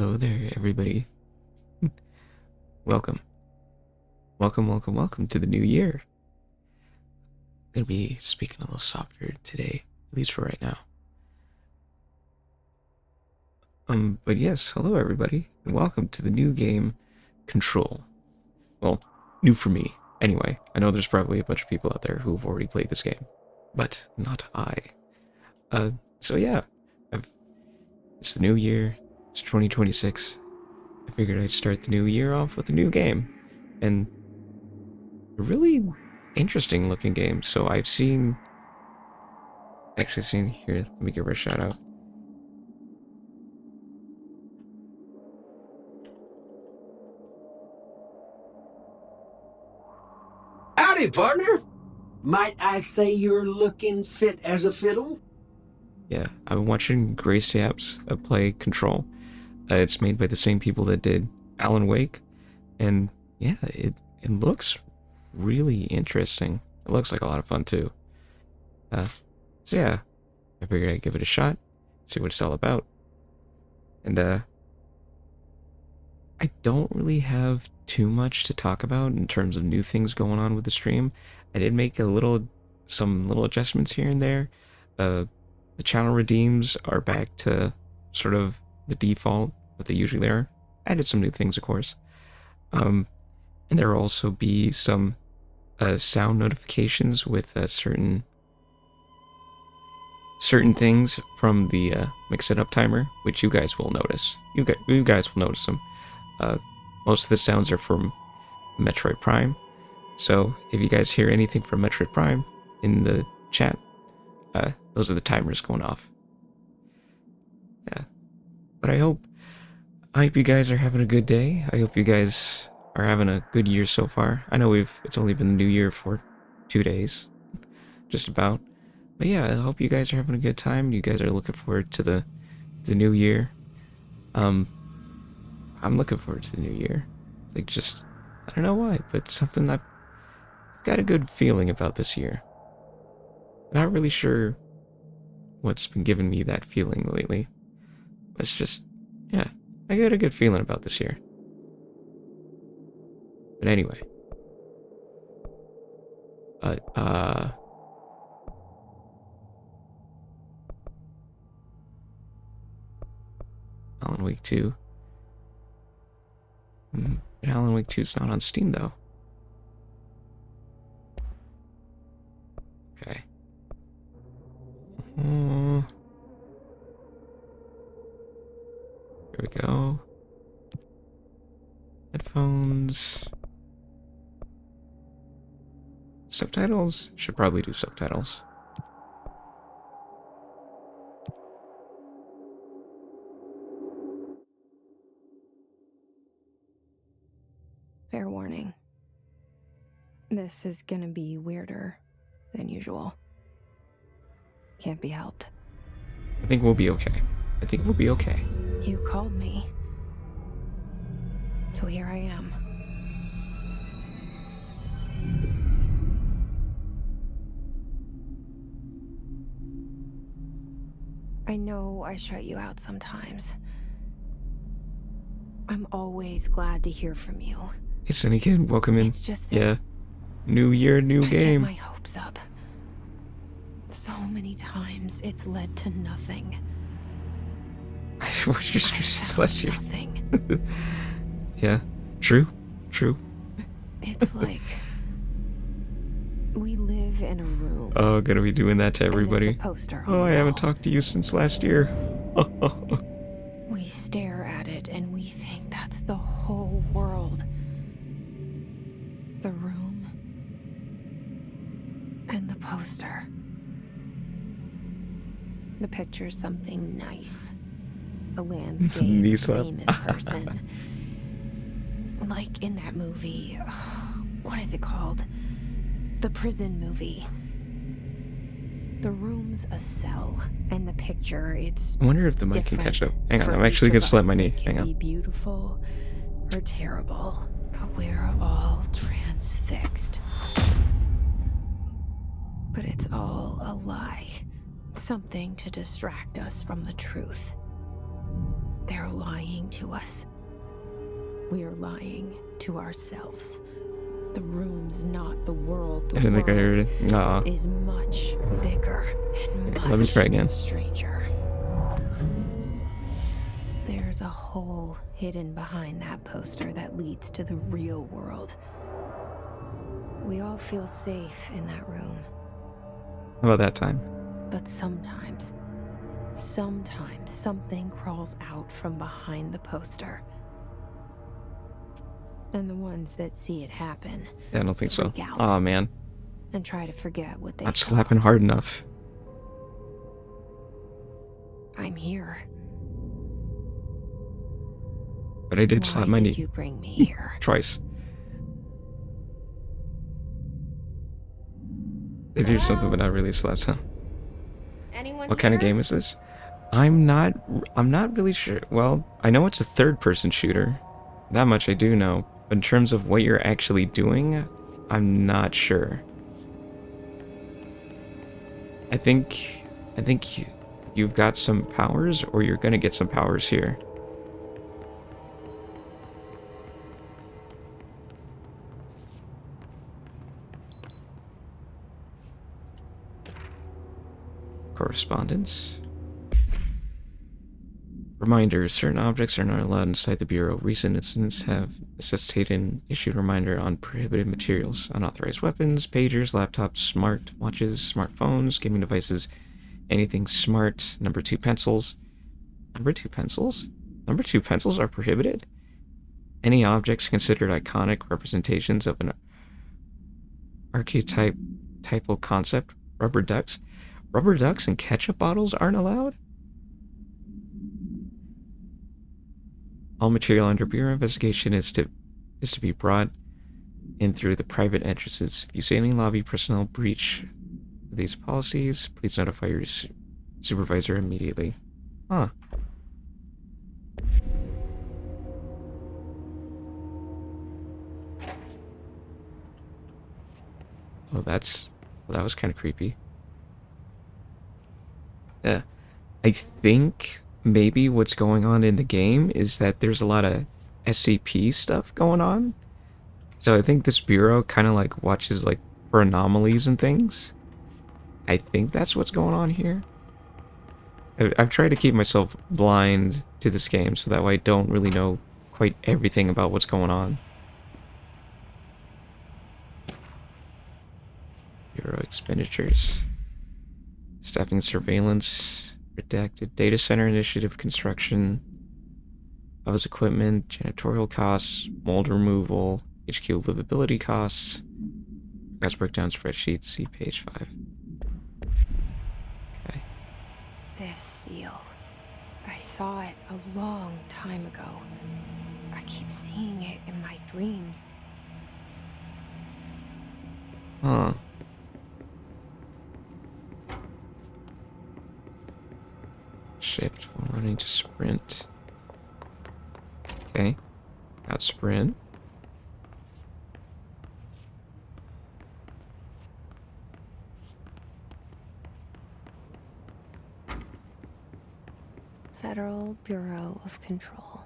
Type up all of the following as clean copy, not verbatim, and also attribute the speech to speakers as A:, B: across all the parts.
A: Hello there, everybody. Welcome. Welcome to the new year. I'm gonna be speaking a little softer today, at least for right now. But yes, hello everybody, and welcome to the new game, Control. Well, new for me. Anyway, I know there's probably a bunch of people out there who have already played this game, but not I. So yeah, it's the new year, it's 2026. I figured I'd start the new year off with a new game, and a really interesting looking game. So I've actually seen here, let me give her a shout out.
B: Howdy, partner. Might I say you're looking fit as a fiddle?
A: Yeah, I've been watching Grace Yapps play Control. It's made by the same people that did Alan Wake, and yeah, it looks really interesting. It looks like a lot of fun too. So yeah, I figured I'd give it a shot, see what it's all about. And I don't really have too much to talk about in terms of new things going on with the stream. I did make some little adjustments here and there. The channel redeems are back to sort of the default, what they usually are. Added some new things, of course. And there will also be some sound notifications with certain things from the Mix It Up timer, which you guys will notice. You guys will notice them. Most of the sounds are from Metroid Prime, so if you guys hear anything from Metroid Prime in the chat, those are the timers going off. Yeah, but I hope you guys are having a good day. I hope you guys are having a good year so far. I know it's only been the new year for 2 days, just about. But yeah, I hope you guys are having a good time. You guys are looking forward to the new year. I'm looking forward to the new year. Like, just, I don't know why, but something I've got a good feeling about this year. Not really sure what's been giving me that feeling lately. It's just, yeah, I got a good feeling about this year. But anyway. Alan Wake 2. But Alan Wake 2 is not on Steam, though. Okay. Here we go. Headphones. Subtitles? Should probably do subtitles.
C: Fair warning. This is gonna be weirder than usual. Can't be helped.
A: I think we'll be okay.
C: You called me. So here I am. I know I shut you out sometimes. I'm always glad to hear from you.
A: Hey, Sunny Kid, welcome in.
C: It's just that
A: yeah. New year, new game.
C: I get my hopes up. So many times it's led to nothing.
A: I watched your stream since last year.
C: Nothing.
A: Yeah, true.
C: It's like we live in a room.
A: Oh, gonna be doing that to everybody.
C: And there's a poster on
A: Oh,
C: the
A: I haven't
C: wall.
A: talked to you since last year.
C: We stare at it and we think that's the whole world. The room and the poster. The picture's something nice. A landscape,
A: Nisla.
C: famous person. Like in that movie, what is it called? The prison movie. The room's a cell, and the picture, it's
A: I wonder if the mic can catch up. Hang on,
C: for
A: I'm actually
C: each
A: gonna
C: of
A: slap
C: us.
A: my knee.
C: It can
A: Hang
C: be
A: on.
C: beautiful or terrible, but we're all transfixed. But it's all a lie. Something to distract us from the truth. They're lying to us. We're lying to ourselves. The room's not the world. The
A: I didn't think I heard
C: world
A: it. Aw.
C: is much bigger and much
A: Let me try again.
C: stranger. There's a hole hidden behind that poster that leads to the real world. We all feel safe in that room.
A: How about that time?
C: But sometimes something crawls out from behind the poster. And the ones that see it happen
A: Yeah, I don't think so.
C: freak out
A: Aw, man.
C: and try to forget what they
A: Not
C: saw.
A: slapping hard enough.
C: I'm here.
A: But I did
C: Why
A: slap my
C: did
A: knee
C: you bring me here?
A: twice. They do something but not really slap sound.
C: Anyone
A: What kind of game is this? I'm not really sure. Well, I know it's a third-person shooter. That much I do know. But in terms of what you're actually doing, I'm not sure. I think you've got some powers, or you're gonna get some powers here. Correspondence. Reminder, certain objects are not allowed inside the Bureau. Recent incidents have necessitated an issued reminder on prohibited materials, unauthorized weapons, pagers, laptops, smart watches, smartphones, gaming devices, anything smart. Number 2 pencils. Number 2 pencils? Number 2 pencils are prohibited? Any objects considered iconic representations of an archetypal concept. Rubber ducks. Rubber ducks and ketchup bottles aren't allowed? All material under Bureau investigation is to be brought in through the private entrances. If you see any lobby personnel breach these policies, please notify your supervisor immediately. Huh. Oh, that was kind of creepy. Yeah. I think maybe what's going on in the game is that there's a lot of SCP stuff going on. So I think this bureau kind of like watches like for anomalies and things. I think that's what's going on here. I've tried to keep myself blind to this game so that way I don't really know quite everything about what's going on. Bureau expenditures. Staffing surveillance. Redacted. Data center initiative construction. Office equipment. Janitorial costs. Mold removal. HQ livability costs. Gas breakdown spreadsheet. See page 5. Okay.
C: This seal. I saw it a long time ago. I keep seeing it in my dreams.
A: Huh. Shift while running to sprint. Okay. Got sprint.
C: Federal Bureau of Control.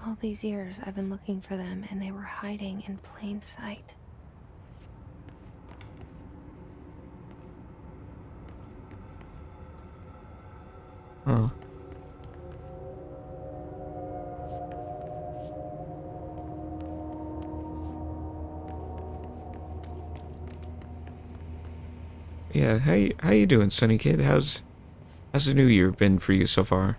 C: All these years I've been looking for them and they were hiding in plain sight.
A: Huh. Yeah, how you doing, Sunny Kid? How's the new year been for you so far?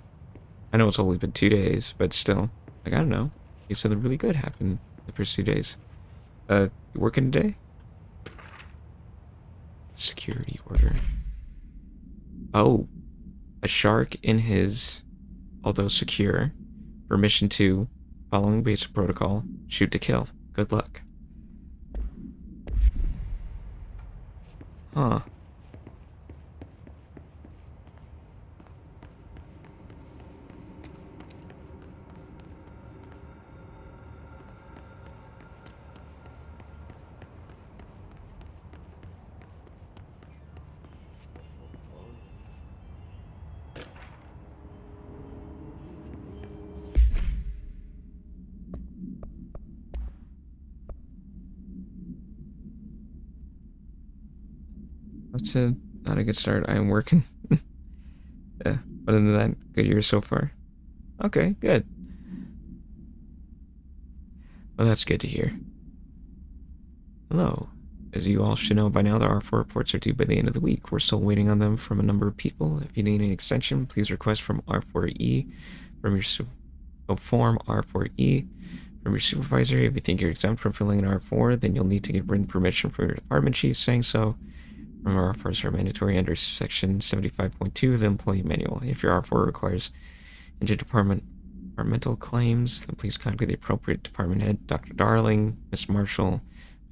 A: I know it's only been 2 days, but still, like I don't know. You something really good happened the first 2 days. You working today? Security order. Oh, a shark in his, although secure, permission to, following basic protocol, shoot to kill. Good luck. Huh. to not a good start. I am working. Yeah. Other than that, good year so far. Okay, good. Well, that's good to hear. Hello. As you all should know by now, the R4 reports are due by the end of the week. We're still waiting on them from a number of people. If you need an extension, please request from R4E from your form R4E from your supervisor. If you think you're exempt from filling an R4, then you'll need to get written permission from your department chief saying so. Remember, R4s are mandatory under Section 75.2 of the Employee Manual. If your R4 requires interdepartmental claims, then please contact the appropriate department head, Dr. Darling, Mr. Marshall,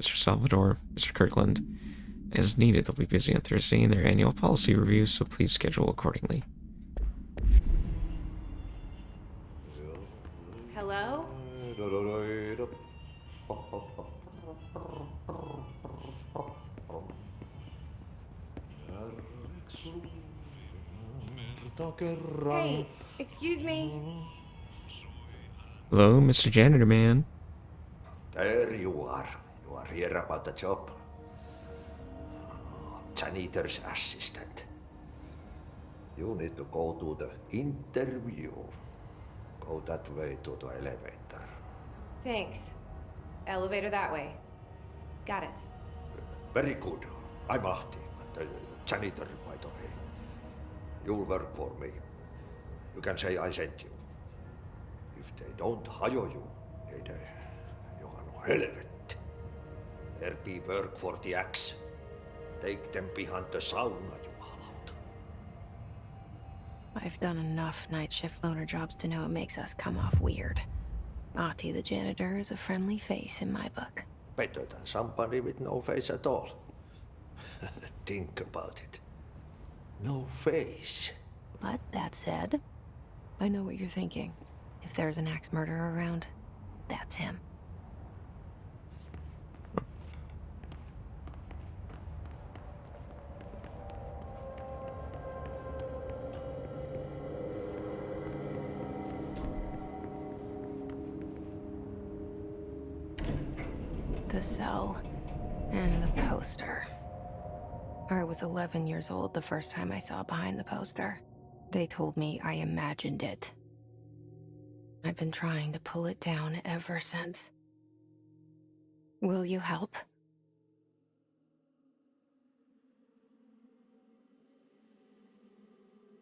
A: Mr. Salvador, Mr. Kirkland. As needed, they'll be busy on Thursday in their annual policy review, so please schedule accordingly.
C: Hello? Hey, excuse me.
A: Hello, Mr. Janitor Man.
D: There you are. You are here about the job. Janitor's assistant. You need to go to the interview. Go that way to the elevator.
C: Thanks. Elevator that way. Got it.
D: Very good. I'm Ahti, the janitor, by the way. You'll work for me. You can say I sent you. If they don't hire you, then you are no helvet. There be work for the axe. Take them behind the sauna, jumalauta.
C: I've done enough night shift loner jobs to know it makes us come off weird. Ahti the janitor is a friendly face in my book.
D: Better than somebody with no face at all. Think about it. No face.
C: But that said, I know what you're thinking. If there's an axe murderer around, that's him. The cell and the poster. I was 11 years old the first time I saw behind the poster. They told me I imagined it. I've been trying to pull it down ever since. Will you help?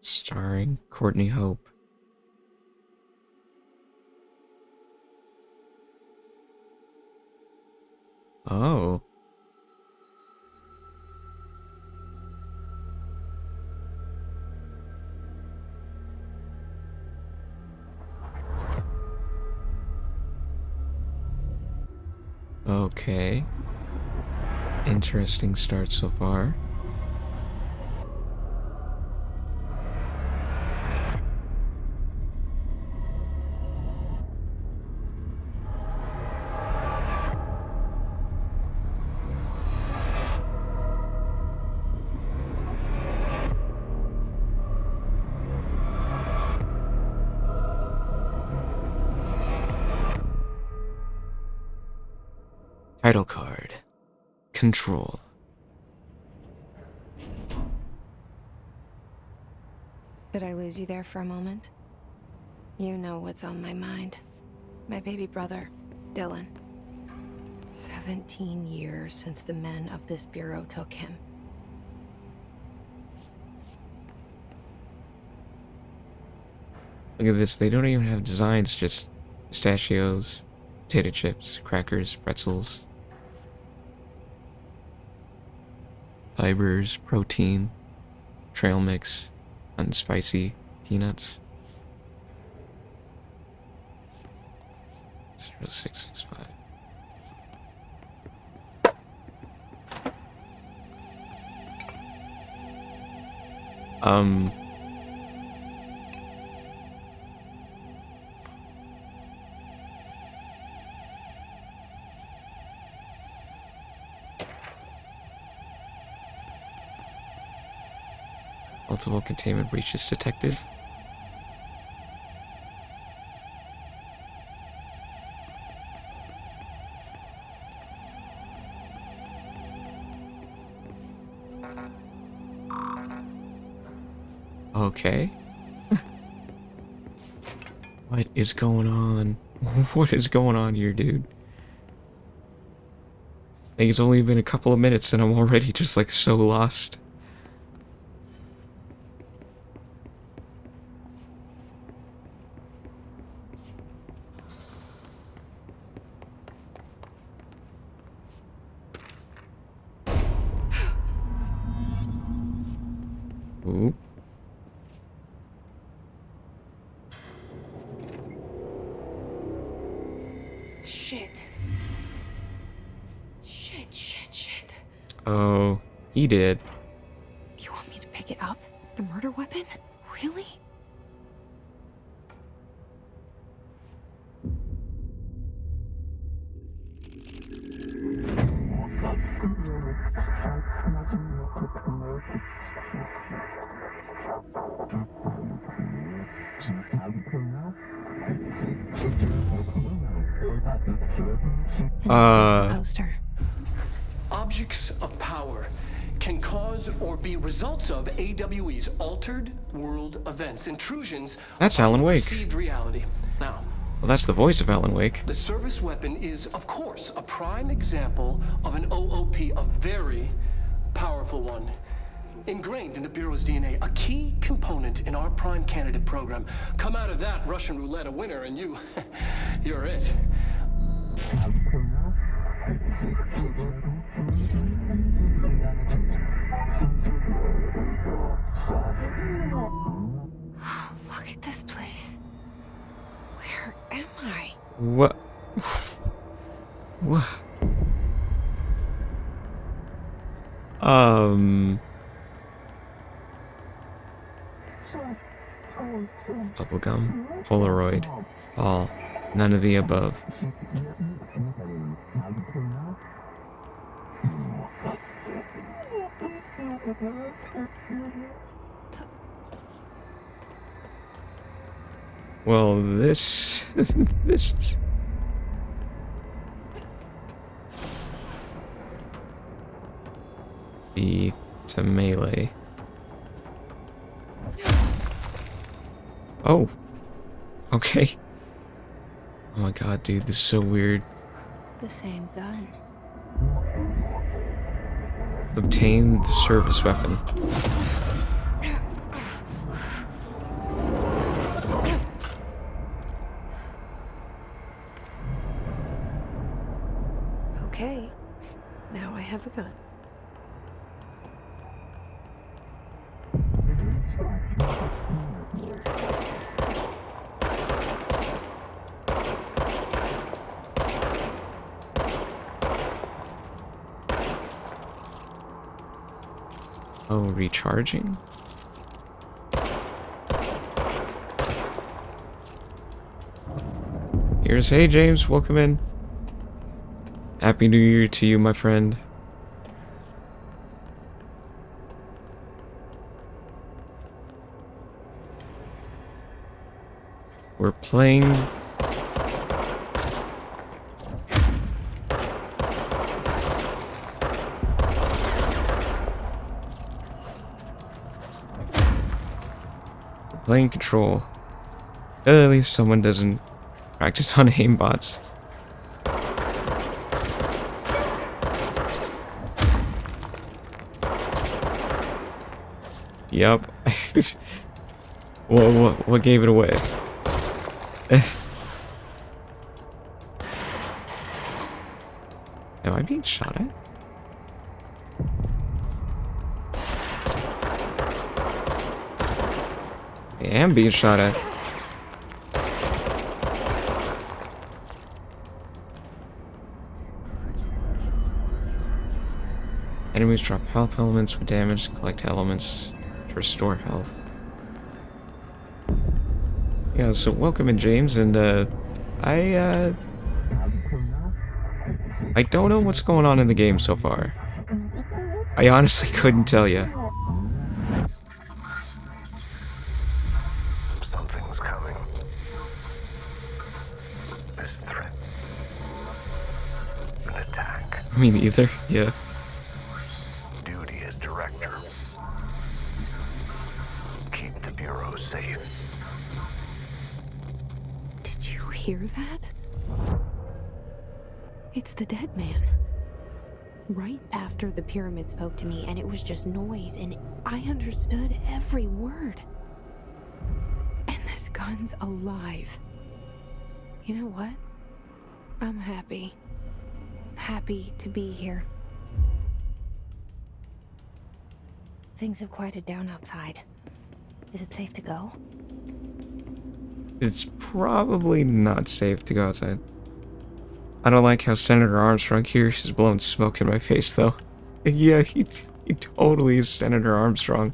A: Starring Courtney Hope. Oh. Okay. Interesting start so far. Title card. Control.
C: Did I lose you there for a moment? You know what's on my mind. My baby brother, Dylan. 17 years since the men of this bureau took him.
A: Look at this, they don't even have designs, just pistachios, potato chips, crackers, pretzels, fibers, protein, trail mix, unspicy peanuts. 0665. Multiple containment breaches detected. Okay. What is going on? What is going on here, dude? I think it's only been a couple of minutes and I'm already just like so lost. Ooh.
C: Shit. Shit.
A: Oh, he did.
C: You want me to pick it up? The murder weapon? Really?
A: Uh.
C: Poster.
E: Objects of power can cause or be results of AWE's altered world events, intrusions.
A: That's Alan Wake.
E: Perceived reality. Now,
A: Well, that's the voice of Alan Wake.
E: the service weapon is, of course, a prime example of an OOP, a very powerful one. Ingrained in the Bureau's DNA, a key component in our prime candidate program. Come out of that Russian roulette a winner and you're it.
C: Look at this place. Where am I?
A: What? What? Bubblegum, Polaroid, all, none of the above. Well, this is... B to melee. Oh. Okay. Oh my god, dude, this is so weird.
C: The same gun.
A: Obtain the service weapon.
C: Okay. Now I have a gun.
A: Oh, recharging? Here's, hey James, welcome in. Happy New Year to you, my friend. We're playing... playing Control. At least someone doesn't practice on aimbots. Yep. What gave it away? Am I being shot at? I am being shot at. Enemies drop health elements with damage, collect elements to restore health. Yeah, so welcome in, James, and I don't know what's going on in the game so far. I honestly couldn't tell you.
F: Something's coming. This threat. An attack.
A: Me neither, yeah.
F: Duty as director. keep the Bureau safe.
C: Did you hear that? It's the dead man. Right after the pyramid spoke to me, and it was just noise, and I understood every word. And this gun's alive. You know what? I'm happy. Happy to be here. Things have quieted down outside. Is it safe to go?
A: It's probably not safe to go outside. I don't like how Senator Armstrong here is blowing smoke in my face, though. Yeah, he totally is Senator Armstrong.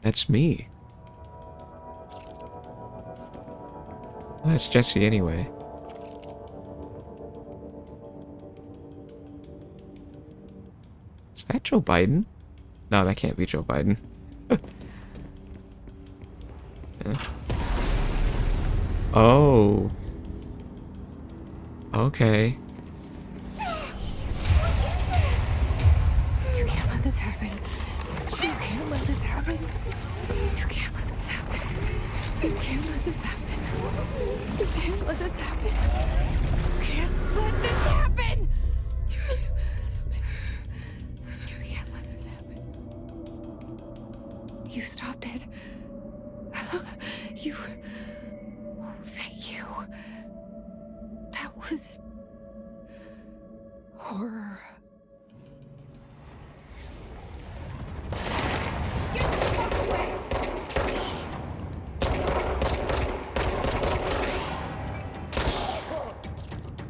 A: That's me. Well, that's Jesse anyway. Is that Joe Biden? No, that can't be Joe Biden. Yeah. Oh. Okay.
C: You can't let this happen. You can't let this happen. You can't let this happen. You can't let this happen. You can't let this happen. You can't let this happen. You can't let this happen. You can't let this happen. You stopped it. You... Oh, thank you. That was... horror. Get the fuck away!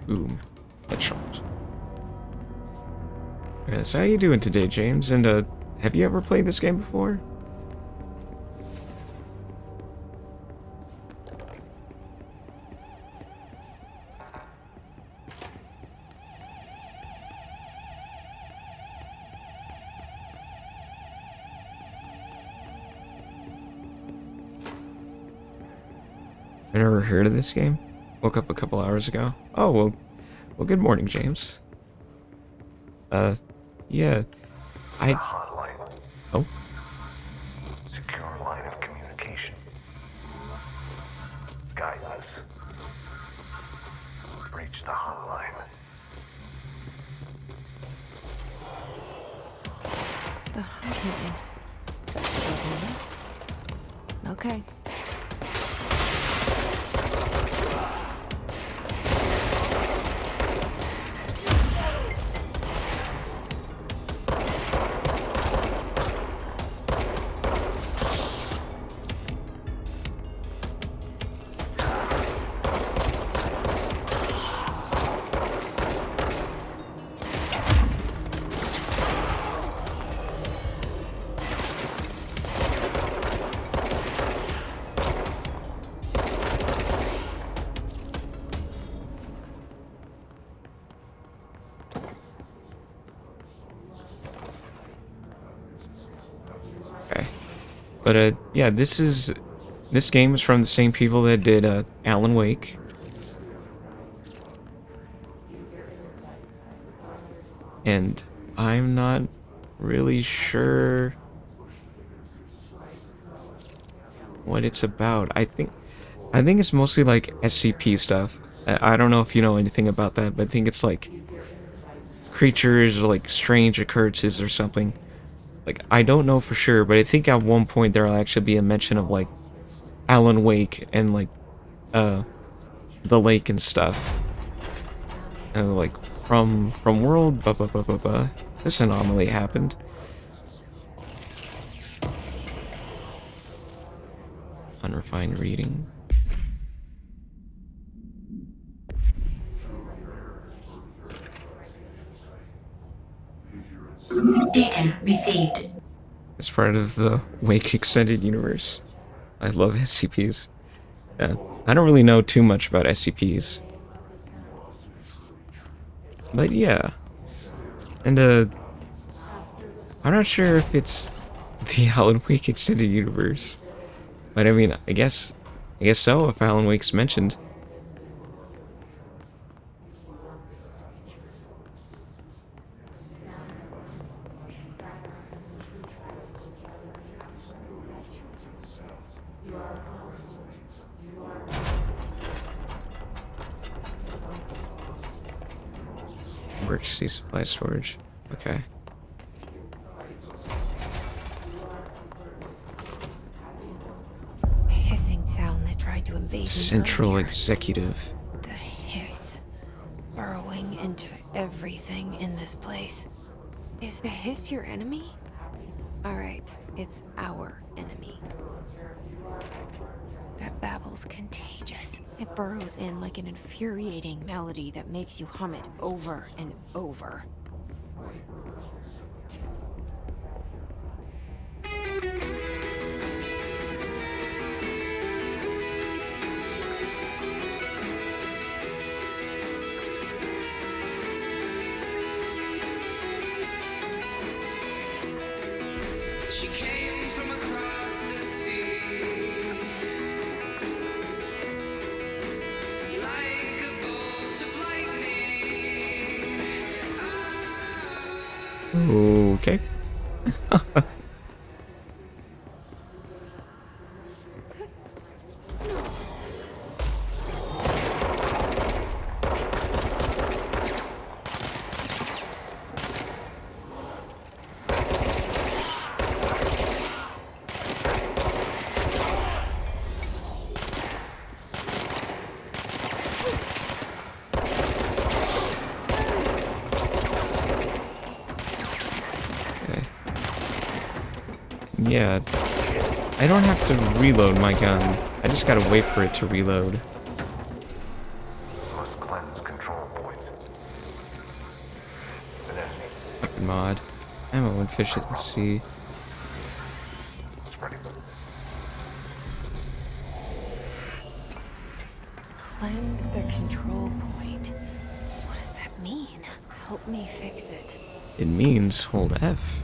A: Boom. Headshot. Yeah, so how you doing today, James? And, have you ever played this game before? I never heard of this game. Woke up a couple hours ago. Oh, well, good morning, James. Yeah,
F: The hotline.
A: Oh,
F: Secure line of communication. Guide us. Reach the hotline.
C: The hotline. Okay.
A: okay. But, yeah, this game is from the same people that did, Alan Wake. And I'm not really sure what it's about. I think it's mostly like SCP stuff. I don't know if you know anything about that, but I think it's like creatures or like strange occurrences or something. Like, I don't know for sure, but I think at one point there'll actually be a mention of like Alan Wake and like the lake and stuff. And like from world this anomaly happened. Unrefined reading.
G: Data received.
A: It's part of the Wake Extended Universe. I love SCPs. Yeah, I don't really know too much about SCPs. But yeah. And I'm not sure if it's the Alan Wake Extended Universe. But I mean, I guess so if Alan Wake's mentioned. Emergency supply storage. Okay.
C: The hissing sound that tried to invade me
A: Central
C: earlier.
A: Executive.
C: The hiss. Burrowing into everything in this place. Is the hiss your enemy? Alright, it's our enemy. That babble's contagious. It burrows in like an infuriating melody that makes you hum it over and over.
H: She came from across the sea, like a bolt of lightning.
A: Okay. Okay. Yeah. I don't have to reload my gun. I just gotta wait for it to reload.
F: Must cleanse control points. Vanessa,
A: Weapon mod. Ammo efficiency.
F: spreading.
C: Cleanse the control point. What does that mean? Help me fix it.
A: It means hold F.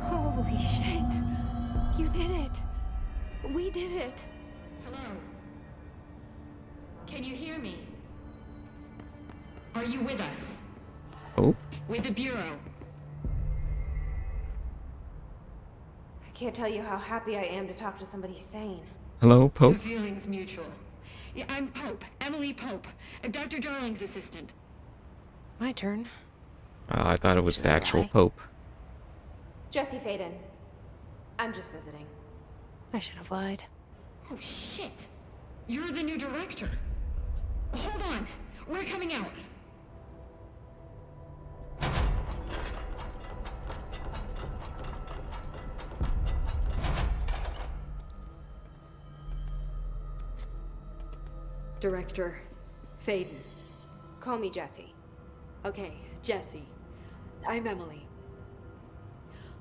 C: Holy shit. You did it. We did it.
I: Hello? Can you hear me? Are you with us?
A: Oh,
I: With the Bureau?
C: I can't tell you how happy I am to talk to somebody sane.
A: hello, Pope.
I: The feeling's mutual. Yeah, I'm Pope. Emily Pope. Dr. Darling's assistant.
C: My turn.
A: I thought it was the
C: Should I
A: actual
C: lie?
A: Pope.
C: Jesse Faden. I'm just visiting. I should have lied.
I: Oh, shit. You're the new director. Hold on. We're coming out.
J: Director Faden.
C: Call me Jesse.
J: Okay, Jesse. I'm Emily.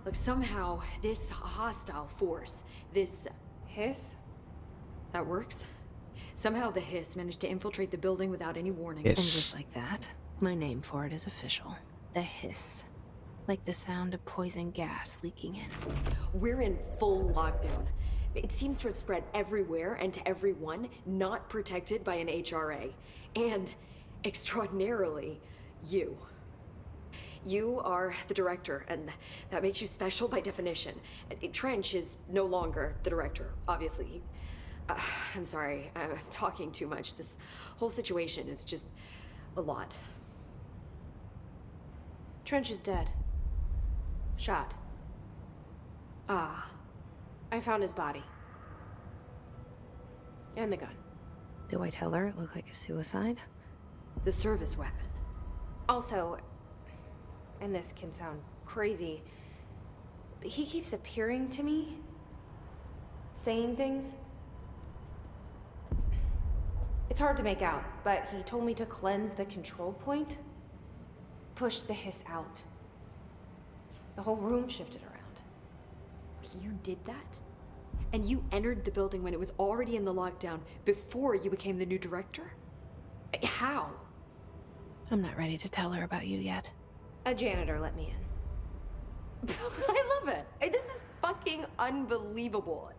J: Look, somehow this hostile force, this
C: Hiss?
J: that works. Somehow the hiss managed to infiltrate the building without any warning.
C: And
A: Yes.
C: just like that, my name for it is official. The hiss. Like the sound of poison gas leaking in.
J: We're in full lockdown. It seems to have spread everywhere and to everyone not protected by an HRA. And, extraordinarily, you. You are the director, and that makes you special by definition. Trench is no longer the director, obviously. I'm sorry, I'm talking too much. This whole situation is just a lot.
C: Trench is dead. Shot.
J: Ah,
C: I found his body. And the gun. Do I tell her it looked like a suicide?
J: the service weapon.
C: Also, and this can sound crazy, but he keeps appearing to me, saying things. It's hard to make out, but he told me to cleanse the control point, push the hiss out. The whole room shifted around.
J: You did that? And you entered the building when it was already in the lockdown before you became the new director? How?
C: I'm not ready to tell her about you yet. A janitor let me in.
J: I love it. This is fucking unbelievable.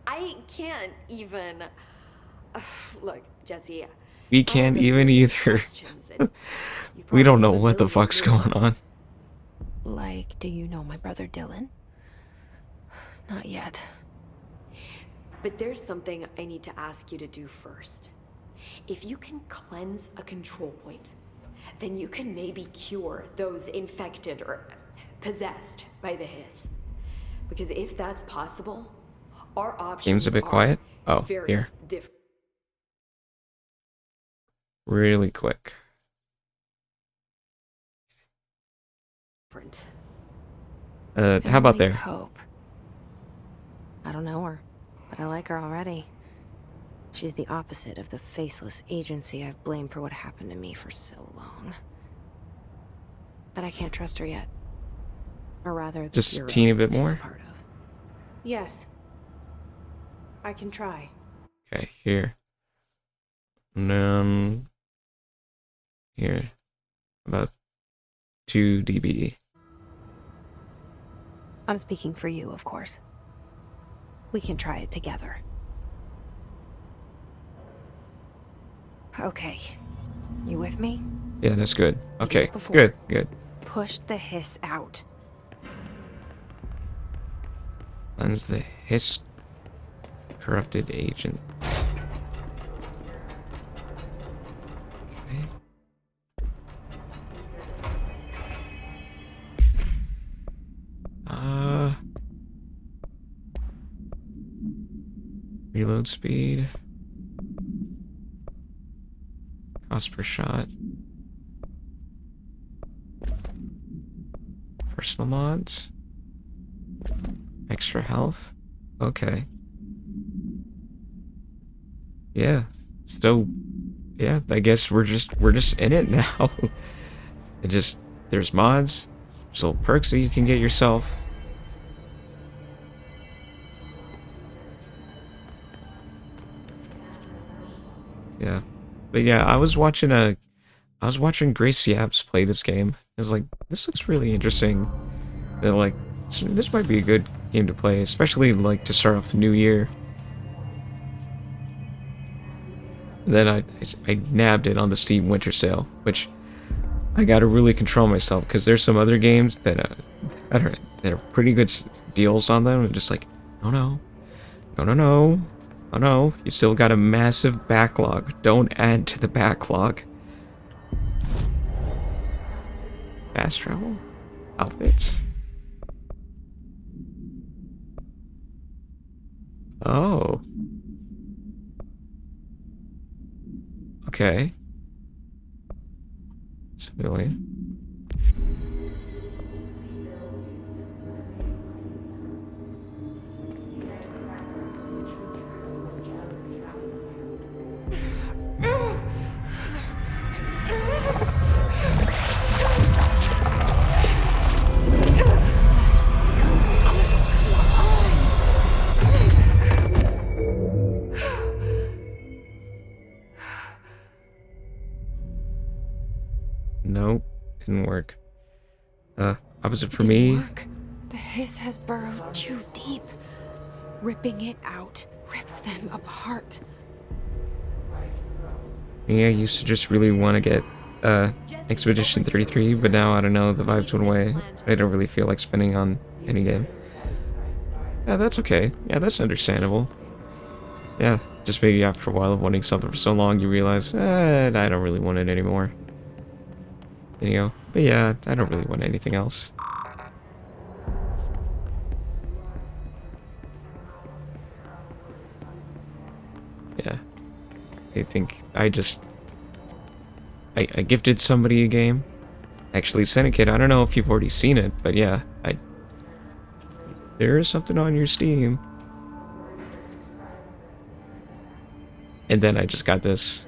J: I can't even... Look, Jesse,
A: We can't even either. We don't know what the fuck's going on.
C: Like, do you know my brother Dylan? Not yet.
J: But there's something I need to ask you to do first. If you can cleanse a control point, then you can maybe cure those infected or possessed by the hiss. Because if that's possible, our options
A: Game's a bit
J: are
A: quiet. Oh,
J: very
A: here.
J: different.
A: Really quick. How about there?
C: Hope. I don't know her, but I like her already. She's the opposite of the faceless agency I've blamed for what happened to me for so long. But I can't trust her yet. Or rather, the
A: Just a
C: bureau
A: teeny bit
C: she's a
A: more?
C: part of. Yes. I can try.
A: Okay, here. And then here. About 2 dB.
C: I'm speaking for you, of course. We can try it together. Okay. You with me?
A: Yeah, that's good.
C: You did
A: Okay,
C: it before.
A: good, good.
C: Push the hiss out.
A: Cleanse the hiss corrupted agent. Okay. Reload speed. Cost per shot. Personal mods. Extra health. Okay. Yeah. So yeah, I guess we're just in it now. There's mods, there's little perks that you can get yourself. Yeah. But yeah, I was watching Gracie Apps play this game. I was like, this looks really interesting. They're like, this might be a good game to play, especially like to start off the new year. And then I nabbed it on the Steam Winter Sale, which I gotta really control myself because there's some other games that are pretty good deals on them. And just like, no, oh no, you still got a massive backlog. Don't add to the backlog. Fast travel? Outfits? Oh. Okay. Civilian. Nope, didn't work. Opposite for me.
C: Work. The hiss has burrowed too deep. Ripping it out rips them apart.
A: Yeah, I used to just really want to get Expedition 33, but now I don't know, the vibes went away. I don't really feel like spending on any game. Yeah, that's okay. Yeah, that's understandable. Yeah, just maybe after a while of wanting something for so long, you realize, I don't really want it anymore. You know, but yeah, I don't really want anything else. Yeah. I think I gifted somebody a game. Actually, Senekid, I don't know if you've already seen it, but yeah, there is something on your Steam. And then I just got this.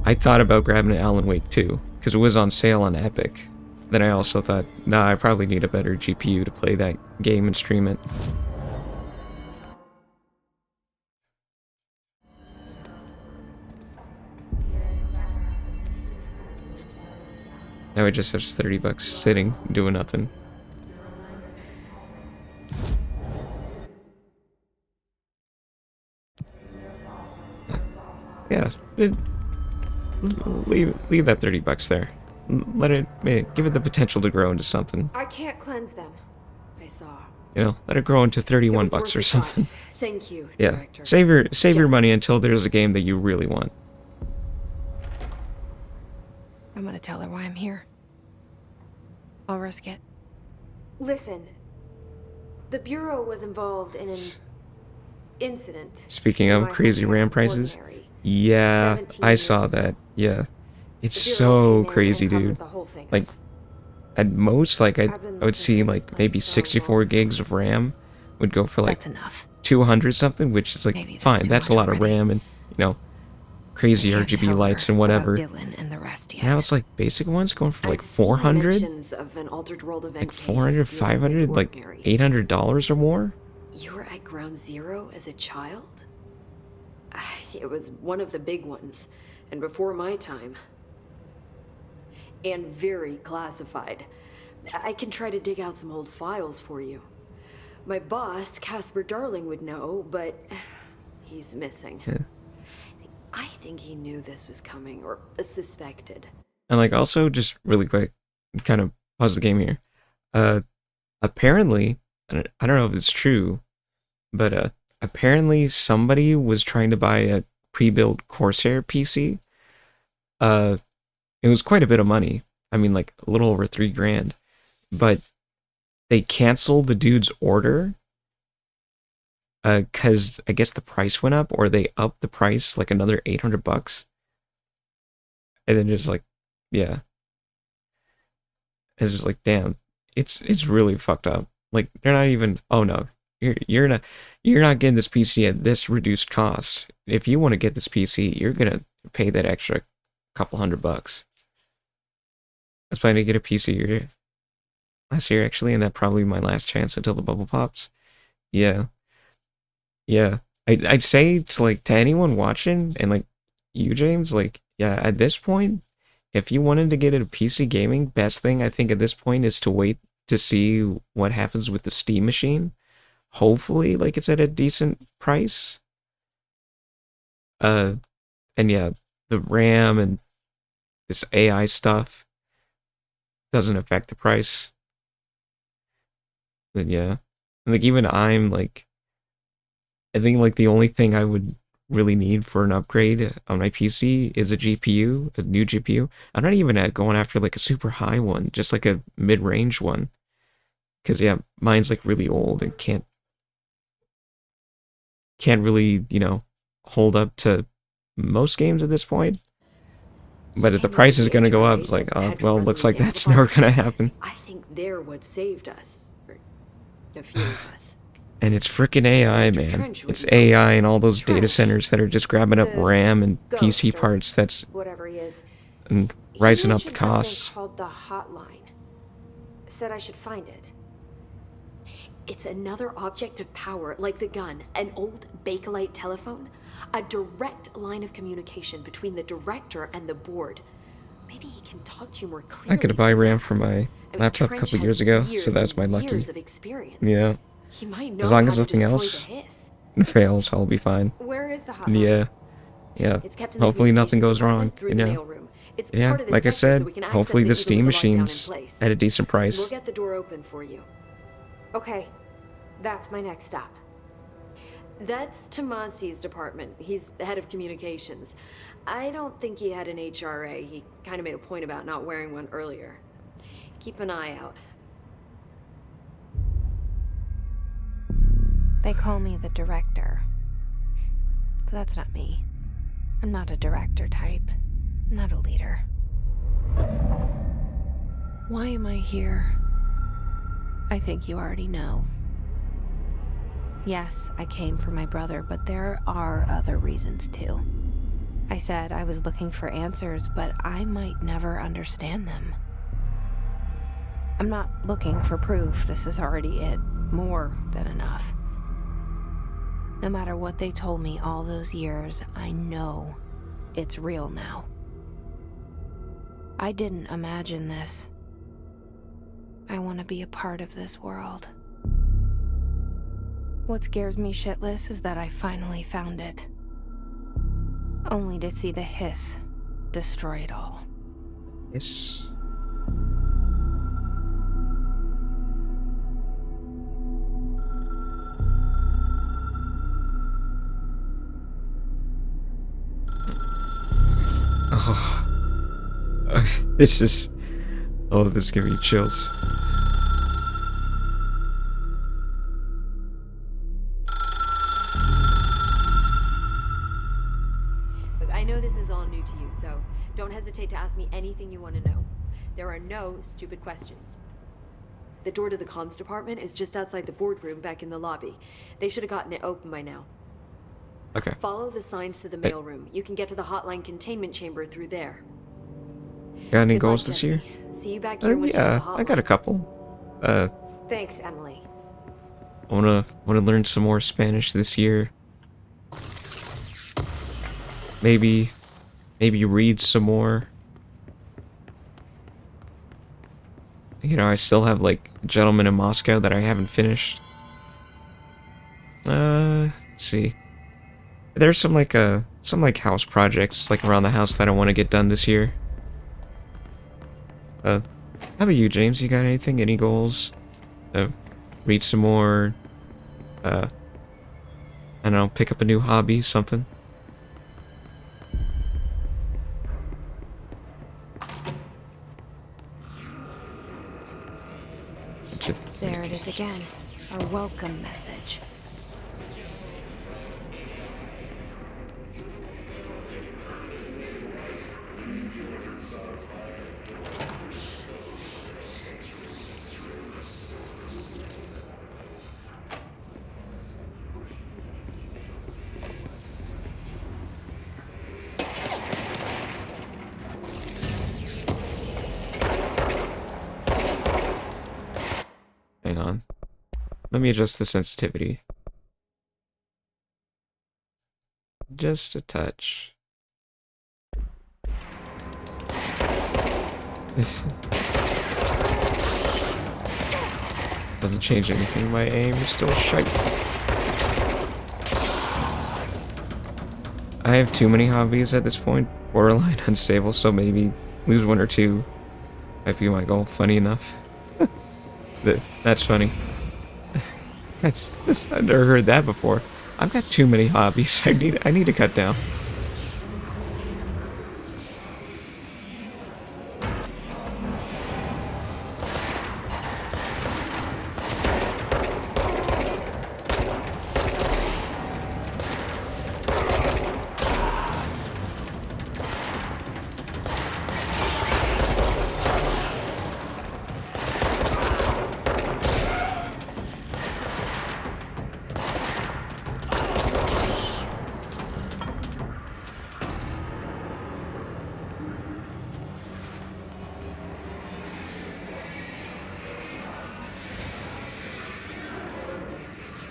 A: I thought about grabbing an Alan Wake 2, because it was on sale on Epic. Then I also thought, nah, I probably need a better GPU to play that game and stream it. Now it just has $30 sitting, doing nothing. leave that $30 there. Let it give it the potential to grow into something.
C: I can't cleanse them.
J: I saw.
A: You know, let it grow into
J: It
A: $31
J: was
A: or
J: worth a
A: something.
J: shot. Thank you,
A: Yeah,
J: Director.
A: save your
J: Yes.
A: money until there's a game that you really want.
C: I'm gonna tell her why I'm here. I'll risk it.
K: Listen, the Bureau was involved in an incident.
A: Speaking
K: in
A: of
K: my
A: crazy
K: hometown,
A: RAM prices,
K: Ordinary.
A: yeah,
K: 17
A: I
K: years
A: saw
K: ago.
A: that. Yeah, it's
K: The Bureau
A: so
K: came in
A: crazy,
K: and covered
A: dude.
K: the whole thing.
A: Like, at most, like I
K: I've been
A: would
K: looking
A: see
K: for this
A: like maybe
K: place so
A: 64
K: long.
A: gigs of RAM would go for like
C: That's enough.
A: 200 something, which is like
C: Maybe that's
A: fine.
C: too
A: That's a
C: much
A: lot of
C: already.
A: RAM and crazy
C: I can't
A: RGB
C: tell
A: lights
C: her
A: and whatever.
C: about Dylan and the rest yet.
A: Now it's like basic ones going for like
J: I've seen
A: 400,
J: mentions of an altered world event
A: like
J: case
A: 400,
J: dealing with
A: 500, like
J: Ordinary.
A: $800 or more.
J: You were at Ground Zero as a child? It was one of the big ones, and before my time. And very classified. I can try to dig out some old files for you. My boss, Casper Darling, would know, but he's missing.
A: Yeah.
J: I think he knew this was coming, or suspected.
A: And like also just really quick, kind of pause the game here. Apparently, I don't know if it's true, but apparently somebody was trying to buy a pre-built Corsair PC. It was quite a bit of money. I mean, like a little over $3,000, but they canceled the dude's order because I guess the price went up, or they upped the price like another $800, and then just like, yeah, it's just like, damn, it's really fucked up. Like they're not even. Oh no, you're not getting this PC at this reduced cost. If you want to get this PC, you're gonna pay that extra couple $100. I was planning to get a PC last year actually, and that probably my last chance until the bubble pops. Yeah. I'd say to anyone watching, and like you, James, like, yeah, at this point, if you wanted to get a PC gaming, best thing I think at this point is to wait to see what happens with the Steam machine. Hopefully, like it's at a decent price. And yeah, the RAM and this AI stuff doesn't affect the price. But yeah, and like even I'm like, I think like the only thing I would really need for an upgrade on my PC is a GPU, a new GPU. I'm not even going after like a super high one, just like a mid-range one. Cause yeah, mine's like really old and can't really, hold up to most games at this point. But if the price is gonna go up, it's like, oh well, looks like that's never gonna happen.
J: I think they're what saved us. Or a few of us.
A: And it's freaking AI, man. It's AI and all those data centers that are just grabbing up RAM and PC parts that's
K: whatever he is.
A: and rising up the
K: He mentioned something
A: costs.
K: called the hotline. Said I should find it.
J: It's another object of power, like the gun, an old Bakelite telephone, a direct line of communication between the director and the board. Maybe he can talk to you more clearly.
A: I could buy
J: than
A: RAM
J: that.
A: for my
J: I mean,
A: laptop a
J: Trench
A: couple
J: has
A: years ago,
J: years
A: so that's
J: and
A: my lucky.
J: years of experience.
A: Yeah.
J: He might know
A: As long
J: how
A: as
J: to
A: nothing
J: destroy
A: else
J: the hiss.
A: fails, I'll be fine.
K: Where is the hotline?
A: Yeah.
J: It's kept in the
A: Hopefully nothing
J: communications
A: goes wrong.
J: department through the mailroom. It's
A: Yeah,
J: part of the
A: like I
J: section, so
A: said,
J: we can
A: hopefully
J: access
A: the
J: it even
A: Steam
J: with the lockdown in
A: machine's
J: place.
A: at a decent price.
J: We'll get the door open for you.
K: Okay, that's my next stop.
J: That's Tomasi's department. He's the head of communications. I don't think he had an HRA. He kind of made a point about not wearing one earlier. Keep an eye out.
C: They call me the director. But that's not me. I'm not a director type. I'm not a leader. Why am I here? I think you already know. Yes, I came for my brother, but there are other reasons too. I said I was looking for answers, but I might never understand them. I'm not looking for proof. This is already it. More than enough. No matter what they told me all those years, I know it's real now. I didn't imagine this. I want to be a part of this world. What scares me shitless is that I finally found it. Only to see the hiss destroy it all.
A: Yes. Oh. This is... Oh, this is giving me chills.
J: Look, I know this is all new to you, so don't hesitate to ask me anything you want to know. There are no stupid questions. The door to the comms department is just outside the boardroom back in the lobby. They should have gotten it open by now.
A: Okay.
J: Follow the signs to the mailroom. You can get to the hotline containment chamber through there.
A: Got any
J: Good
A: goals
J: luck,
A: this
J: Jesse.
A: year?
J: See you back here when you're
A: Yeah,
J: at the hotline.
A: I got a couple.
K: Thanks, Emily.
A: I wanna learn some more Spanish this year. Maybe read some more. You know, I still have like Gentleman in Moscow that I haven't finished. Let's see. There's some like house projects like around the house that I want to get done this year. How about you, James? You got anything? Any goals? Read some more. I don't know, pick up a new hobby, something.
C: There it is again. A welcome message.
A: Hang on. Let me adjust the sensitivity. Just a touch. This doesn't change anything. My aim is still shite. I have too many hobbies at this point. Borderline unstable, so maybe lose one or two might be my goal. Funny enough. That's funny. I've never heard that before. I've got too many hobbies. I need to cut down.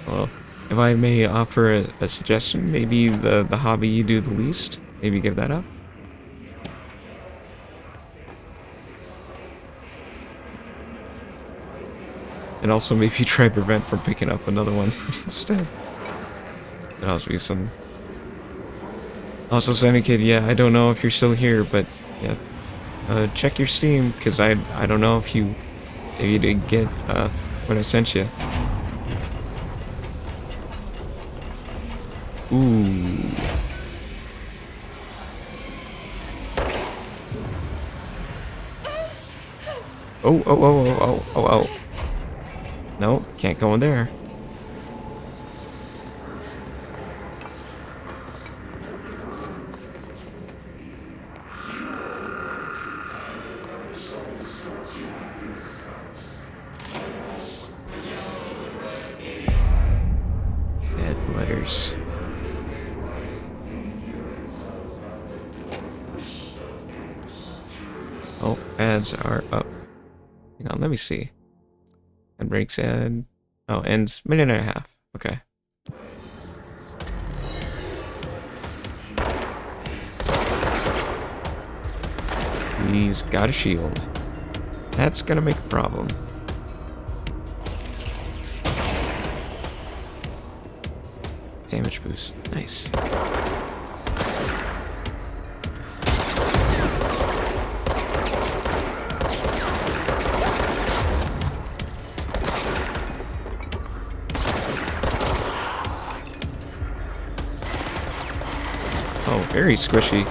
A: Well, if I may offer a suggestion, maybe the hobby you do the least, maybe give that up. And also maybe try to prevent from picking up another one instead. That'd also be some... Also, Sunny Kid, yeah, I don't know if you're still here, but yeah, check your Steam, because I don't know if you did get what I sent you. Ooh. Oh. No, can't go in there. Dead letters. Oh, ads are up. Hang on, let me see. And breaks ad. Oh, ends minute and a half. Okay. He's got a shield. That's gonna make a problem. Damage boost. Nice. very squishy.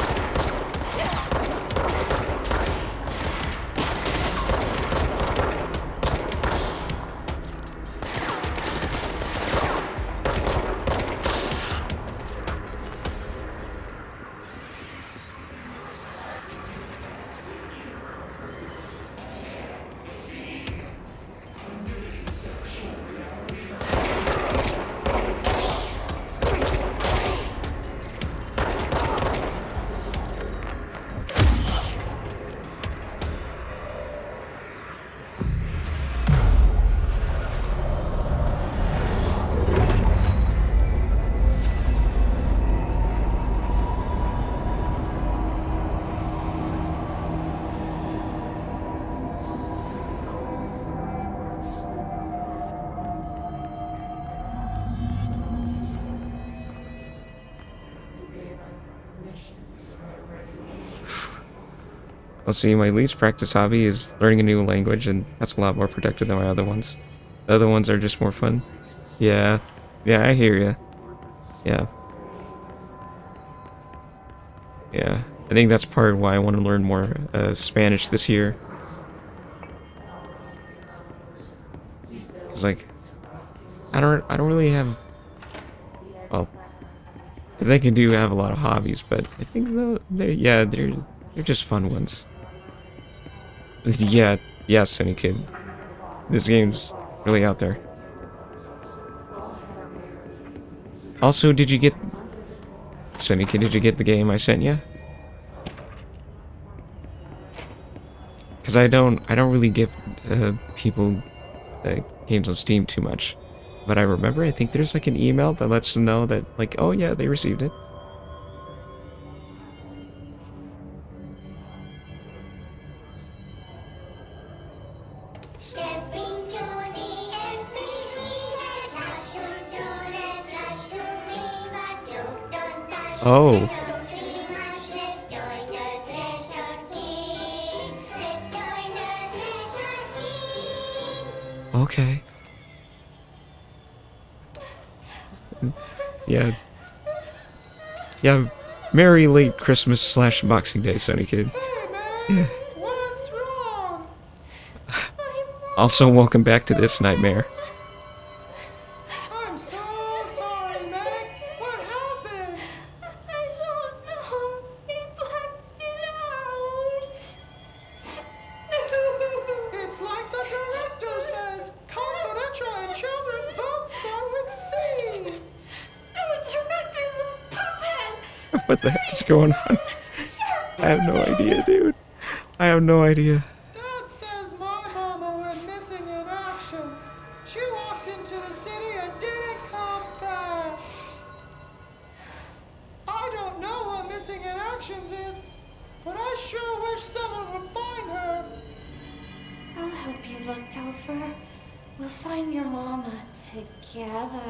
A: Let's see, my least practiced hobby is learning a new language, and that's a lot more productive than my other ones. The other ones are just more fun. Yeah. Yeah, I hear ya. Yeah. Yeah. I think that's part of why I want to learn more Spanish this year. Cause like, I don't really have. Well, I think I do have a lot of hobbies, but I think though they're just fun ones. Yeah, Sunny Kid. This game's really out there. Also, did you get Sunny Kid? Did you get the game I sent you? Because I don't really give people games on Steam too much. But I remember, I think there's like an email that lets them know that, like, oh yeah, they received it. Oh. Okay. Yeah. Yeah. Merry late Christmas / Boxing Day, Sunny Kid. Yeah.
L: What's wrong?
A: Also, welcome back to this nightmare.
L: I'm so sorry, Meg. What happened?
I: I don't know. He blacked it out.
L: It's like the director says. Confidential and children both start with C.
I: The director's a puppet.
A: What the heck is going on? I have no idea, dude. I have no idea.
L: Dad says my mama went missing in actions. She walked into the city and didn't come back. I don't know what missing in actions is, but I sure wish someone would find her.
M: I'll help you look, Topher. We'll find your mama together.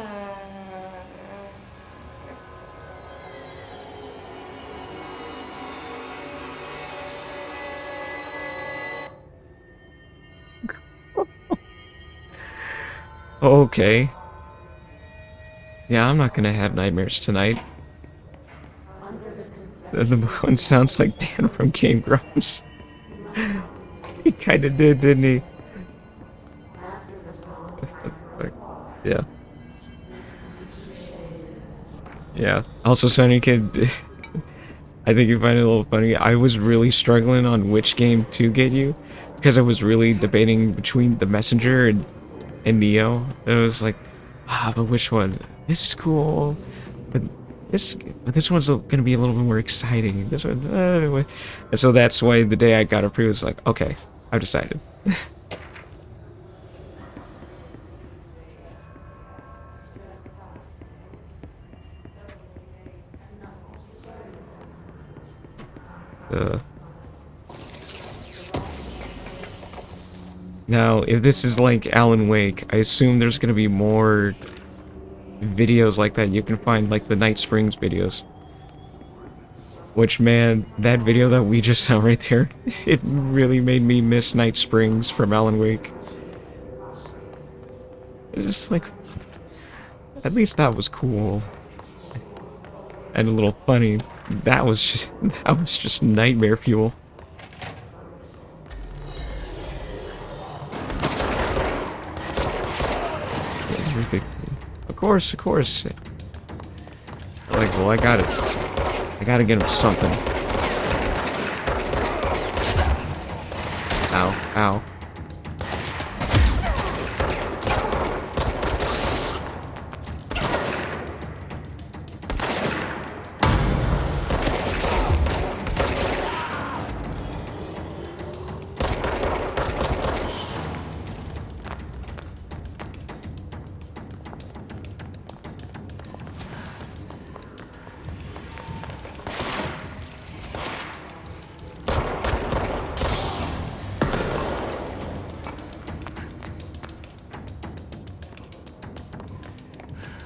A: Okay. Yeah, I'm not gonna have nightmares tonight. The one sounds like Dan from Game Grumps. He kinda did, didn't he? Yeah. Yeah. Also, Sunny Kid, I think you find it a little funny. I was really struggling on which game to get you, because I was really debating between The Messenger and Neo. And it was like, but which one? This is cool, but this one's gonna be a little bit more exciting. This one, anyway. And so that's why the day I got approved, was like, okay, I've decided. Now, if this is like Alan Wake, I assume there's gonna be more videos like that. You can find like the Night Springs videos. Which, man, that video that we just saw right there, it really made me miss Night Springs from Alan Wake. It's just like, at least that was cool. And a little funny. That was just nightmare fuel. Of course, of course. Like, well, I gotta get him something. Ow, ow.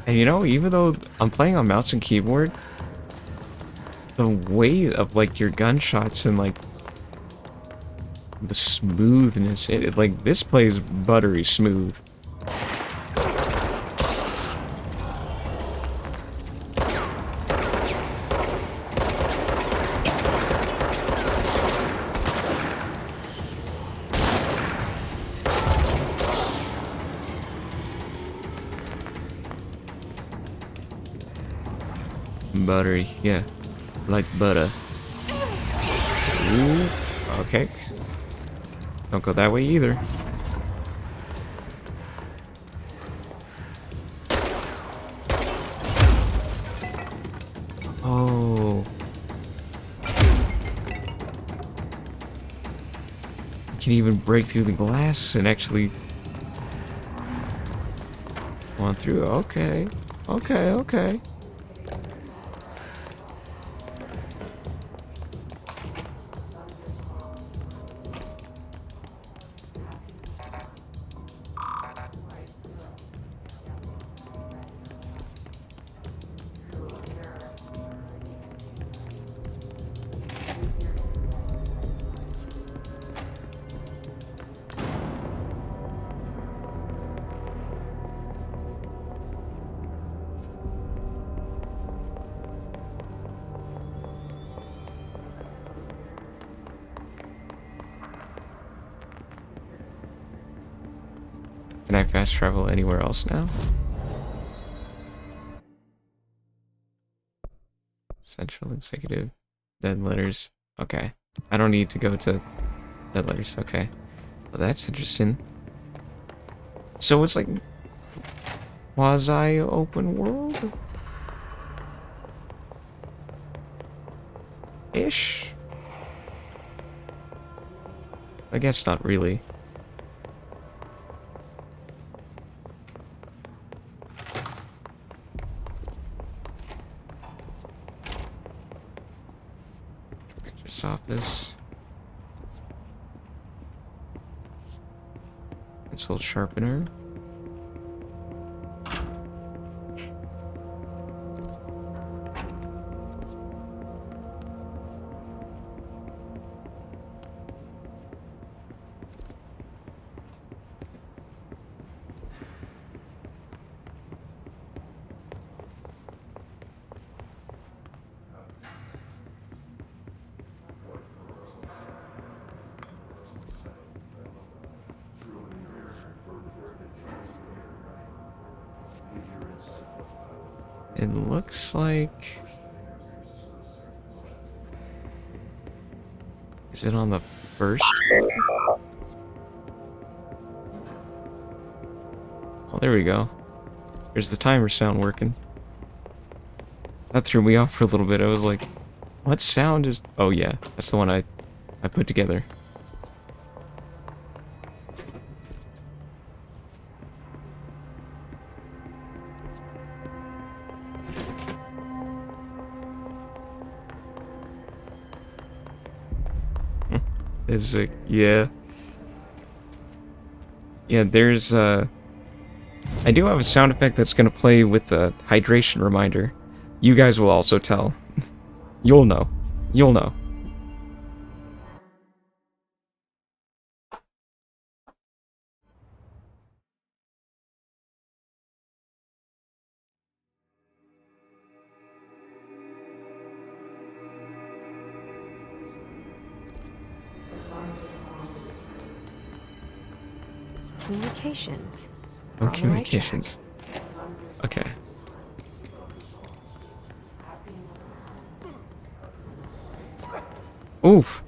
A: And you know, even though I'm playing on mouse and keyboard, the weight of like your gunshots and like the smoothness, like this plays buttery smooth. Buttery, yeah. Like butter. Ooh, okay. Don't go that way either. Oh. You can even break through the glass and actually go on through. Okay. Okay, okay. Can I fast travel anywhere else now? Central executive. Dead letters. Okay. I don't need to go to dead letters. Okay. Well, that's interesting. So it's like quasi open world? Ish? I guess not really. Director's office. Pencil sharpener. It looks like... Is it on the first floor? Oh, there we go. There's the timer sound working. That threw me off for a little bit. I was like, what sound is... Oh yeah, that's the one I put together. Is it... Yeah. Yeah, there's I do have a sound effect that's gonna play with the hydration reminder. You guys will also tell. You'll know. You'll know.
C: communications.
A: No
C: We're on the right
A: communications. Okay. Oof.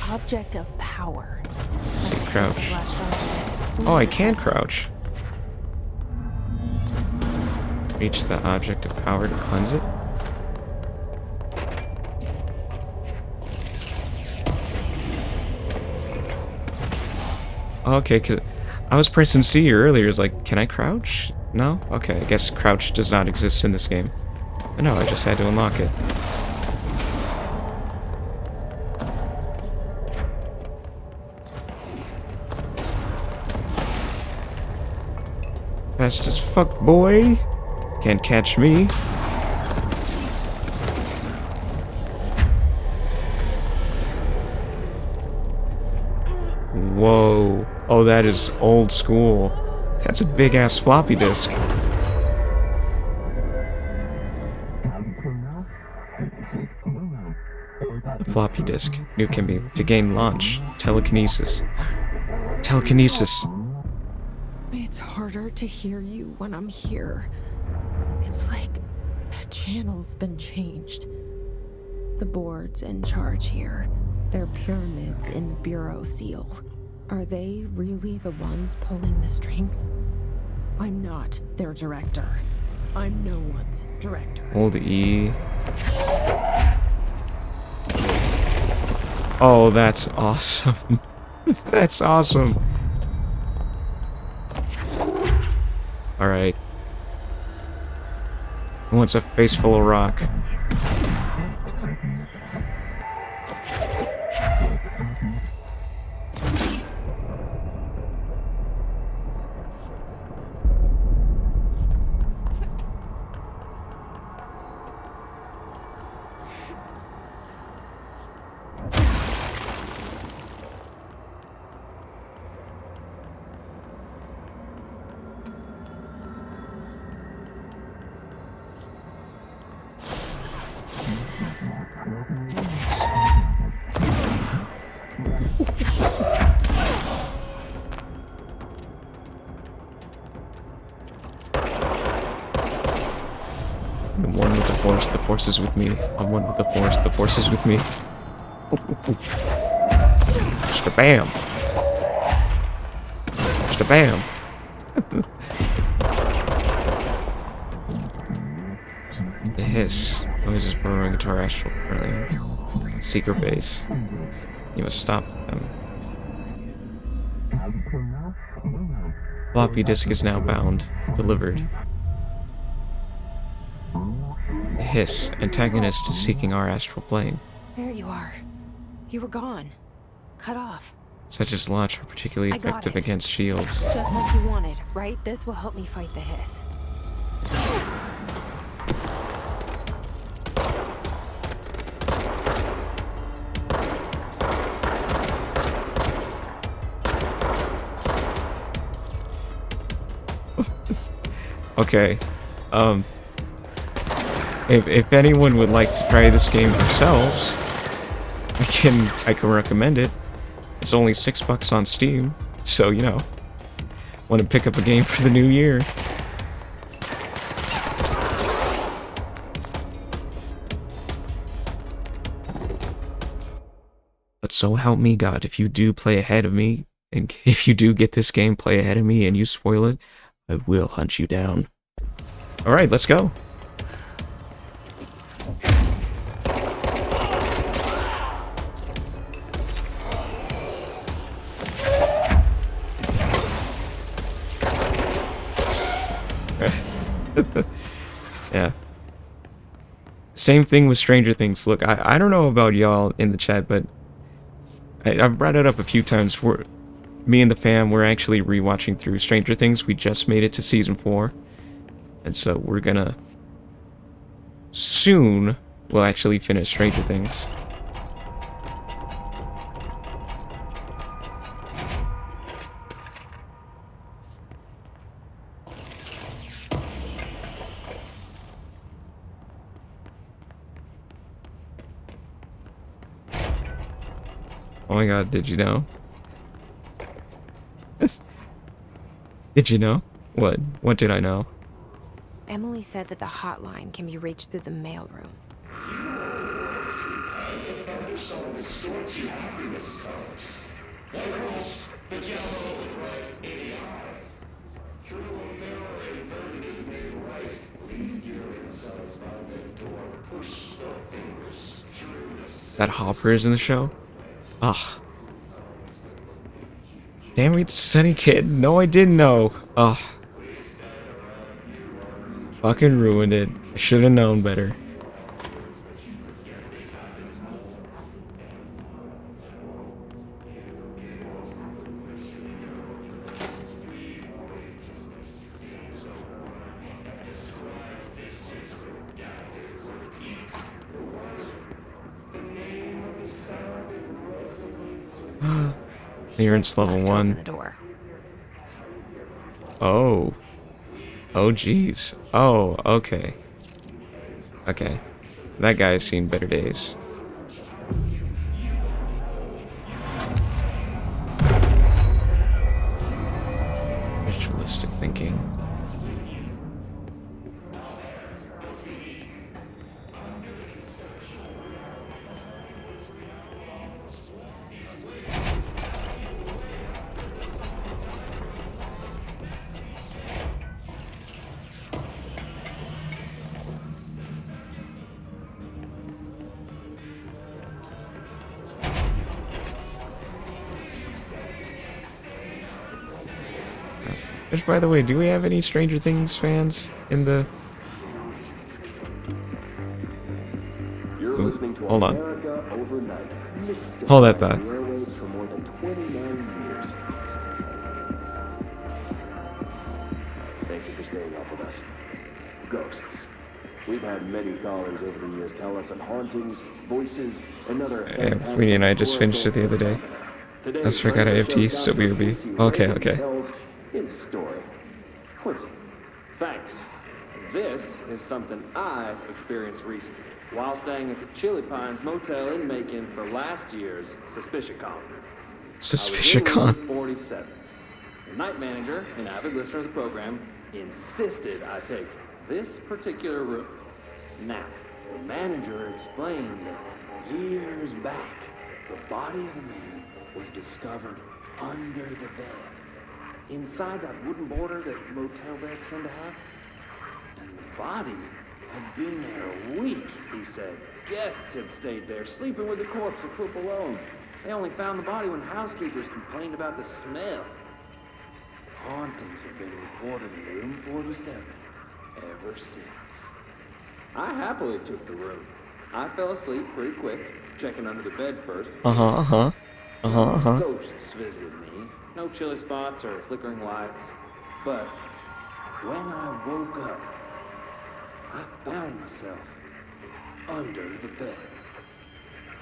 C: Object of power.
A: Let's see, crouch.
C: Latched onto it.
A: Oh, I can crouch. Reach the object of power to cleanse it. Okay, cause I was pressing C earlier. It's like, can I crouch? No? Okay, I guess crouch does not exist in this game. But no, I just had to unlock it. Fast as fuck, boy. Can't catch me. Whoa. Oh, that is old school. That's a big ass floppy disk. The floppy disk. New can be to gain launch. Telekinesis. Telekinesis.
C: It's harder to hear you when I'm here. It's like the channel's been changed. The board's in charge here. They're pyramids in the Bureau seal. Are they really the ones pulling the strings? I'm not their director. I'm no one's director.
A: Hold E. Oh, that's awesome. That's awesome. Alright. Who wants a face full of rock? I'm one with the force is with me. I'm one with the force is with me. Shabam! Shabam! The hiss. Noises burrowing into our astral plane. Secret base. You must stop them. Floppy disk is now bound. Delivered. The hiss. Antagonist is seeking our astral plane.
C: There you are. You were gone. Cut off.
A: Such as launch are particularly effective against shields.
C: Just like you wanted, right? This will help me fight the hiss.
A: Okay. If anyone would like to try this game themselves, I can recommend it. It's only $6 on Steam, so you know, want to pick up a game for the new year. But so help me God, if you do play ahead of me, and if you do get this gameplay ahead of me and you spoil it, I will hunt you down. Alright, let's go. Yeah. Same thing with Stranger Things. Look, I don't know about y'all in the chat, but I've brought it up a few times. Me and the fam, we're actually rewatching through Stranger Things. We just made it to season 4. And so we're gonna... soon, we'll actually finish Stranger Things. Oh my god, did you know? Did you know? What? What did I know?
C: Emily said that the hotline can be reached through the mailroom.
A: That Hopper is in the show? Ugh. Damn it, Sunny Kid. No, I didn't know. Ugh. Fucking ruined it. I should have known better. Clearance level
C: Let's
A: 1.
C: open the door.
A: Oh. Oh, jeez. Oh, okay. Okay. That guy's seen better days. Ritualistic thinking. Which, by the way, do we have any Stranger Things fans in the...
N: You're listening to
A: hold on.
N: America Overnight.
A: Hold that thought.
N: The airwaves for more than 29 years. Thank you for staying up with us. Ghosts. We've had many callers over the years tell us of hauntings, voices, and other...
A: Queenie and I just finished it the other day. That's where I got AFT, so we would be... Okay.
N: His story. Quincy, thanks. This is something I experienced recently while staying at the Chili Pines Motel in Macon for last year's SuspiciaCon.
A: SuspiciaCon.
N: 47. The night manager, an avid listener of the program, insisted I take this particular room. Now, the manager explained that years back, the body of a man was discovered under the bed. Inside that wooden border that motel beds tend to have. And the body had been there a week, he said. Guests had stayed there, sleeping with the corpse a foot below them. They only found the body when housekeepers complained about the smell. Hauntings have been reported in room 47 ever since. I happily took the room. I fell asleep pretty quick, checking under the bed first. Ghosts visited me. No chilly spots or flickering lights. But when I woke up, I found myself under the bed.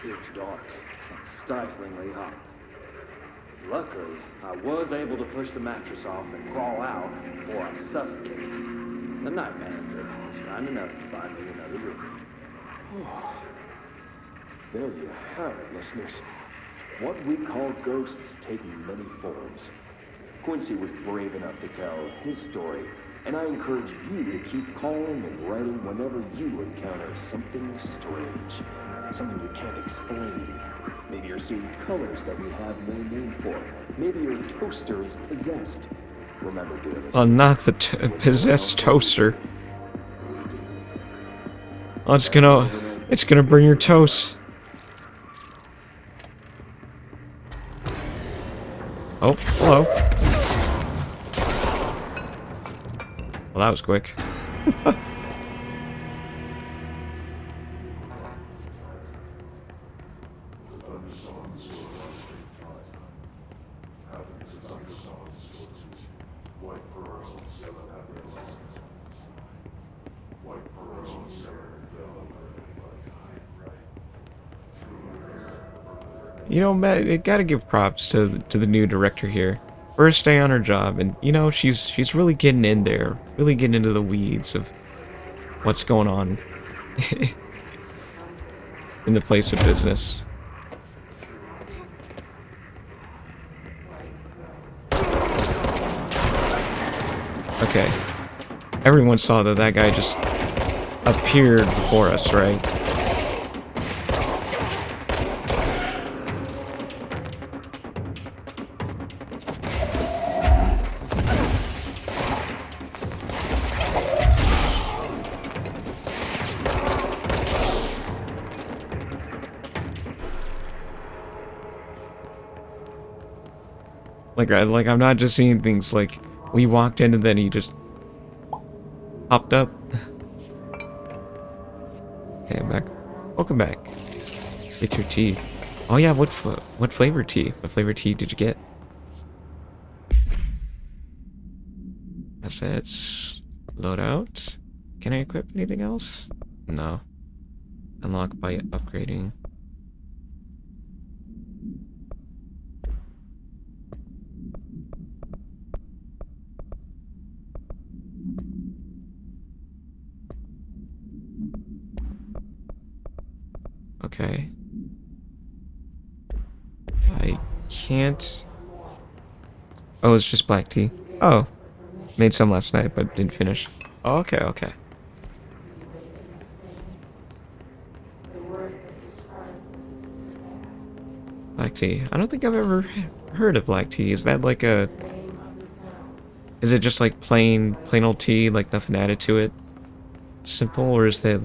N: It was dark and stiflingly hot. Luckily, I was able to push the mattress off and crawl out before I suffocated. The night manager was kind enough to find me another room. There you have it, listeners. What we call ghosts take many forms. Quincy was brave enough to tell his story, and I encourage you to keep calling and writing whenever you encounter something strange, something you can't explain. Maybe you're seeing colors that we have no name for. Maybe your toaster is possessed. Remember, dear listeners,
A: oh, not the possessed toaster. Oh, it's gonna burn your toast. Oh, hello. Well, that was quick. You know, Matt, you gotta give props to the new director here. First day on her job, and you know, she's really getting in there, really getting into the weeds of what's going on in the place of business. Okay. Everyone saw that that guy just appeared before us, right? Like I'm not just seeing things like we walked in and then he just popped up. Okay, I'm back. Welcome back. With your tea. Oh yeah, what flavor tea? What flavor tea did you get? Assets. Load out. Can I equip anything else? No. Unlock by upgrading. Okay. I can't... Oh, it's just black tea. Oh. Made some last night, but didn't finish. Oh, okay, okay. Black tea. I don't think I've ever heard of black tea. Is that like a... Is it just like plain old tea, like nothing added to it? Simple, or is that...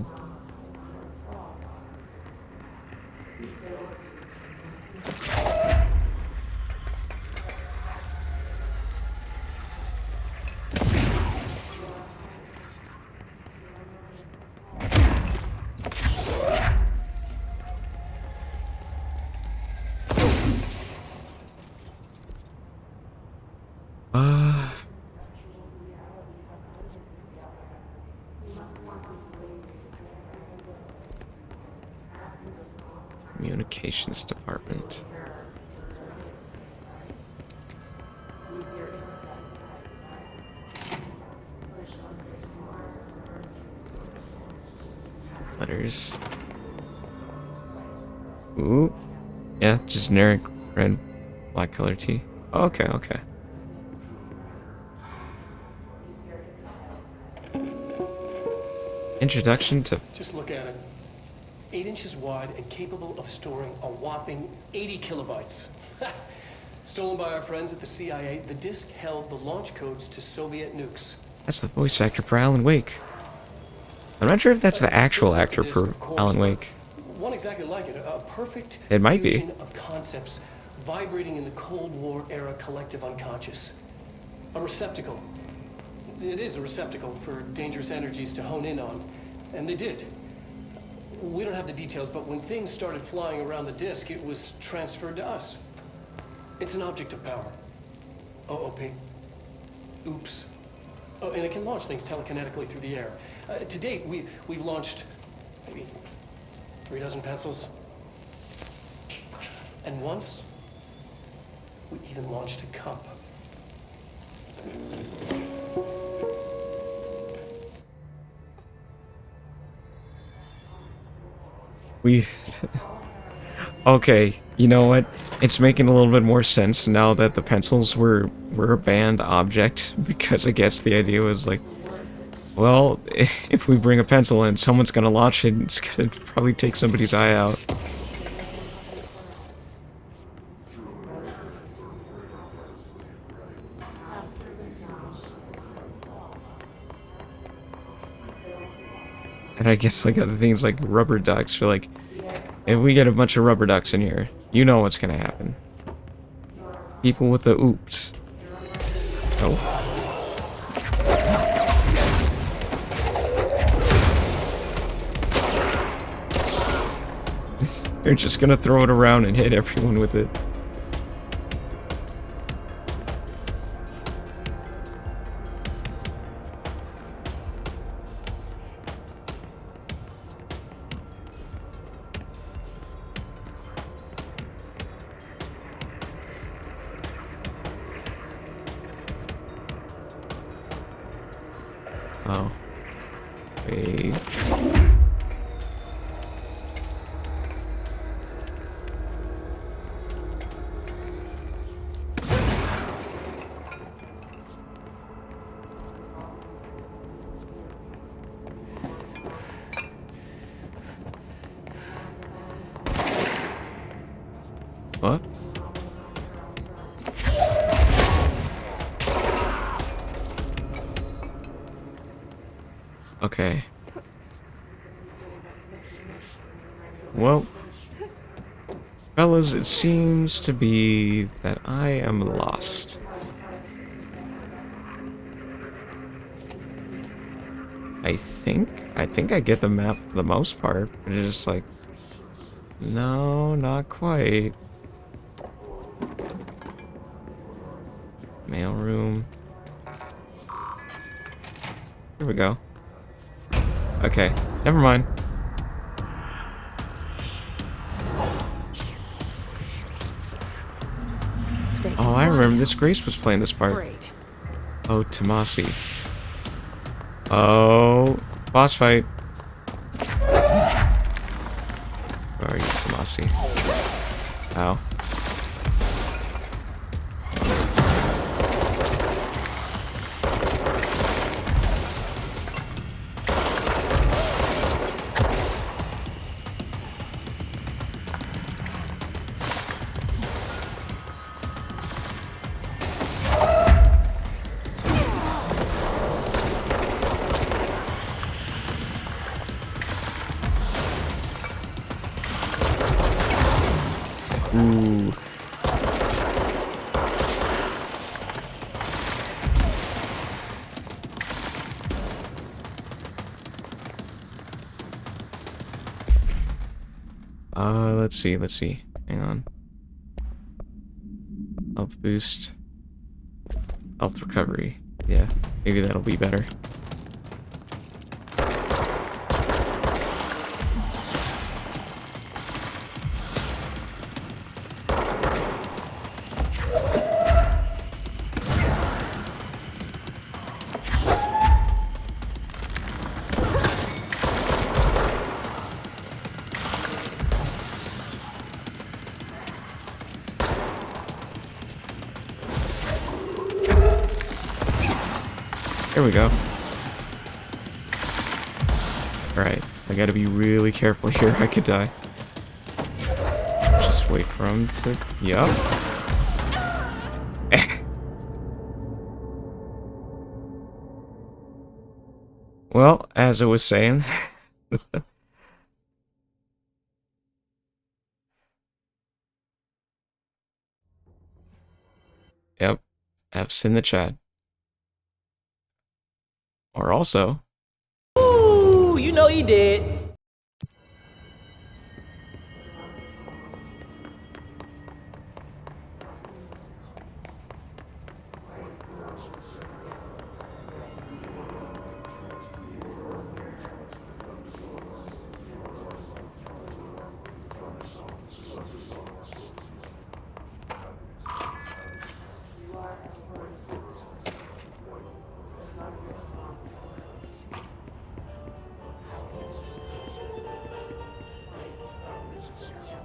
A: Communications department. Letters. Ooh. Yeah, just generic red, black color tea. Okay, okay. Introduction to...
E: Just look at it. 8 inches wide and capable of storing a whopping 80 kilobytes. Stolen by our friends at the CIA, the disk held the launch codes to Soviet nukes.
A: That's the voice actor for Alan Wake. I'm not sure if that's the actual actor for Alan Wake.
E: One exactly like it, a perfect
A: It might be.
E: fusion of concepts vibrating in the Cold War era collective unconscious. A receptacle. It is a receptacle for dangerous energies to hone in on, and they did. We don't have the details, but when things started flying around the disk, it was transferred to us. It's an object of power. OOP. Oops. Oh, and it can launch things telekinetically through the air. To date, we've launched maybe 3 dozen pencils. And once, we even launched a cup.
A: Okay, you know what? It's making a little bit more sense now that the pencils were a banned object, because I guess the idea was like, well, if we bring a pencil in, someone's gonna launch it, and it's gonna probably take somebody's eye out. And I guess like other things like rubber ducks are like, if we get a bunch of rubber ducks in here, you know what's gonna happen. People with the oops. Oh. They're just gonna throw it around and hit everyone with it. Oh. Wait. What? Okay. Well, fellas, it seems to be that I am lost. I think I get the map for the most part, but it's just like, no, not quite. Mailroom. Here we go. Okay, never mind. Oh, I remember this. Grace was playing this part.
C: Great.
A: Oh, Tomasi. Oh, boss fight. Where are you, Tomasi? Ow. Ooh. Let's see. Hang on. Health boost. Health recovery. Yeah, maybe that'll be better. There we go. Alright, I gotta be really careful here, I could die. Just wait for him to... Yup. Well, as I was saying... Yep, F's in the chat. Or also...
O: Ooh, you know you did.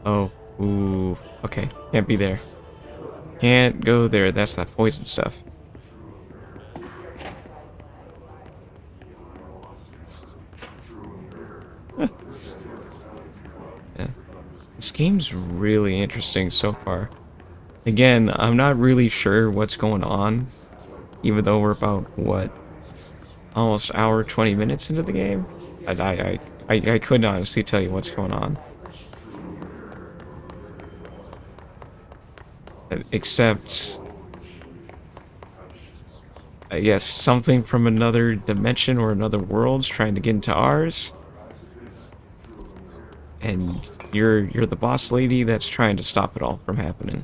A: Oh, ooh, okay, can't be there. Can't go there, that's that poison stuff. Huh. Yeah. This game's really interesting so far. Again, I'm not really sure what's going on, even though we're about, what, almost hour 20 minutes into the game? I couldn't honestly tell you what's going on. Except, I guess, something from another dimension or another world's trying to get into ours. And you're the boss lady that's trying to stop it all from happening.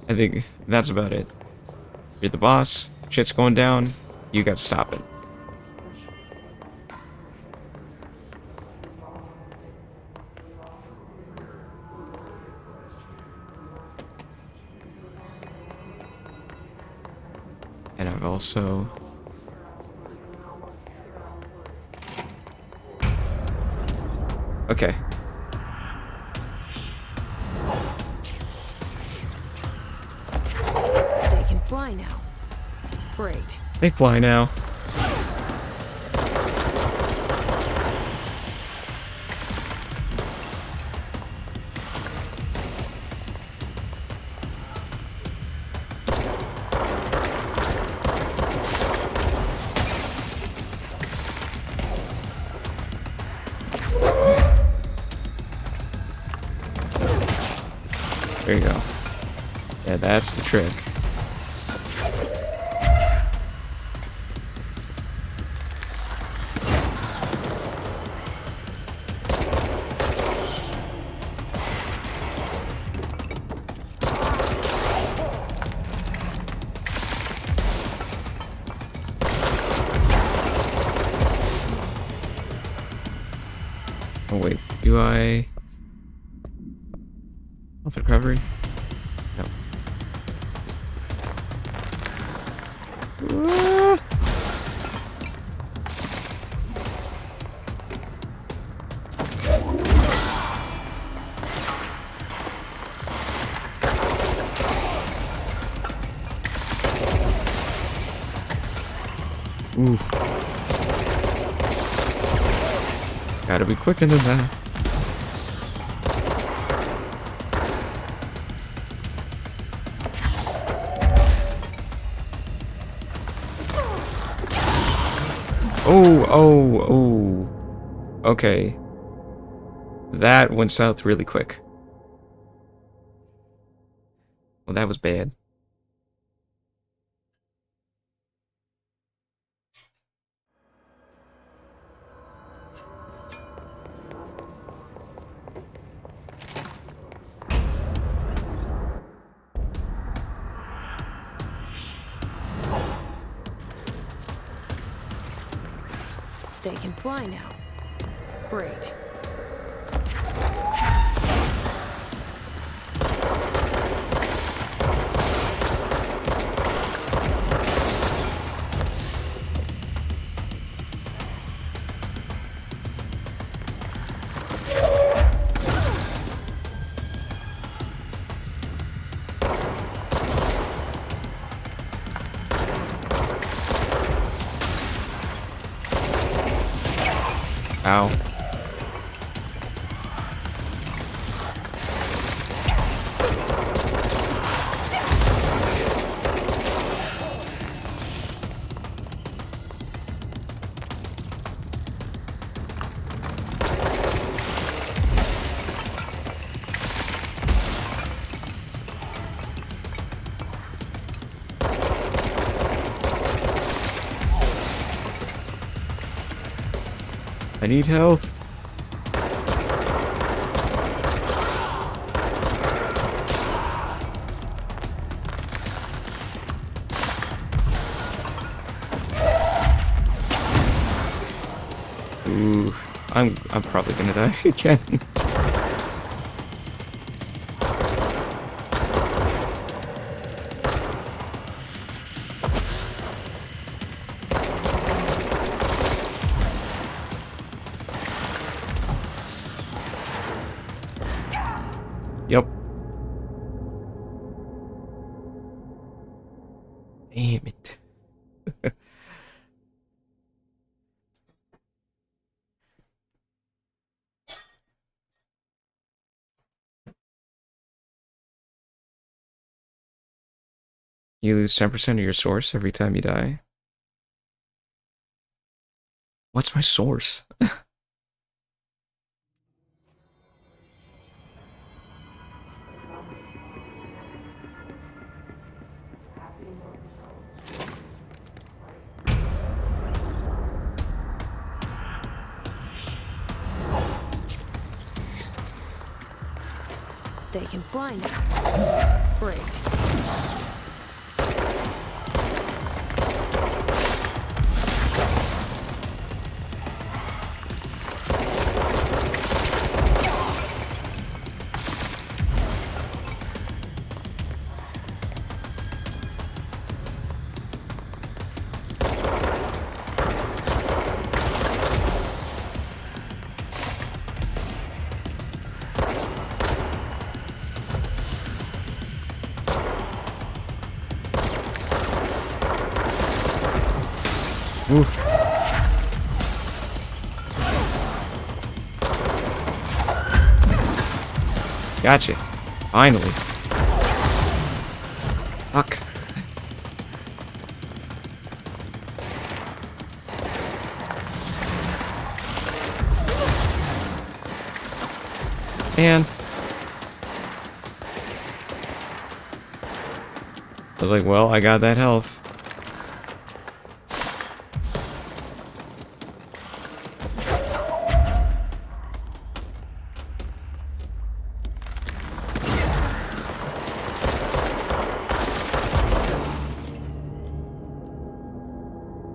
A: I think that's about it. You're the boss, shit's going down, you gotta stop it. And I've also... Okay.
C: They can fly now. Great.
A: They fly now. There you go. Yeah, that's the trick. Oh wait, do I... Health recovery? No. Ooh. Gotta be quicker than that. Oh. Okay. That went south really quick. Well, that was bad.
C: They can fly now. Great.
A: Ow. I need help. Ooh, I'm probably gonna die again. Yep. Damn it. You lose 10% of your source every time you die. What's my source?
C: They can fly now. Great.
A: Ooh. Gotcha. Finally. Fuck. And I was like, well, I got that health.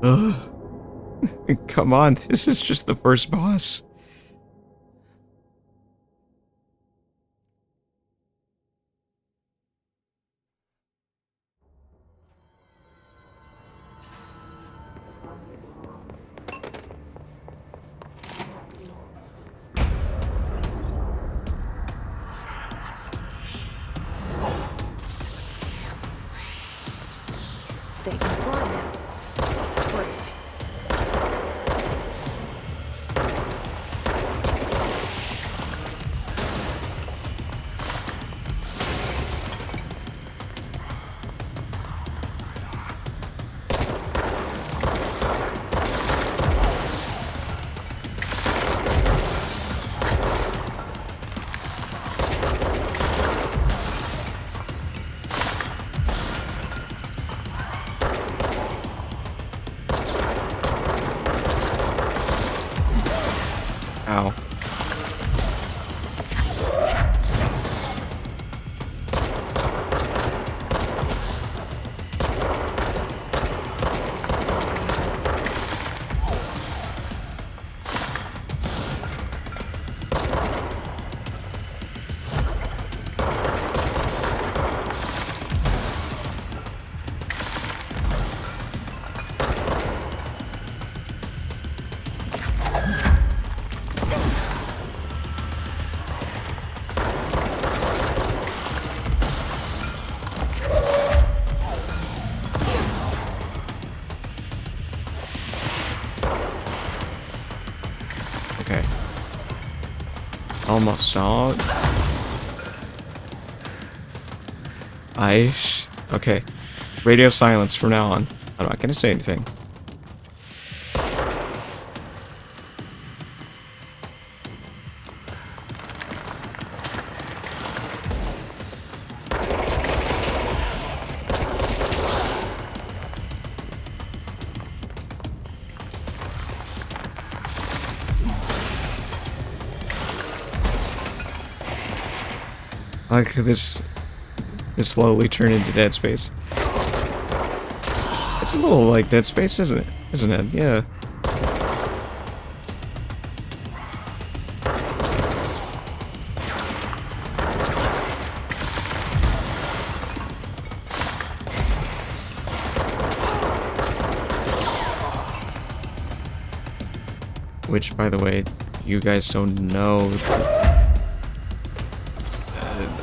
A: Ugh. Come on, this is just the first boss.
K: They can fly now. Great.
A: Ow. Okay. Almost out. Okay. Radio silence from now on. I'm not gonna say anything. Like this slowly turn into Dead Space. It's a little like Dead Space, isn't it? Isn't it? Yeah. Which, by the way, you guys don't know.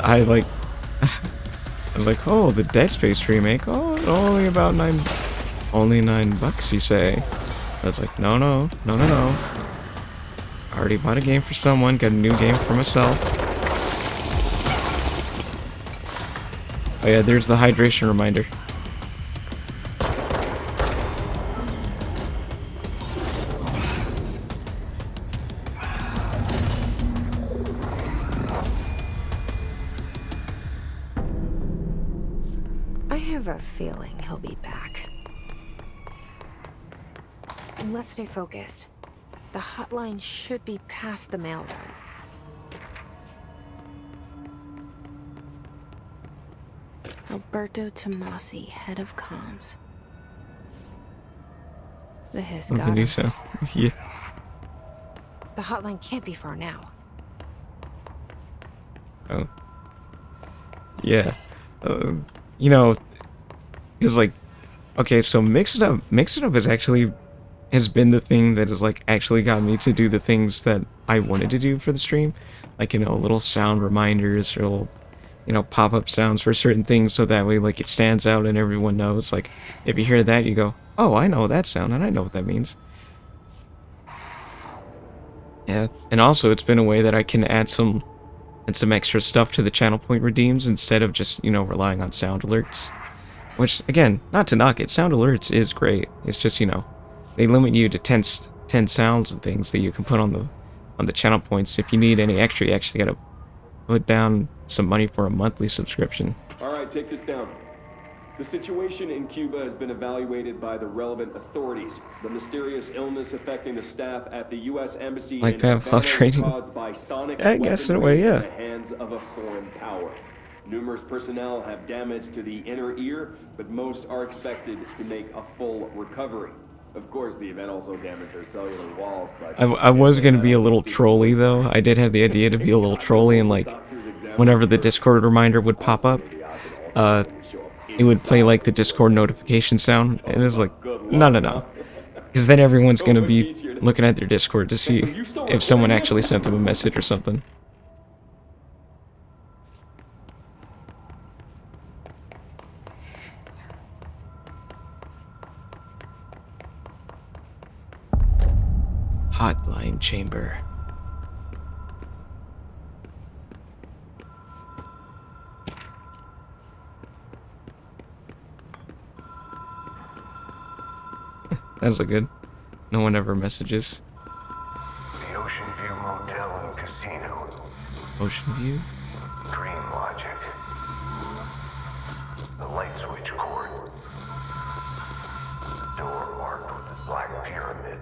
A: I was like, oh, the Dead Space remake. Oh, only about only $9, you say? I was like, no. I already bought a game for someone, got a new game for myself. Oh yeah, there's the hydration reminder.
C: I have a feeling he'll be back. Let's stay focused. The hotline should be past the mailroom. Alberto Tomasi, head of comms. The hiss got him.
A: Yeah.
C: The hotline can't be far now.
A: Oh. Yeah. You know, it's like, okay, so Mix It Up has been the thing that has like actually got me to do the things that I wanted to do for the stream, like, you know, little sound reminders or little, you know, pop-up sounds for certain things, so that way like it stands out and everyone knows. Like if you hear that, you go, oh, I know that sound and I know what that means. Yeah, and also it's been a way that I can add some extra stuff to the channel point redeems instead of just, you know, relying on sound alerts. Which, again, not to knock it, sound alerts is great. It's just, you know, they limit you to 10 sounds and things that you can put on the channel points. If you need any extra, you actually gotta put down some money for a monthly subscription.
N: All right, take this down. The situation in Cuba has been evaluated by the relevant authorities. The mysterious illness affecting the staff at the U.S. Embassy
A: Like
N: in
A: Pavlov
N: Havana was
A: training.
N: caused by sonic
A: I guess in a way,
N: weaponry
A: yeah.
N: in the hands of a foreign power. Numerous personnel have damage to the inner ear, but most are expected to make a full recovery. Of course, the event also damaged their cellular walls, but
A: I was gonna be a little trolly though. I did have the idea to be a little trolly, and like whenever the Discord reminder would pop up, it would play like the Discord notification sound, and it was like, no, because then everyone's gonna be looking at their Discord to see if someone actually sent them a message or something. Hotline chamber. That's a good. No one ever messages.
F: The Ocean View Motel and Casino.
A: Ocean View?
F: Dream Logic. The light switch cord. Door marked with the black pyramid.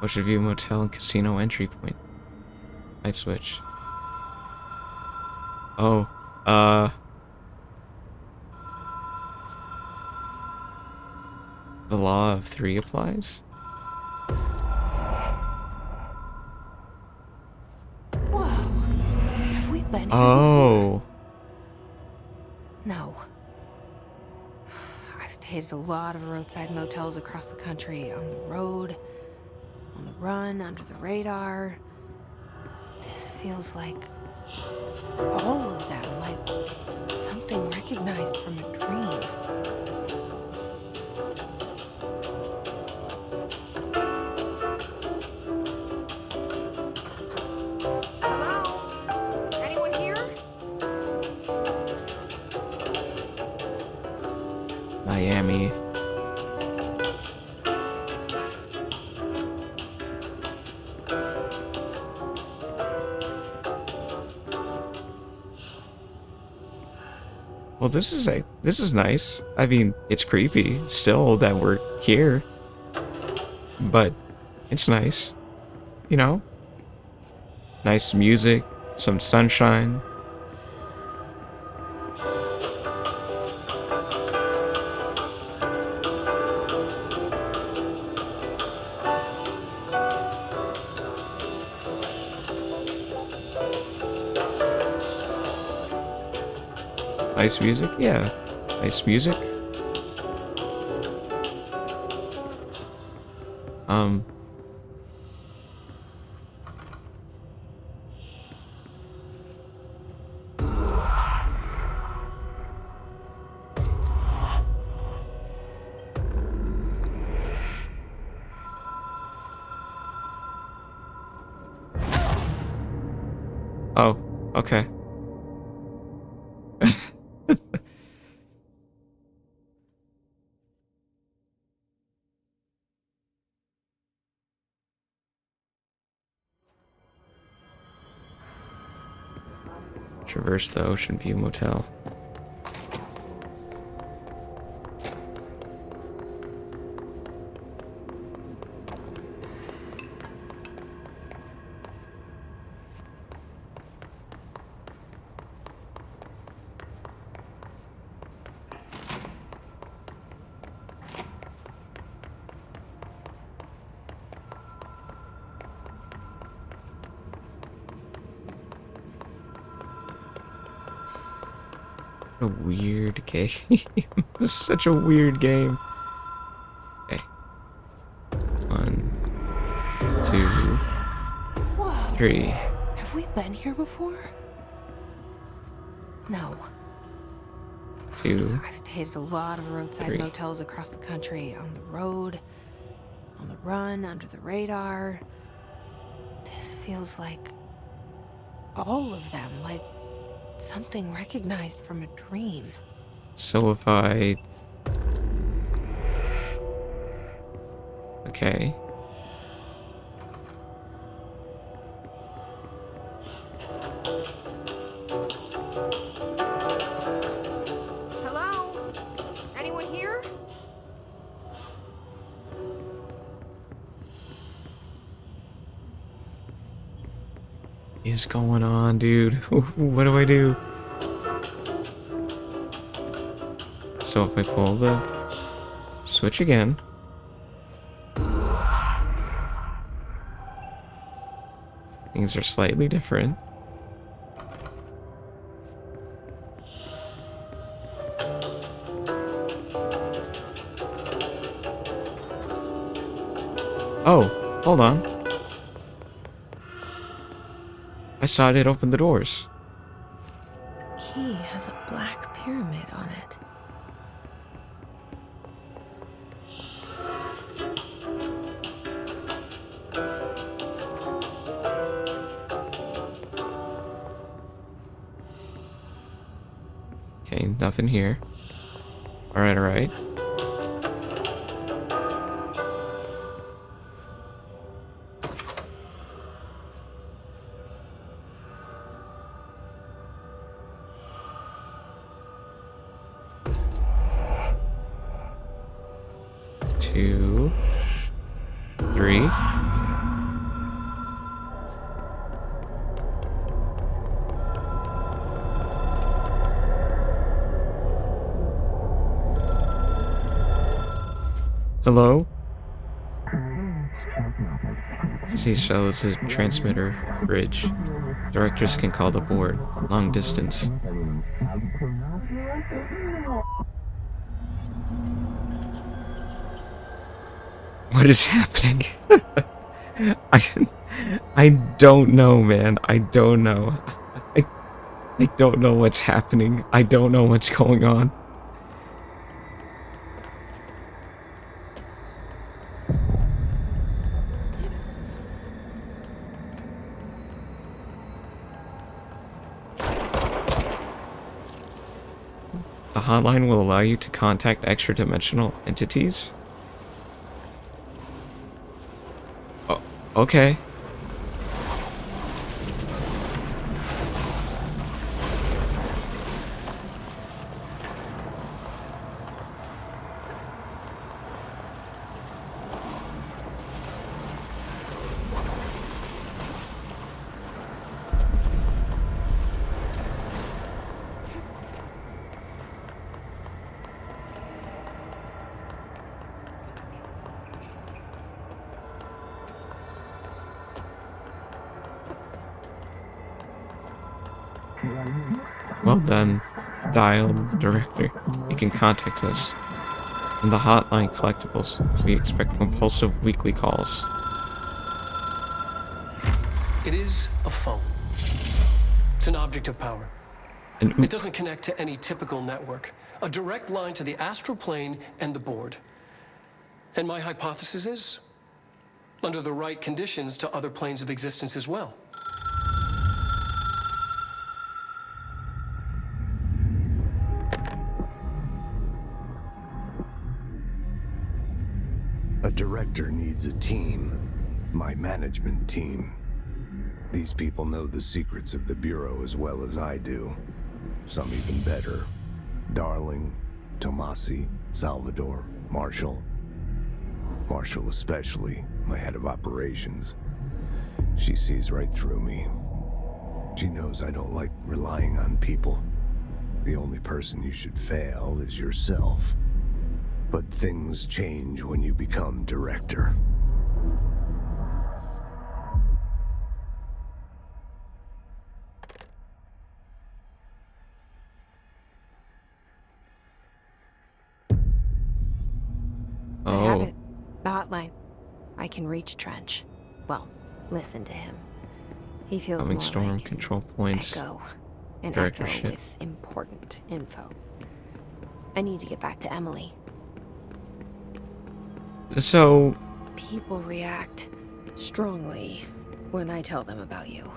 A: Ocean View Motel and Casino entry point. Light switch. Oh, the law of three applies?
C: Whoa. Have we been here?
A: Oh.
C: No. I've stayed at a lot of roadside motels across the country, on the road, on the run, under the radar. This feels like all of them, like something recognized from a dream.
K: Hello? Anyone here?
A: Miami. Well, this is nice. I mean, it's creepy still that we're here, but it's nice, you know? Nice music, some sunshine. Nice music? Yeah. Nice music. Oh, okay. Traverse the Ocean View Motel. A weird game. This is such a weird game. Okay. 1, 2,
C: Whoa.
A: 3.
C: Have we been here before? No.
A: 2.
C: I've stayed at a lot of roadside
A: 3.
C: motels across the country, on the road, on the run, under the radar. This feels like all of them, like something recognized from a dream.
A: So if I Okay.
C: Hello? Anyone here?
A: What is going on, dude? What do I do? So if I pull the switch again. Things are slightly different. Oh, hold on. I saw it open the doors.
C: The key has a black pyramid on it.
A: Okay, nothing here. Alright, alright. Two, three. Hello? Seashells is a transmitter bridge. Directors can call the board. Long distance. What is happening? I don't know, man. I don't know. I don't know what's happening. I don't know what's going on. The hotline will allow you to contact extra-dimensional entities? Oh, okay. Well done, dial director. You can contact us. In the hotline collectibles, we expect compulsive weekly calls.
E: It is a phone. It's an object of power. It doesn't connect to any typical network. A direct line to the astral plane and the board. And my hypothesis is, under the right conditions, to other planes of existence as well.
F: A director needs a team. My management team. These people know the secrets of the Bureau as well as I do. Some even better. Darling, Tomasi, Salvador, Marshall. Marshall especially, my head of operations. She sees right through me. She knows I don't like relying on people. The only person you should fail is yourself. But things change when you become director.
C: I have it. The hotline. I can reach Trench. Well, listen to him. He feels
A: Coming
C: more
A: storm
C: like
A: control points.
C: Echo. An
A: Directorship.
C: echo with important info. I need to get back to Emily.
A: So...
C: People react strongly when I tell them about you.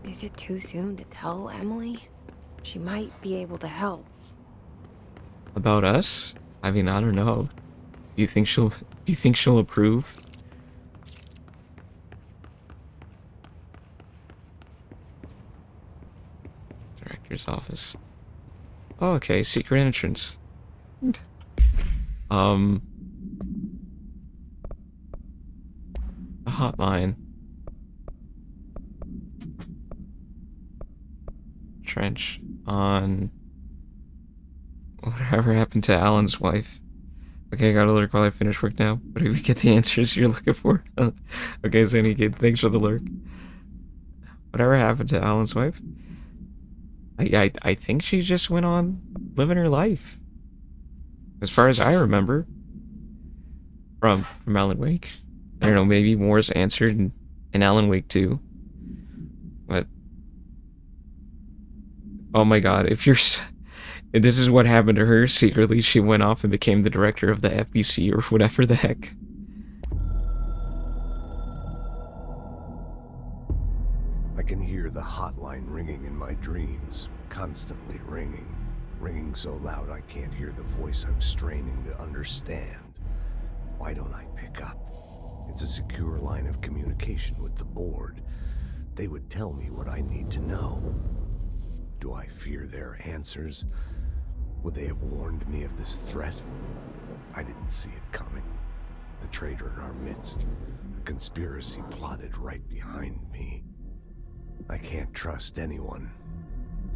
C: Is it too soon to tell Emily? She might be able to help.
A: About us? I mean, I don't know. Do you think she'll approve? Director's office. Oh, okay, secret entrance. A hotline. Trench on whatever happened to Alan's wife. Okay, I gotta lurk while I finish work now. But if we get the answers you're looking for. Okay, Zany Kid, thanks for the lurk. Whatever happened to Alan's wife? I think she just went on living her life. As far as I remember. From Alan Wake. I don't know, maybe more's answered in Alan Wake 2. But oh my god, if this is what happened to her, secretly she went off and became the director of the FBC or whatever the heck.
F: I can hear the hotline ringing in my dreams, constantly ringing. Ringing so loud I can't hear the voice I'm straining to understand. Why don't I pick up? It's a secure line of communication with the board. They would tell me what I need to know. Do I fear their answers? Would they have warned me of this threat? I didn't see it coming. The traitor in our midst. A conspiracy plotted right behind me. I can't trust anyone.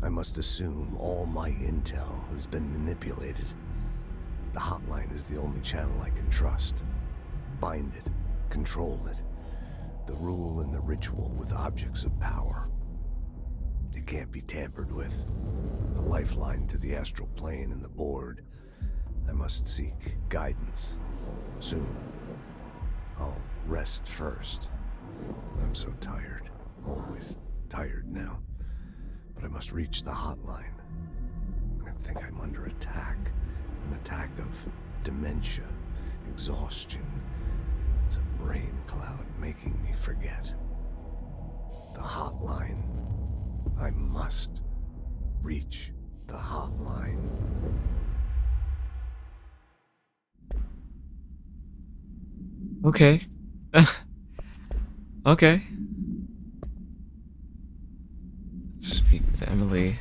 F: I must assume all my intel has been manipulated. The hotline is the only channel I can trust. Bind it, control it. The rule and the ritual with objects of power. It can't be tampered with. The lifeline to the astral plane and the board. I must seek guidance. Soon. I'll rest first. I'm so tired. Always tired now. But I must reach the hotline. I think I'm under attack. An attack of dementia, exhaustion. It's a brain cloud making me forget. The hotline. I must reach the hotline.
A: Okay. Okay. Speak with Emily.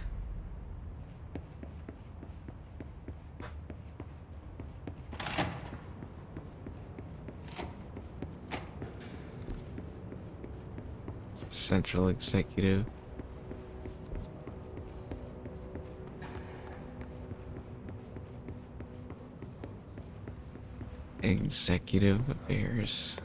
A: Central Executive. Executive Affairs.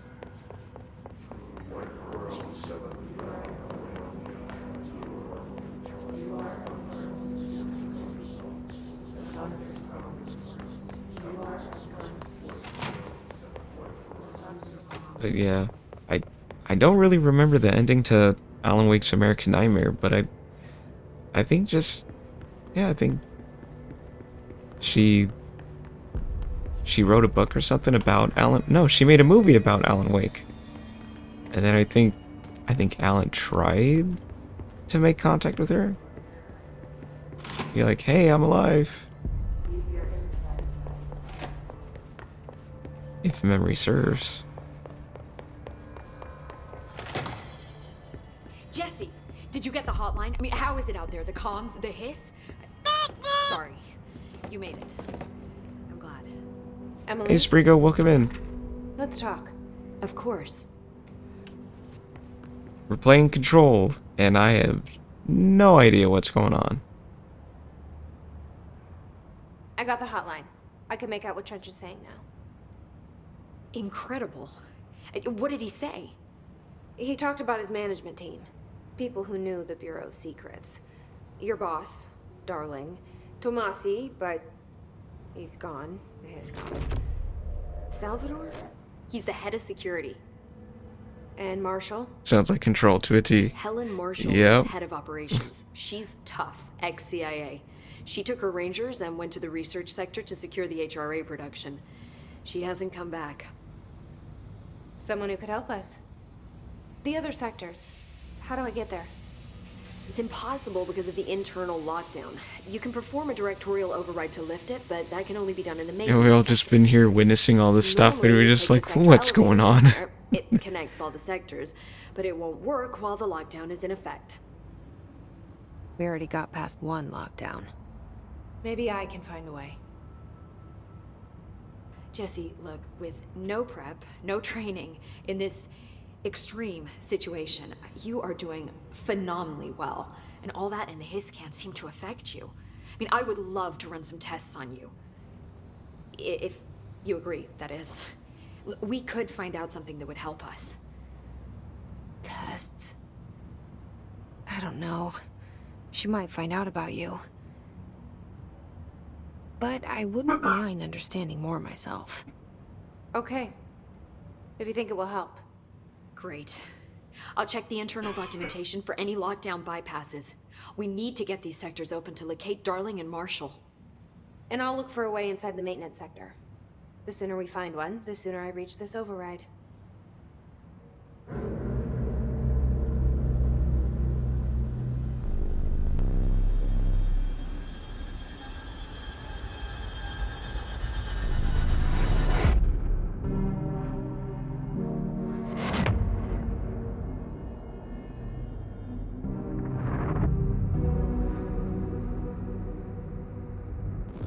A: But yeah, I don't really remember the ending to Alan Wake's American Nightmare, but I think just, yeah, I think she wrote a book or something about Alan. No, she made a movie about Alan Wake. And then I think Alan tried to make contact with her. Be like, hey, I'm alive. If memory serves.
J: Jesse, did you get the hotline? I mean, how is it out there? The comms, the hiss? Sorry, you made it. I'm glad.
C: Emily?
A: Hey, Sprigo, welcome in.
C: Let's talk.
J: Of course.
A: We're playing Control, and I have no idea what's going on.
K: I got the hotline. I can make out what Trench is saying now.
J: Incredible. What did he say?
K: He talked about his management team. People who knew the Bureau's secrets. Your boss, Darling. Tomasi, but he's gone. He's gone. Salvador?
J: He's the head of security.
K: And Marshall?
A: Sounds like Control to a T.
J: Helen Marshall
A: Yep.
J: is head of operations. She's tough, ex-CIA. She took her Rangers and went to the research sector to secure the HRA production. She hasn't come back.
K: Someone who could help us. The other sectors. How do I get there?
J: It's impossible because of the internal lockdown. You can perform a directorial override to lift it, but that can only be done in the main.
A: And we all just been here witnessing all this stuff, and we were just like, what's going on?
J: It connects all the sectors, but it won't work while the lockdown is in effect.
C: We already got past one lockdown.
K: Maybe I can find a way.
J: Jesse, look, with no prep, no training, in this extreme situation, you are doing phenomenally well. And all that and the hiss can't seem to affect you. I mean, I would love to run some tests on you. If you agree, that is. We could find out something that would help us.
C: Tests? I don't know. She might find out about you. But I wouldn't mind understanding more myself.
K: Okay. If you think it will help.
J: Great. I'll check the internal documentation for any lockdown bypasses. We need to get these sectors open to locate Darling and Marshall.
K: And I'll look for a way inside the maintenance sector. The sooner we find one, the sooner I reach this override.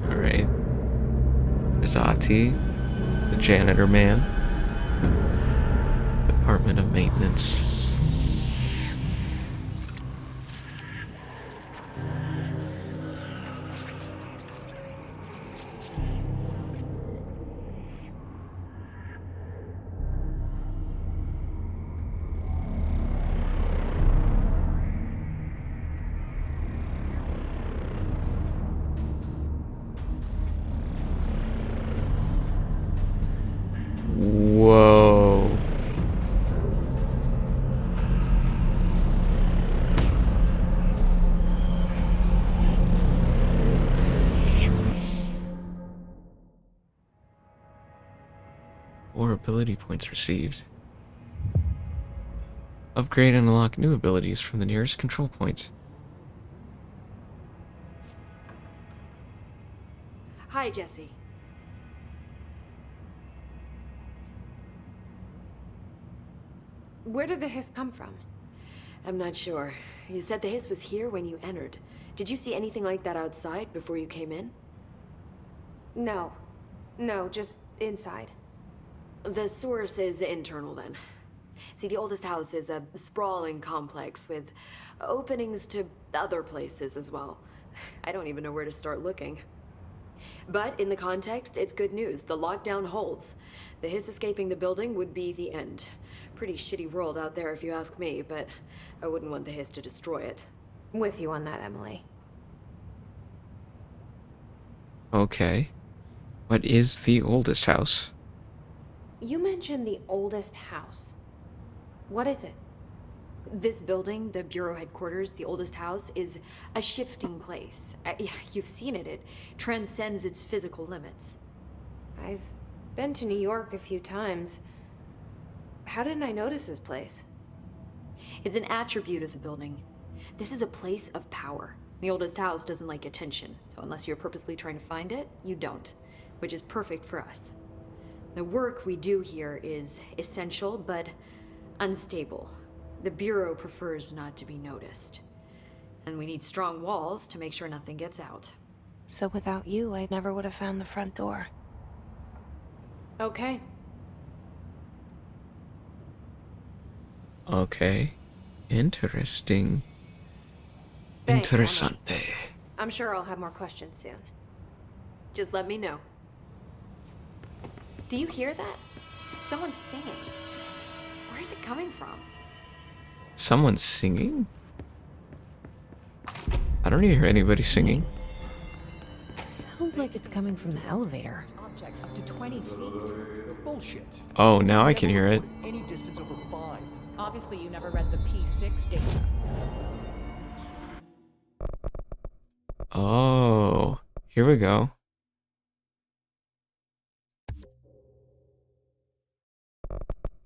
A: Alright. There's Ati, the janitor man. Department of Maintenance. Whoa. Four ability points received. Upgrade and unlock new abilities from the nearest control point.
J: Hi, Jesse.
K: Where did the hiss come from?
J: I'm not sure. You said the hiss was here when you entered. Did you see anything like that outside before you came in?
K: No. No, just inside.
J: The source is internal, then. See, the oldest house is a sprawling complex with openings to other places as well. I don't even know where to start looking. But in the context, it's good news. The lockdown holds. The hiss escaping the building would be the end. Pretty shitty world out there if you ask me, but I wouldn't want the hiss to destroy it.
K: With you on that, Emily.
A: Okay. What is the oldest house?
K: You mentioned the oldest house. What is it?
J: This building, the Bureau headquarters, the oldest house, is a shifting place. You've seen it. It transcends its physical limits.
K: I've been to New York a few times. How didn't I notice this place?
J: It's an attribute of the building. This is a place of power. The oldest house doesn't like attention, so unless you're purposely trying to find it, you don't, which is perfect for us. The work we do here is essential, but unstable. The Bureau prefers not to be noticed. And we need strong walls to make sure nothing gets out.
C: So without you, I never would have found the front door.
K: Okay.
A: Okay. Interesting.
K: Thanks,
A: Interessante.
K: I'm sure I'll have more questions soon.
J: Just let me know. Do you hear that? Someone's singing. Where's it coming from?
A: Someone's singing? I don't hear anybody singing.
C: Sounds like it's coming from the elevator.
P: Objects up to 20 feet. Bullshit.
A: Oh, now I can hear it.
P: Any distance over 5. Obviously, you never read the P6 data.
A: Oh, here we go.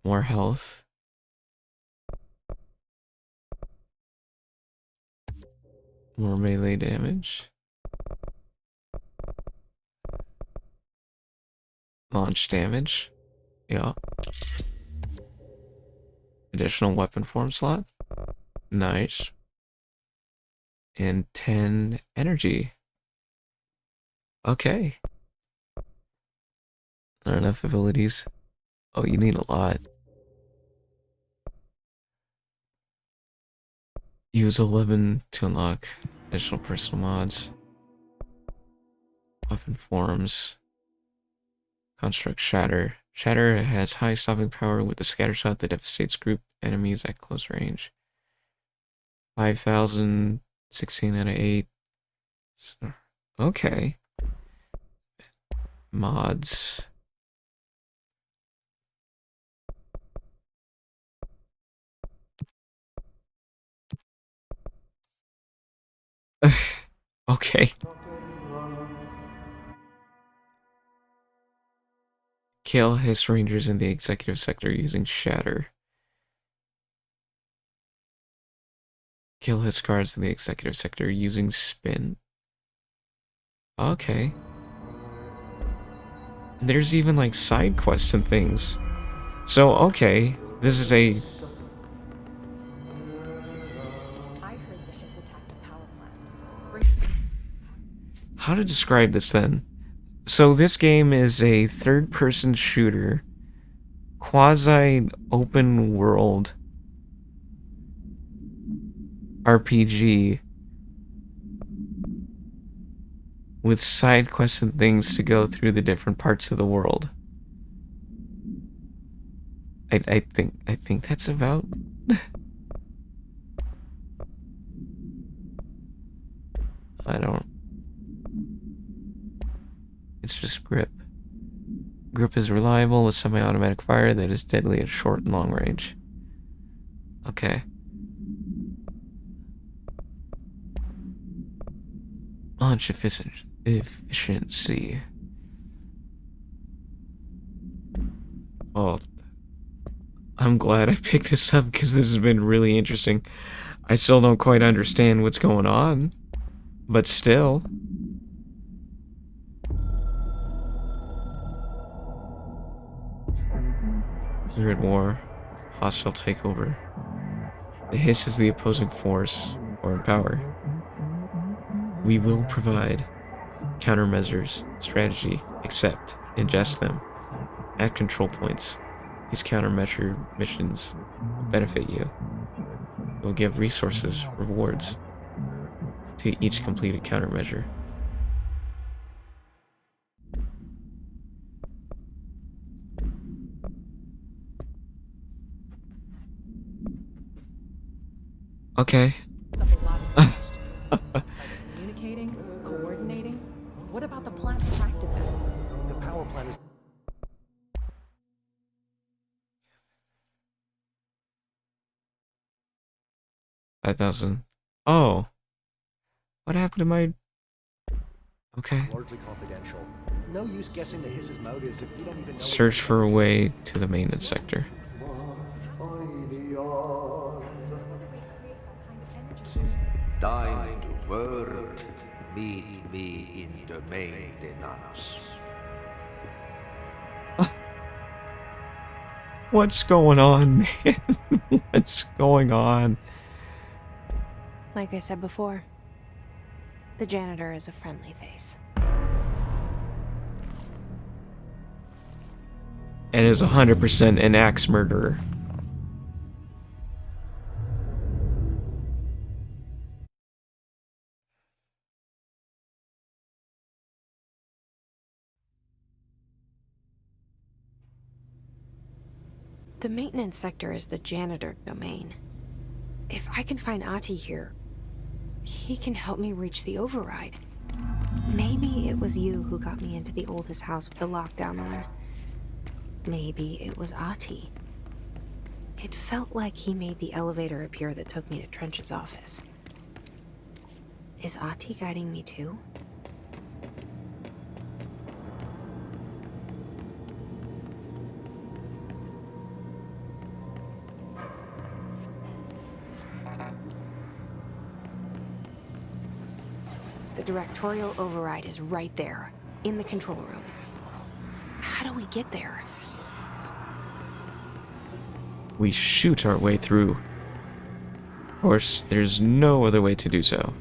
A: More health. More melee damage. Launch damage. Yeah. Additional weapon form slot. Nice. And 10 energy. Okay. Not enough abilities. Oh, you need a lot. Use 11 to unlock additional personal mods. Weapon forms. Construct Shatter. Shatter has high stopping power with a scatter shot that devastates group enemies at close range. 5,000, 16 out of 8. So, okay. Mods. Okay. Kill Hiss Rangers in the executive sector using Shatter. Kill Hiss guards in the executive sector using Spin. Okay. And there's even like side quests and things. So, okay. This is a... How to describe this then? So this game is a third-person shooter, quasi-open world RPG with side quests and things to go through the different parts of the world. I think that's about. I don't. It's just grip. Grip is reliable with semi-automatic fire that is deadly at short and long range. Okay. Launch efficiency. Oh, I'm glad I picked this up because this has been really interesting. I still don't quite understand what's going on, but still. Weird war. Hostile takeover. The Hiss is the opposing force or in power. We will provide countermeasures, strategy, accept, ingest them. At control points, these countermeasure missions will benefit you. It will give resources, rewards, to each completed countermeasure. Okay.
P: Communicating, coordinating. What about the plant attracted them?
N: The power plant is...
A: $5,000. Oh. What happened to my... Okay.
N: Largely confidential. No use guessing the Hiss's motives if you don't even know...
A: Search for a way to the maintenance sector.
D: Time to work. Meet me in the maintenance.
A: What's going on, man? What's going on?
C: Like I said before, the janitor is a friendly face.
A: And is 100% an axe murderer.
C: The maintenance sector is the janitor domain. If I can find Ahti here, he can help me reach the override. Maybe it was you who got me into the oldest house with the lockdown on. Maybe it was Ahti. It felt like he made the elevator appear that took me to Trench's office. Is Ahti guiding me too? directorial override is right there, in the control room. How do we get there?
A: We shoot our way through. Of course, there's no other way to do so.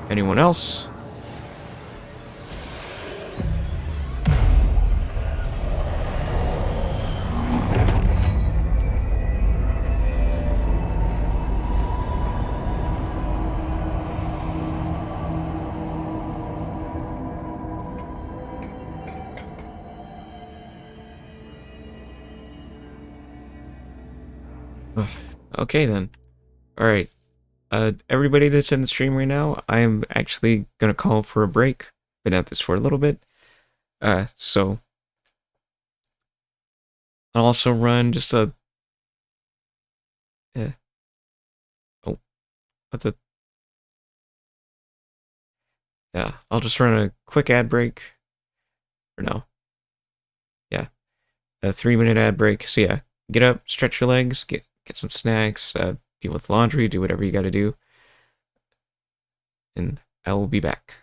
A: Anyone else? Ugh, okay then. Alright. Everybody that's in the stream right now, I am actually gonna call for a break. Been at this for a little bit. So I'll also run just a oh, what the yeah, I'll just run a quick ad break. Or no. Yeah. A 3-minute ad break. So yeah, get up, stretch your legs, get some snacks, deal with laundry, do whatever you gotta do. And I will be back.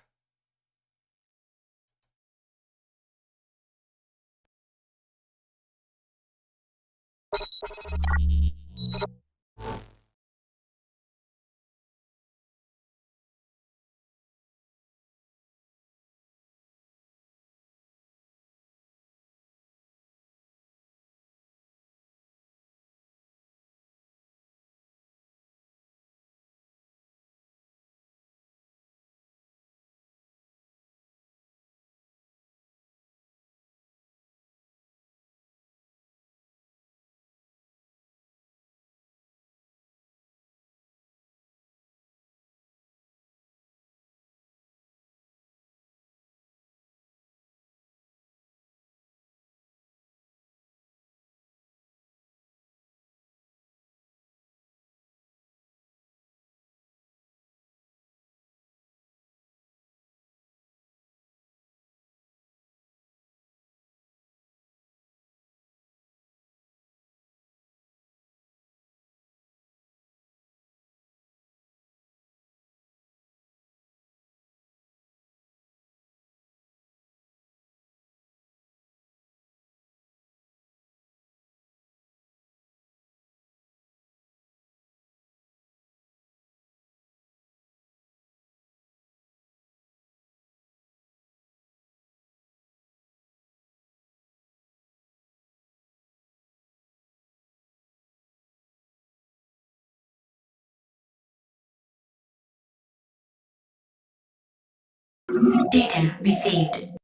G: Data received.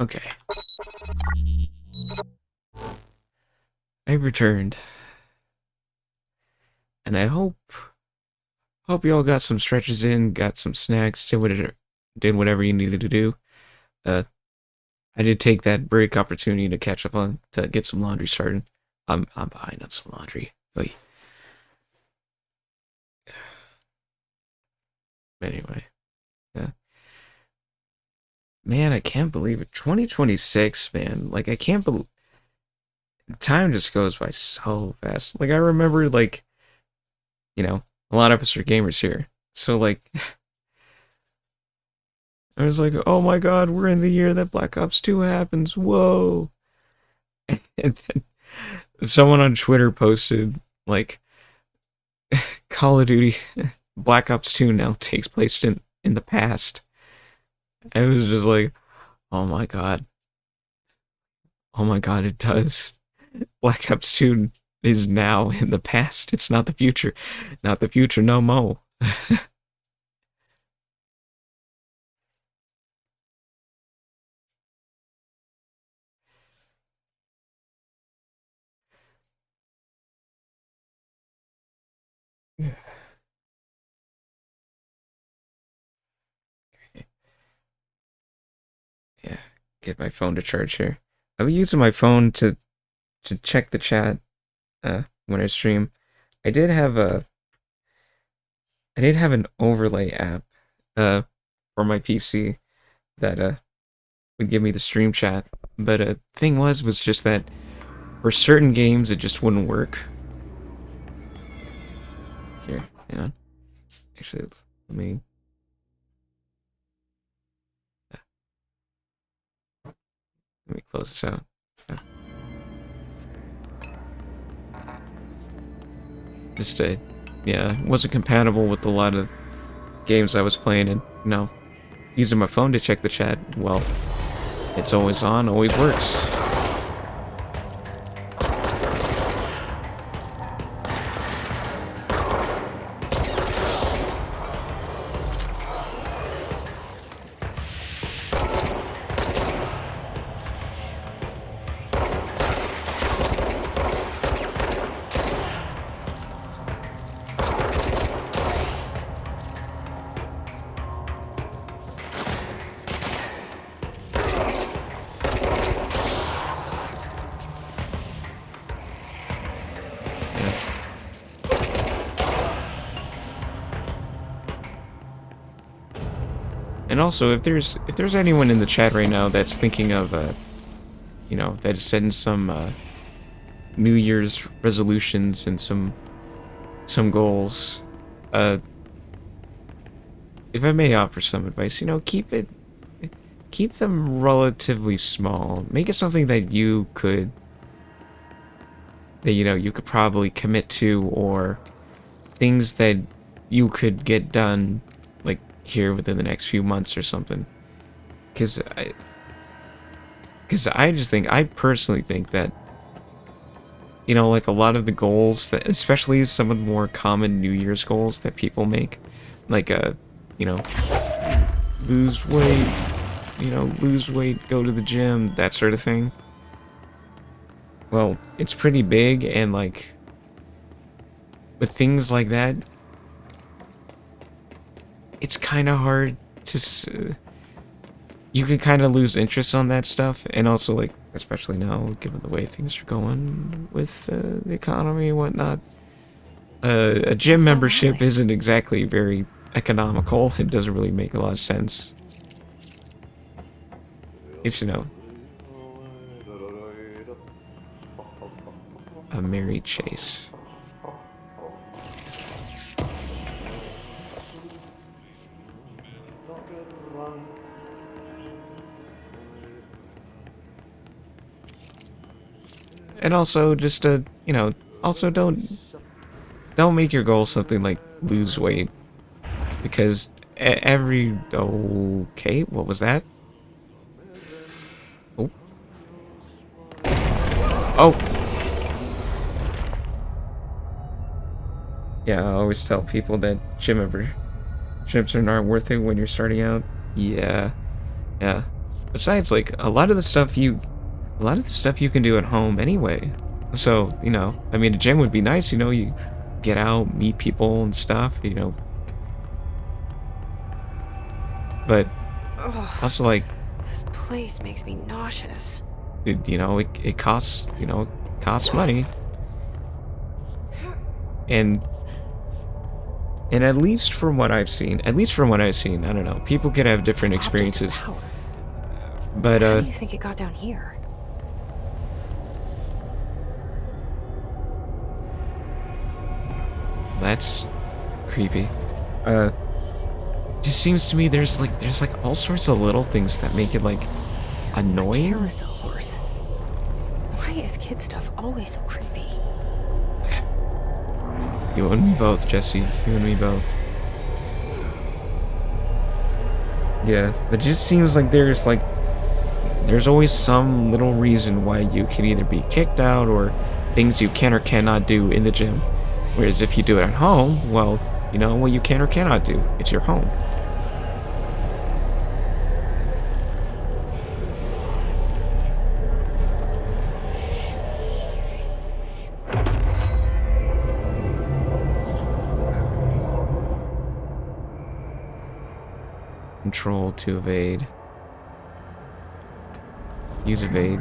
A: Okay. I returned. And I hope you all got some stretches in, got some snacks, did whatever you needed to do. I did take that break opportunity to catch up on, to get some laundry started. I'm behind on some laundry. But anyway, yeah. Man, I can't believe it. 2026, man. Like, I can't believe time just goes by so fast. Like, I remember, like, a lot of us are gamers here. So, like, I was like, oh my god, we're in the year that Black Ops 2 happens. Whoa. And then someone on Twitter posted, like, Call of Duty Black Ops 2 now takes place in the past. And it was just like, oh my god. Oh my god, it does. Black Ops 2 is now in the past. It's not the future. Not the future, no mo. Yeah, get my phone to charge here. I've been using my phone to check the chat when I stream. I did have an overlay app for my PC that would give me the stream chat, but thing was just that for certain games it just wouldn't work. Here, hang on. Actually, let me close this out. Just yeah, it wasn't compatible with a lot of games I was playing, and using my phone to check the chat, well, it's always on, always works. And also, if there's anyone in the chat right now that's thinking of, that is setting some New Year's resolutions and some goals, if I may offer some advice, keep them relatively small. Make it something that you could probably commit to, or things that you could get done, like, here within the next few months or something. Because I personally think that, like, a lot of the goals that, especially some of the more common New Year's goals that people make, like, lose weight, go to the gym, that sort of thing. Well, it's pretty big, and, like, with things like that, it's kind of hard to... you can kind of lose interest on that stuff, and also, like, especially now, given the way things are going with the economy and whatnot, a gym membership isn't exactly very economical. It doesn't really make a lot of sense. It's, a Mary Chase. And also, just also don't make your goal something like lose weight, because okay, what was that? Oh. Yeah, I always tell people that gym memberships are not worth it when you're starting out. Yeah. Besides, like, a lot of the stuff you can do at home anyway. So, you know, I mean, a gym would be nice, you know, you get out, meet people and stuff, you know. But also, like,
C: This place makes me nauseous.
A: you know, it costs, you know, costs money. And at least from what I've seen, I don't know, people could have different experiences. But,
C: How do you think it got down here?
A: That's creepy. Just seems to me there's like all sorts of little things that make it like annoying.
C: A carousel horse. Why is kid stuff always so creepy?
A: You and me both, Jesse. You and me both. Yeah, it just seems like there's always some little reason why you can either be kicked out or things you can or cannot do in the gym. Whereas if you do it at home, well, you know what you can or cannot do. It's your home. Control to evade. Use evade.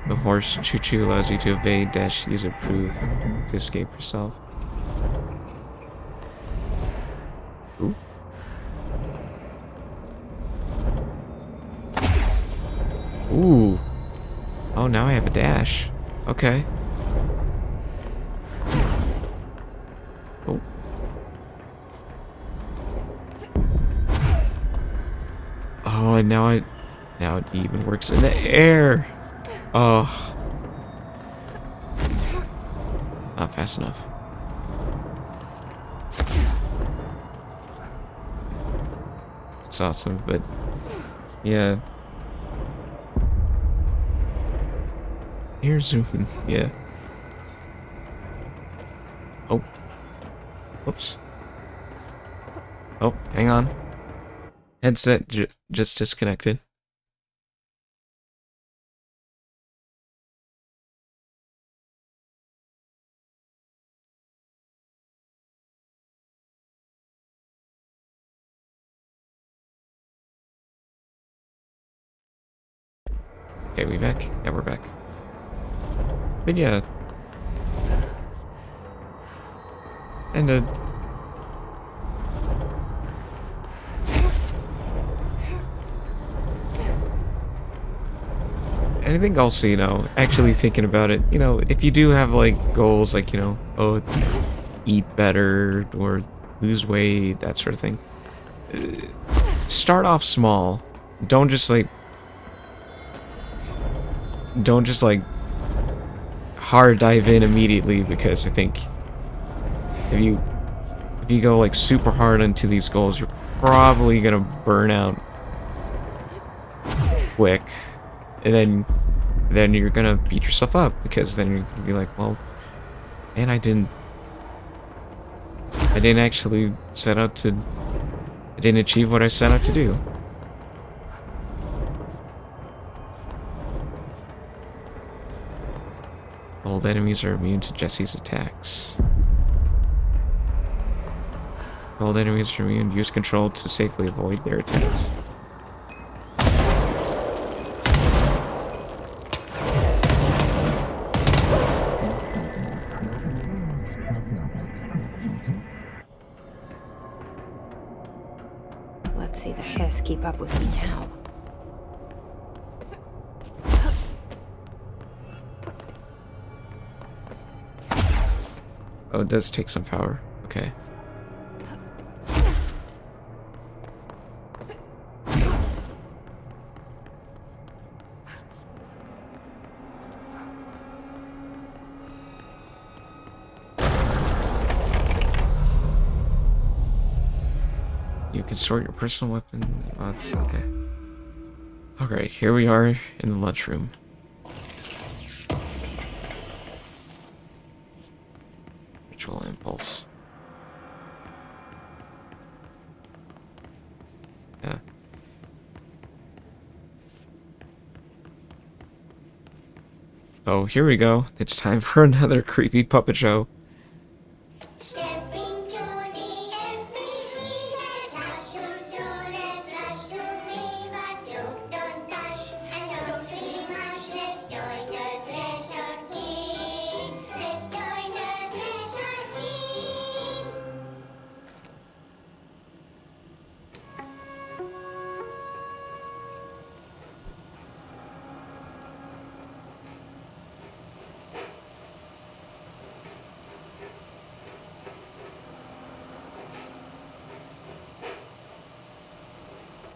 A: The horse choo-choo allows you to evade, dash, use approve to escape yourself. Ooh. Ooh. Oh, now I have a dash. Okay. Oh. Oh, and now it even works in the air. Oh. Not fast enough. It's awesome, but yeah. Air zooming, yeah. Oh. Whoops. Oh, hang on. Headset just disconnected. Okay, we back? Yeah, we're back. But yeah. And I think also, you know, actually thinking about it, you know, if you do have like goals like, you know, oh, eat better or lose weight, that sort of thing. Start off small. Don't just like hard dive in immediately, because I think if you go like super hard into these goals, you're probably gonna burn out quick, and then you're gonna beat yourself up, because then you're gonna be like, well, man, I didn't actually I didn't achieve what I set out to do. Old enemies are immune to Jesse's attacks. Old enemies are immune. Use control to safely avoid their attacks.
C: Let's see the hiss keep up with me now.
A: Oh, it does take some power. Okay. You can sort your personal weapon. Okay. Alright, here we are in the lunchroom. Ritual impulse. Yeah. Oh, here we go. It's time for another creepy puppet show.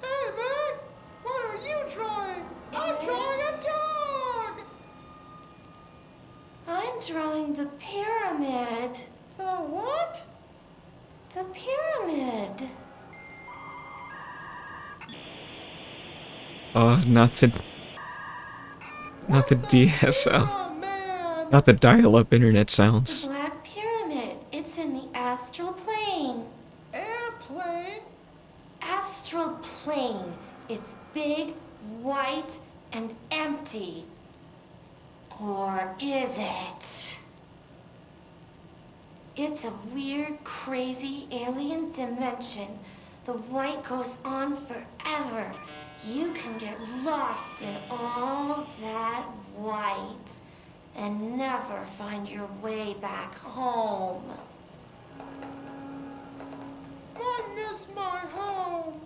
L: Hey, Meg! What are you drawing? I'm drawing a dog!
M: I'm drawing the pyramid.
L: The what?
M: The pyramid.
A: Oh, not the DSL. Not the dial-up internet sounds.
M: The Black Pyramid. It's in the astral plane.
L: Airplane?
M: Astral plane. It's big, white, and empty. Or is it? It's a weird, crazy alien dimension. The white goes on forever. You can get lost in all that white and never find your way back home.
L: I miss my home.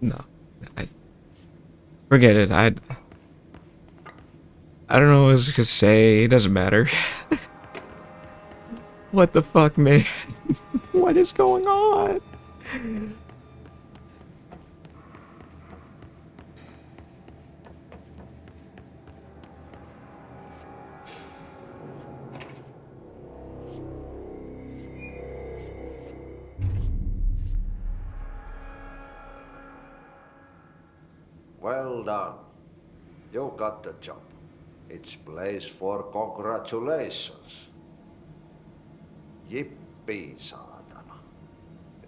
A: No. Forget it. I don't know what I was gonna say. It doesn't matter. What the fuck, man? What is going on?
D: Well done. You got the job. It's place for congratulations. Yippee, saatana.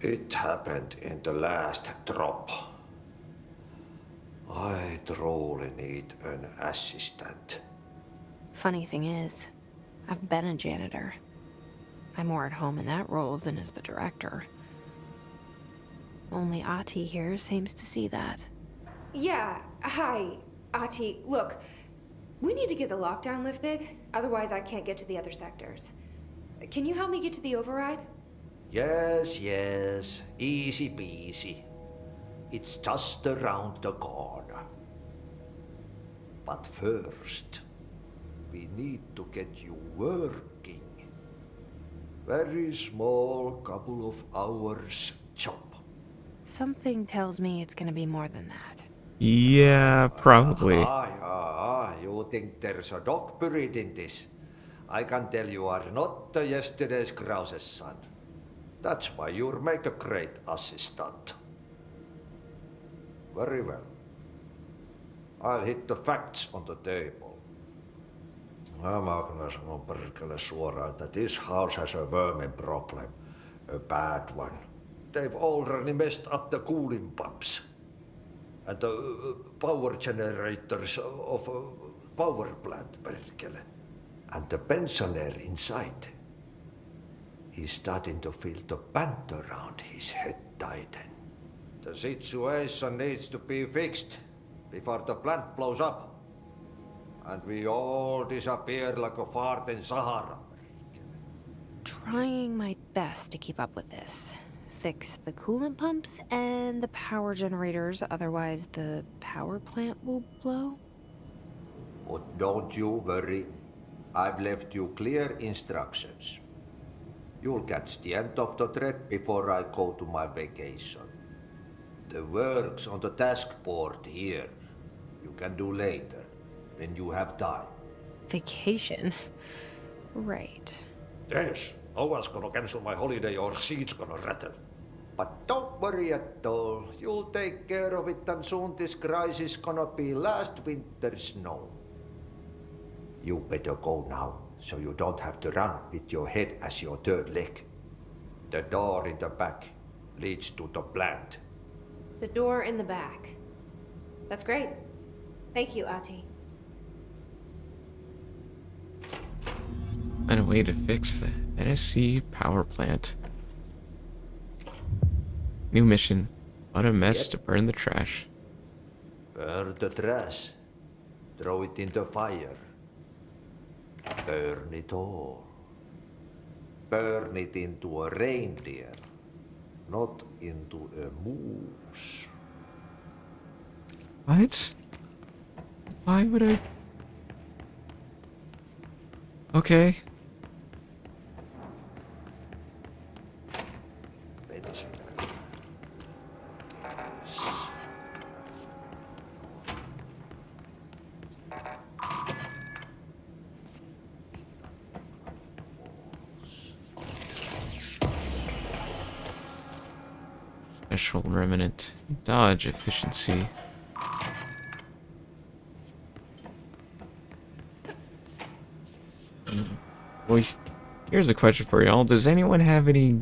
D: It happened in the last drop. I truly need an assistant.
C: Funny thing is, I've been a janitor. I'm more at home in that role than as the director. Only Ahti here seems to see that.
K: Yeah, hi, Ahti. Look, we need to get the lockdown lifted, otherwise I can't get to the other sectors. Can you help me get to the override?
D: Yes, yes. Easy peasy. It's just around the corner. But first, we need to get you working. Very small, couple of hours job.
C: Something tells me it's gonna be more than that.
A: Yeah, probably.
D: You think there's a dog buried in this? I can tell you are not yesterday's Krause's son. That's why you'll make a great assistant. Very well. I'll hit the facts on the table. Mä kyllä sanon perkele suoraan, että this house has a vermin problem. A bad one. They've already messed up the cooling pumps. And the power generators of a power plant, perkele. And the pensioner inside is starting to feel the band around his head tighten. The situation needs to be fixed before the plant blows up. And we all disappear like a fart in Sahara.
C: Trying my best to keep up with this. Fix the coolant pumps and the power generators, otherwise the power plant will blow.
D: But don't you worry. I've left you clear instructions. You'll catch the end of the thread before I go to my vacation. The work's on the task board here. You can do later, when you have time.
C: Vacation? Right.
D: Yes, No one's gonna cancel my holiday or seat's gonna rattle. But don't worry at all. You'll take care of it, and soon this crisis gonna be last winter's snow. You better go now, so you don't have to run with your head as your third leg. The door in the back leads to the plant.
K: The door in the back. That's great. Thank you, Ahti.
A: And a way to fix the NSC power plant. New mission. What a mess to burn the trash.
D: Burn the trash. Throw it in the fire. Burn it all. Burn it into a reindeer, not into a moose.
A: What? Why would I? Okay. Special remnant. Dodge efficiency. Well, here's a question for y'all. Does anyone have any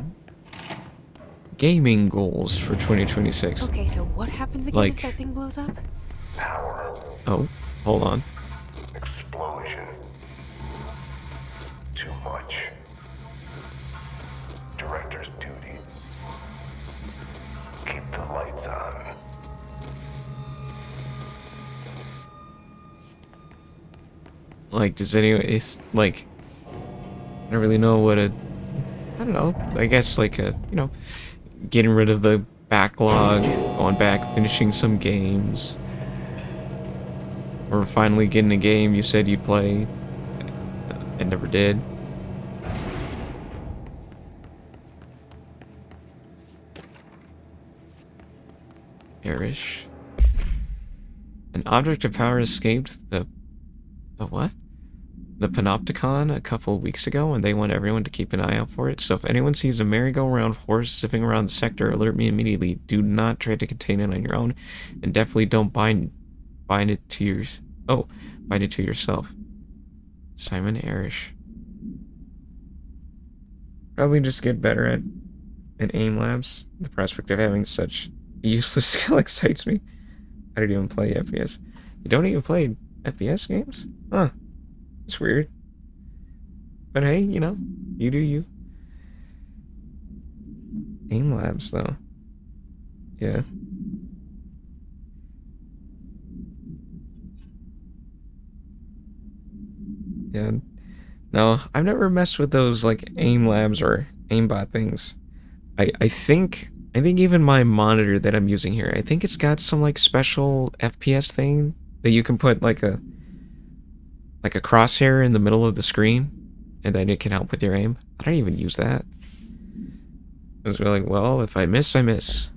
A: gaming goals for 2026?
C: Okay, so what happens again if that thing blows up?
F: Power.
A: Oh, hold on.
F: Explosion. Too much. Director's duty. Keep the lights on.
A: Like, does anyone, if, like, I don't really know what I don't know, I guess, like, getting rid of the backlog, going back, finishing some games, or finally getting a game you said you'd play, and never did. Perish. An object of power escaped the what? The Panopticon a couple of weeks ago, and they want everyone to keep an eye out for it. So if anyone sees a merry-go-round horse zipping around the sector, alert me immediately. Do not try to contain it on your own, and definitely don't bind it to yourself. Simon Arish. Probably just get better at aim labs. The prospect of having such useless skill excites me. I don't even play FPS. You don't even play FPS games? Huh. It's weird. But hey, you know, you do you. Aim labs, though. Yeah. Yeah. No, I've never messed with those, like, aim labs or aimbot things. I think even my monitor that I'm using here, I think it's got some, like, special FPS thing that you can put, like a crosshair in the middle of the screen, and then it can help with your aim. I don't even use that. I was like, well, if I miss, I miss.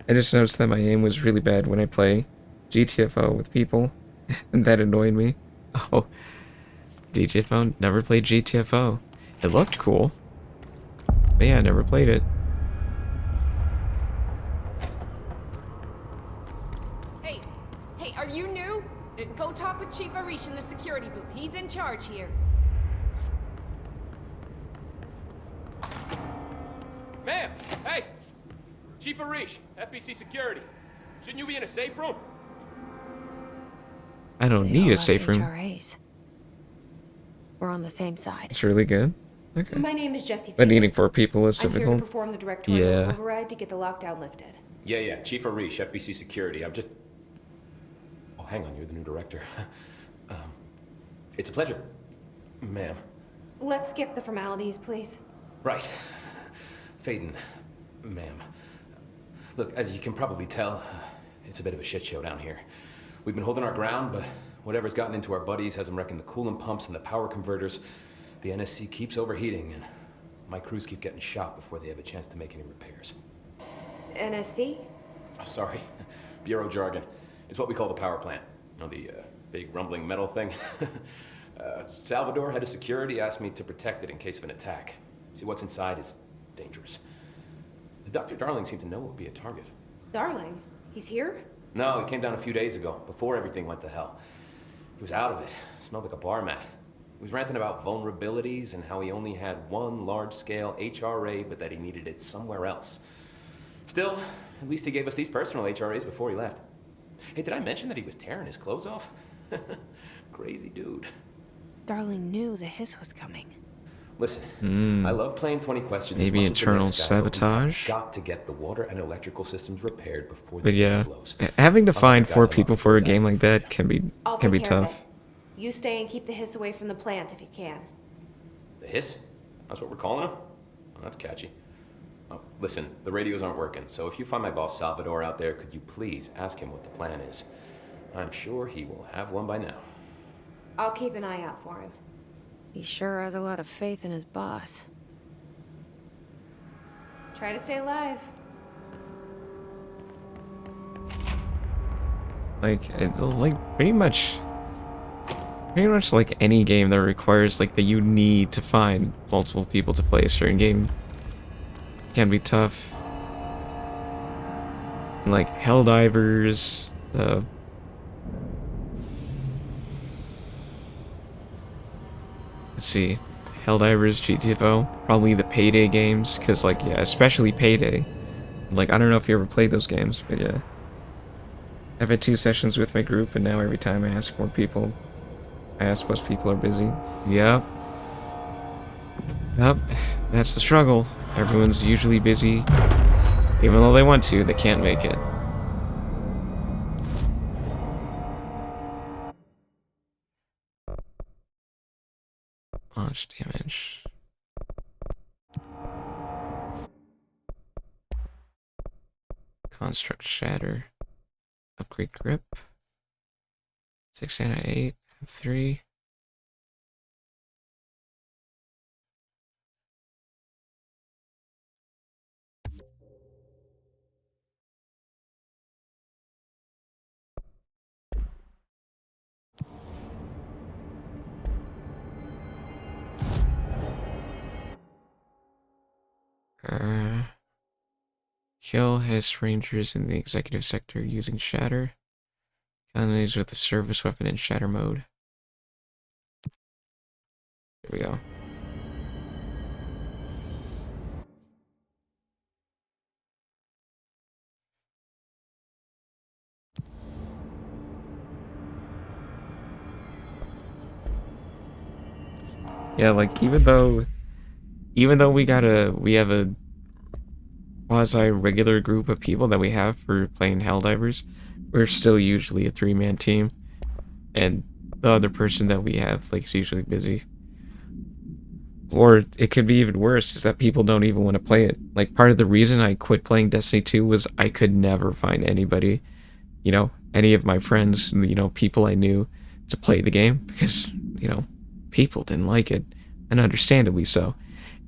A: I just noticed that my aim was really bad when I play GTFO with people, and that annoyed me. Oh, GTFO? Never played GTFO. It looked cool. But yeah, I never played it.
Q: Hey, are you new? Go talk with Chief Arish in the security booth. He's in charge here.
R: Ma'am! Hey! Chief Arish, FBC Security. Shouldn't you be in a safe room?
A: I don't need a safe room.
C: HRAs. We're on the same side.
A: It's really good. Okay.
K: My name is Jesse.
A: But needing 4 people is
K: I'm here
A: difficult.
K: to perform the directorial
A: Yeah.
K: override to get the lockdown lifted.
R: Yeah, Chief Arish, FBC Security. I'm just... Oh, hang on, you're the new director. It's a pleasure, ma'am.
K: Let's skip the formalities, please.
R: Right. Faden, ma'am. Look, as you can probably tell, it's a bit of a shit show down here. We've been holding our ground, but whatever's gotten into our buddies has them wrecking the coolant pumps and the power converters. The NSC keeps overheating, and my crews keep getting shot before they have a chance to make any repairs.
K: NSC?
R: Oh, sorry. Bureau jargon. It's what we call the power plant. You know, the big rumbling metal thing? Salvador, head of security, asked me to protect it in case of an attack. See, what's inside is dangerous. Dr. Darling seemed to know it would be a target.
K: Darling? He's here?
R: No, he came down a few days ago, before everything went to hell. He was out of it. Smelled like a bar mat. He was ranting about vulnerabilities and how he only had one large-scale HRA, but that he needed it somewhere else. Still, at least he gave us these personal HRAs before he left. Hey, did I mention that he was tearing his clothes off? Crazy dude.
C: Darling knew the hiss was coming.
R: Listen, I love playing 20 questions.
A: Maybe internal sabotage.
R: Got to get the water and electrical systems repaired before
A: But
R: the
A: yeah,
R: blows.
A: having to find 4 people for a game like that can be
K: I'll take care
A: tough.
K: of it. You stay and keep the hiss away from the plant if you can.
R: The hiss? That's what we're calling him? Oh, that's catchy. Oh, listen, the radios aren't working, so if you find my boss Salvador out there, could you please ask him what the plan is? I'm sure he will have one by now.
K: I'll keep an eye out for him.
C: He sure has a lot of faith in his boss.
K: Try to stay alive.
A: Like pretty much like any game that requires like that you need to find multiple people to play a certain game can be tough. And like Helldivers, let's see, Helldivers, GTFO, probably the Payday games, because like, yeah, especially Payday. Like, I don't know if you ever played those games, but yeah. I've had 2 sessions with my group, and now every time I ask more people, I ask most people are busy. Yep. Yep, that's the struggle. Everyone's usually busy. Even though they want to, they can't make it. Launch damage. Construct shatter. Upgrade grip. 6 out of 8. Have 3. Kill his rangers in the executive sector using shatter. Enemies with the service weapon in shatter mode. Here we go. Yeah, like even though we have a quasi-regular group of people that we have for playing Helldivers, we're still usually a 3-man team, and the other person that we have like is usually busy. Or it could be even worse, is that people don't even want to play it. Like, part of the reason I quit playing Destiny 2 was I could never find anybody, you know, any of my friends, you know, people I knew to play the game, because, you know, people didn't like it, and understandably so.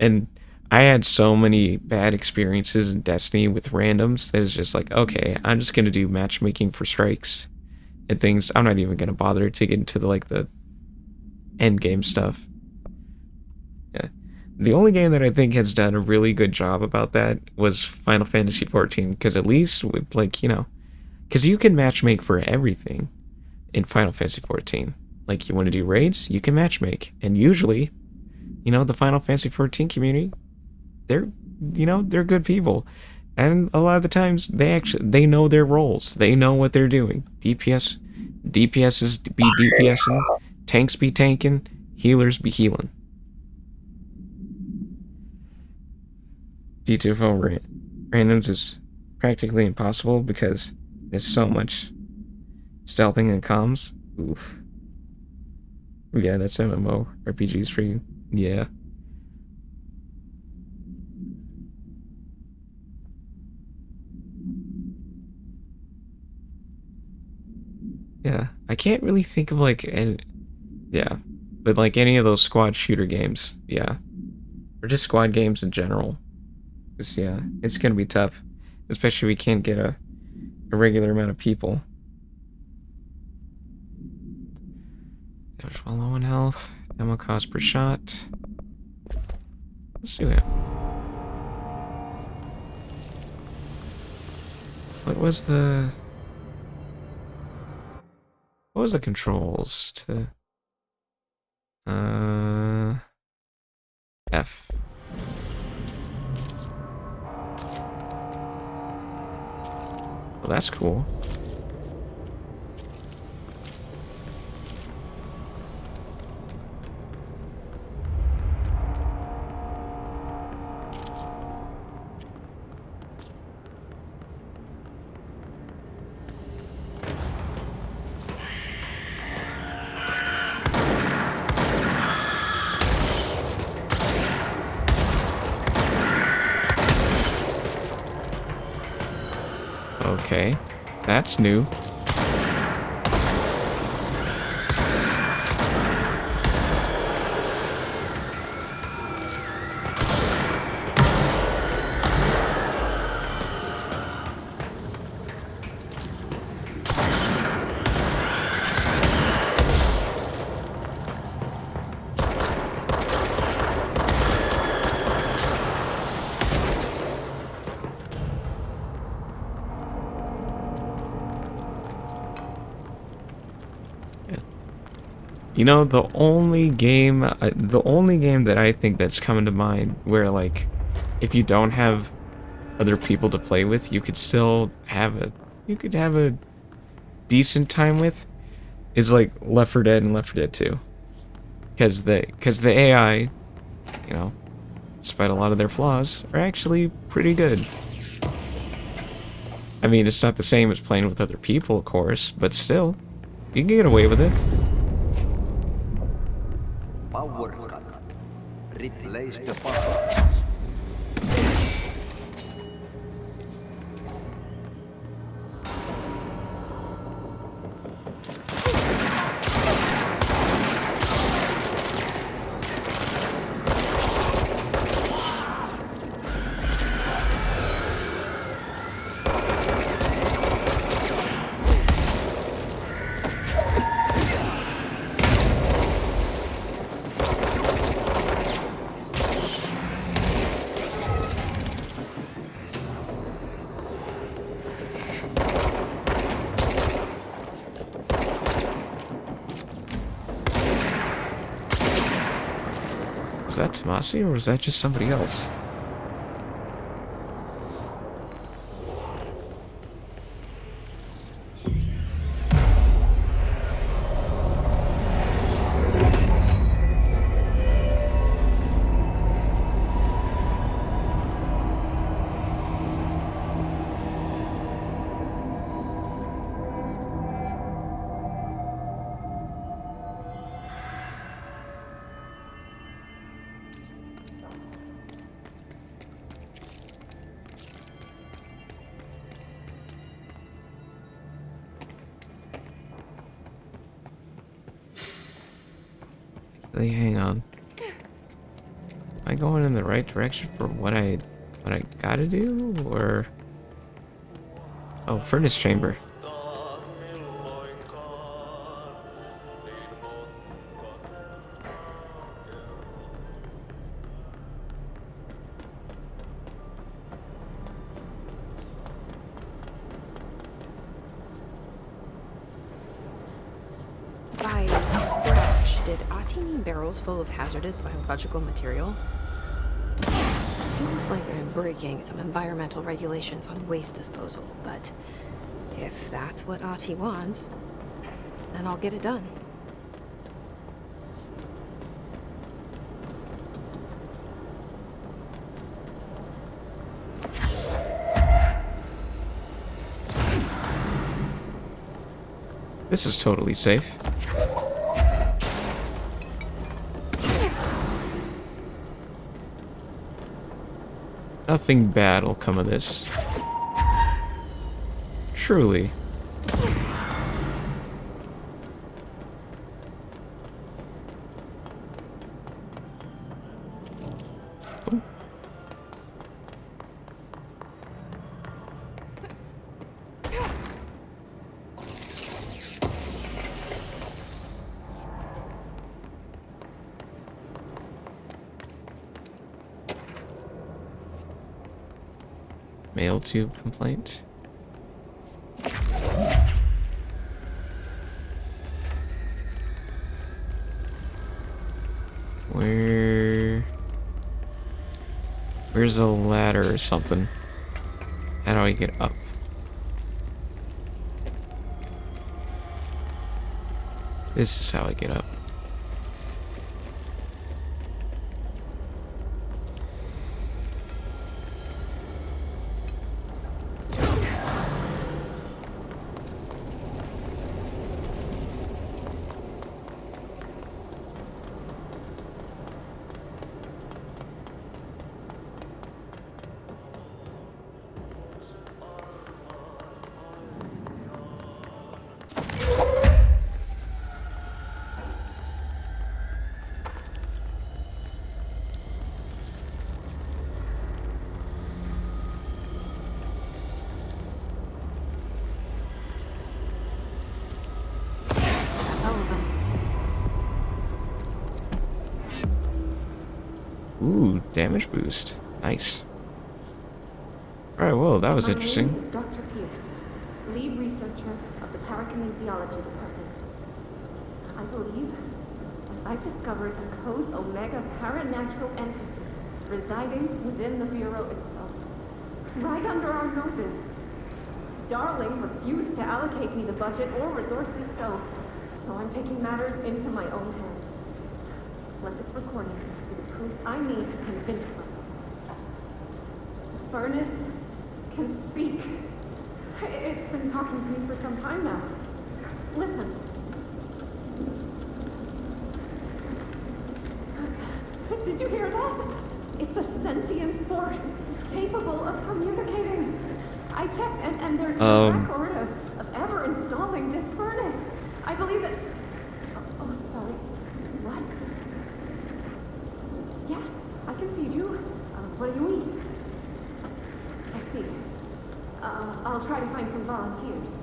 A: And I had so many bad experiences in Destiny with randoms that it's just like, okay, I'm just gonna do matchmaking for strikes and things. I'm not even gonna bother to get into the end game stuff. Yeah, the only game that I think has done a really good job about that was Final Fantasy XIV, because at least with, like, you know, because you can matchmake for everything in Final Fantasy XIV. Like, you want to do raids, you can matchmake, and usually, you know, the Final Fantasy XIV community, they're good people, and a lot of the times they know their roles, they know what they're doing. DPSs be DPSing, tanks be tanking, healers be healing. D2 randoms is practically impossible because there's so much stealthing and comms. Oof. Yeah, that's MMO RPGs for you. Yeah. Yeah, I can't really think of yeah, but like any of those squad shooter games, yeah, or just squad games in general. Yeah, it's gonna be tough, especially if we can't get a a regular amount of people. Damage while low on health. Ammo cost per shot. Let's do it. What was the controls to F? Well, that's cool. Okay, that's new. You know, the only game that I think that's coming to mind where, like, if you don't have other people to play with, you could still have a decent time with, is like Left 4 Dead and Left 4 Dead 2. Because the AI, you know, despite a lot of their flaws, are actually pretty good. I mean, it's not the same as playing with other people, of course, but still, you can get away with it.
S: Power cut. Replace the parts.
A: Was that Tomasi, or was that just somebody else? Hang on. Am I going in the right direction for what I gotta do, or... Oh, furnace chamber.
K: By crash, did Ati mean barrels full of hazardous biological material? Seems like I'm breaking some environmental regulations on waste disposal, but if that's what Ati wants, then I'll get it done.
A: This is totally safe. Nothing bad will come of this. Truly. Mail tube complaint. Where's a ladder or something? How do I get up? This is how I get up. Ooh, damage boost. Nice. Alright, well, that was interesting.
T: My name is Dr. Pierce, lead researcher of the Parakinesiology Department. I believe I've discovered a Code Omega paranatural entity residing within the Bureau itself, right under our noses. Darling refused to allocate me the budget or resources, so I'm taking matters into my own hands. Let this recording be the proof I need to convince them. The furnace can speak. It's been talking to me for some time now. Listen. Did you hear that? It's a sentient force capable of communicating. I checked, and there's no record of ever installing this furnace. I believe that... Oh, sorry. What? Yes, I can feed you. What do you eat? I see. I'll try to find some volunteers.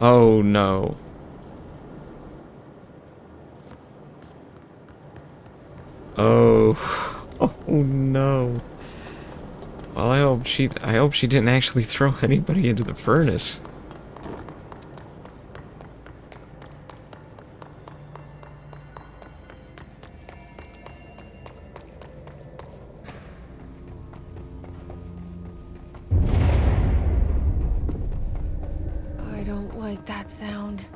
A: Oh no. Oh. Oh no. Well, I hope she didn't actually throw anybody into the furnace.
C: I don't like that sound.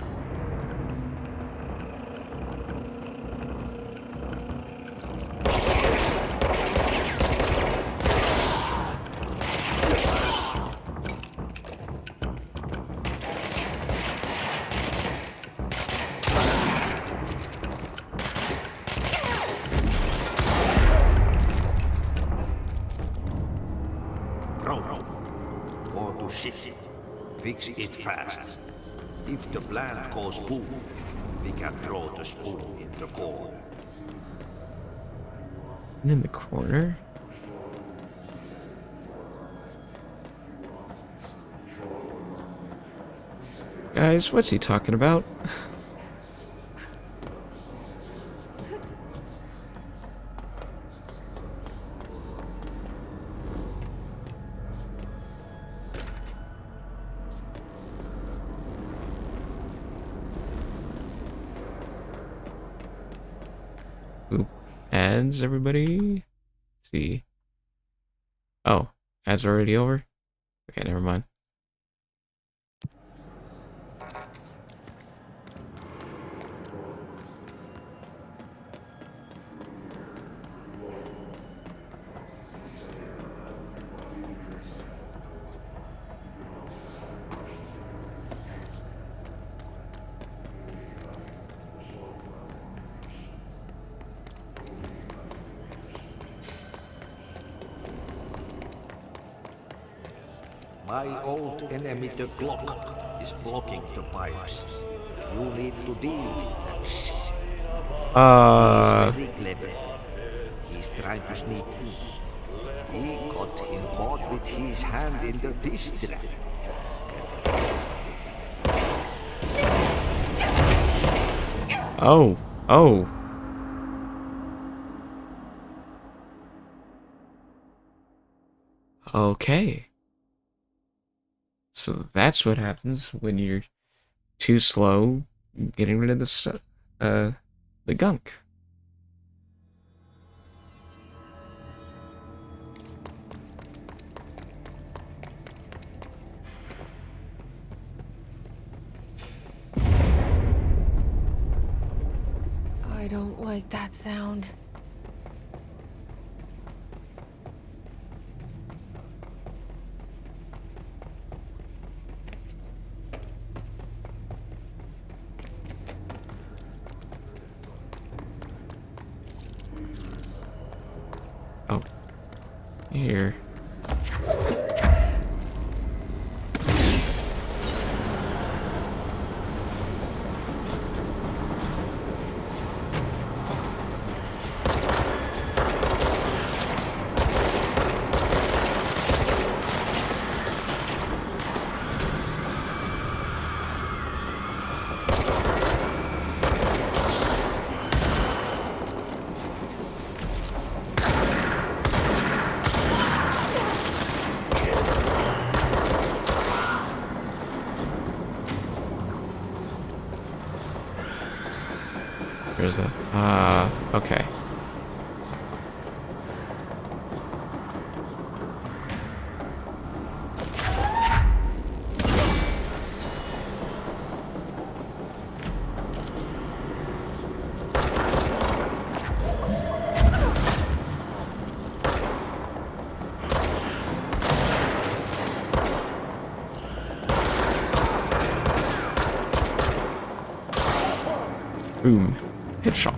S: Go to ship. Fix it fast. If the plant goes boom, we can throw the spoon in the corner.
A: In the corner? Guys, what's he talking about? Ads, everybody? Let's see. Oh, ads are already over? Okay, never mind.
S: My old enemy, the clock, is blocking the pipes. You need to deal with that shit. He's very clever. He's trying to sneak in. He got him caught with his hand in the fish trap.
A: Oh, oh. Okay. So that's what happens when you're too slow getting rid of the gunk.
C: I don't like that sound.
A: Oh, here. Where's the... okay. Boom. Headshot.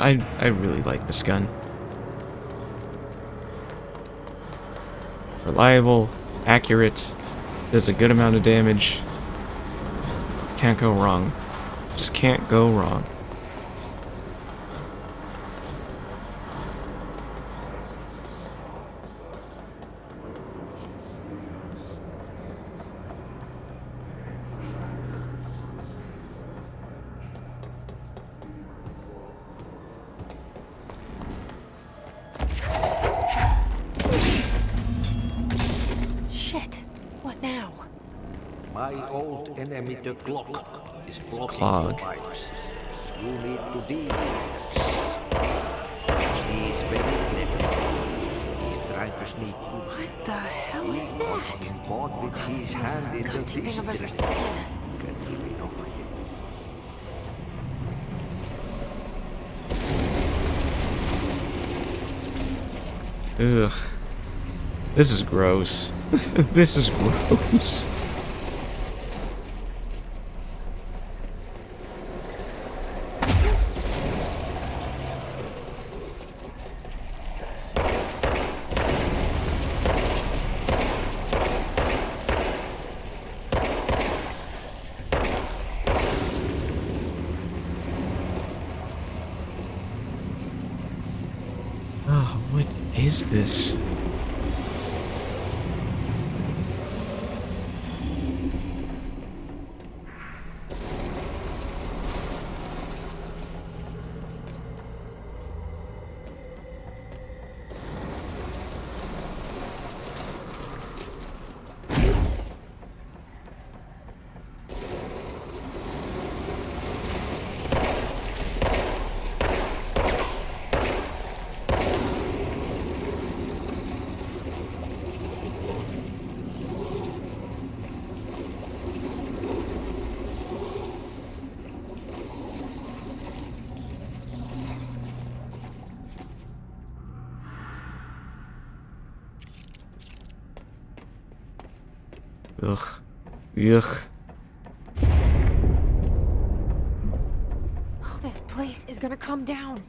A: I really like this gun. Reliable, accurate, does a good amount of damage. Can't go wrong. Just can't go wrong.
S: My old enemy, the clock, is blocking
A: Clog.
S: the pipes. You need to deal with that. He is very clever. He's trying to sneak you.
C: What the hell is
S: He
C: that?
S: got him caught with his hand in the
C: Disgusting thing I've ever
S: fist.
C: seen.
S: Can't leave it over here.
A: Ugh. This is gross. This is gross. Oh, what is this? Ugh. Ugh.
K: is gonna come down.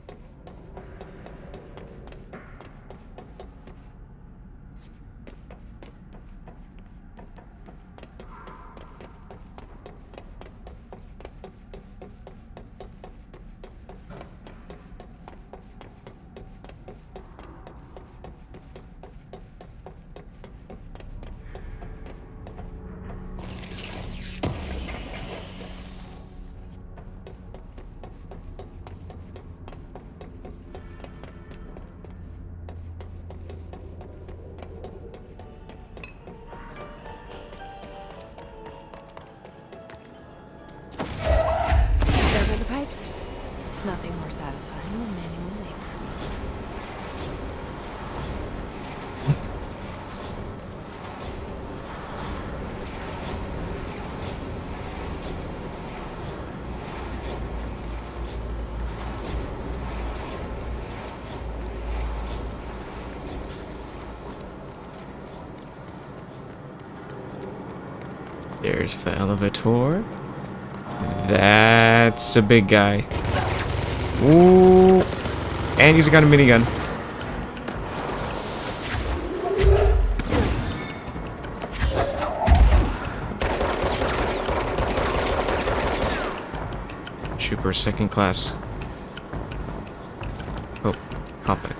K: There go the pipes. Nothing more satisfying than manual labor.
A: There's the elevator. That's a big guy. Ooh. And he's got a minigun. Trooper second class. Oh, Kopic.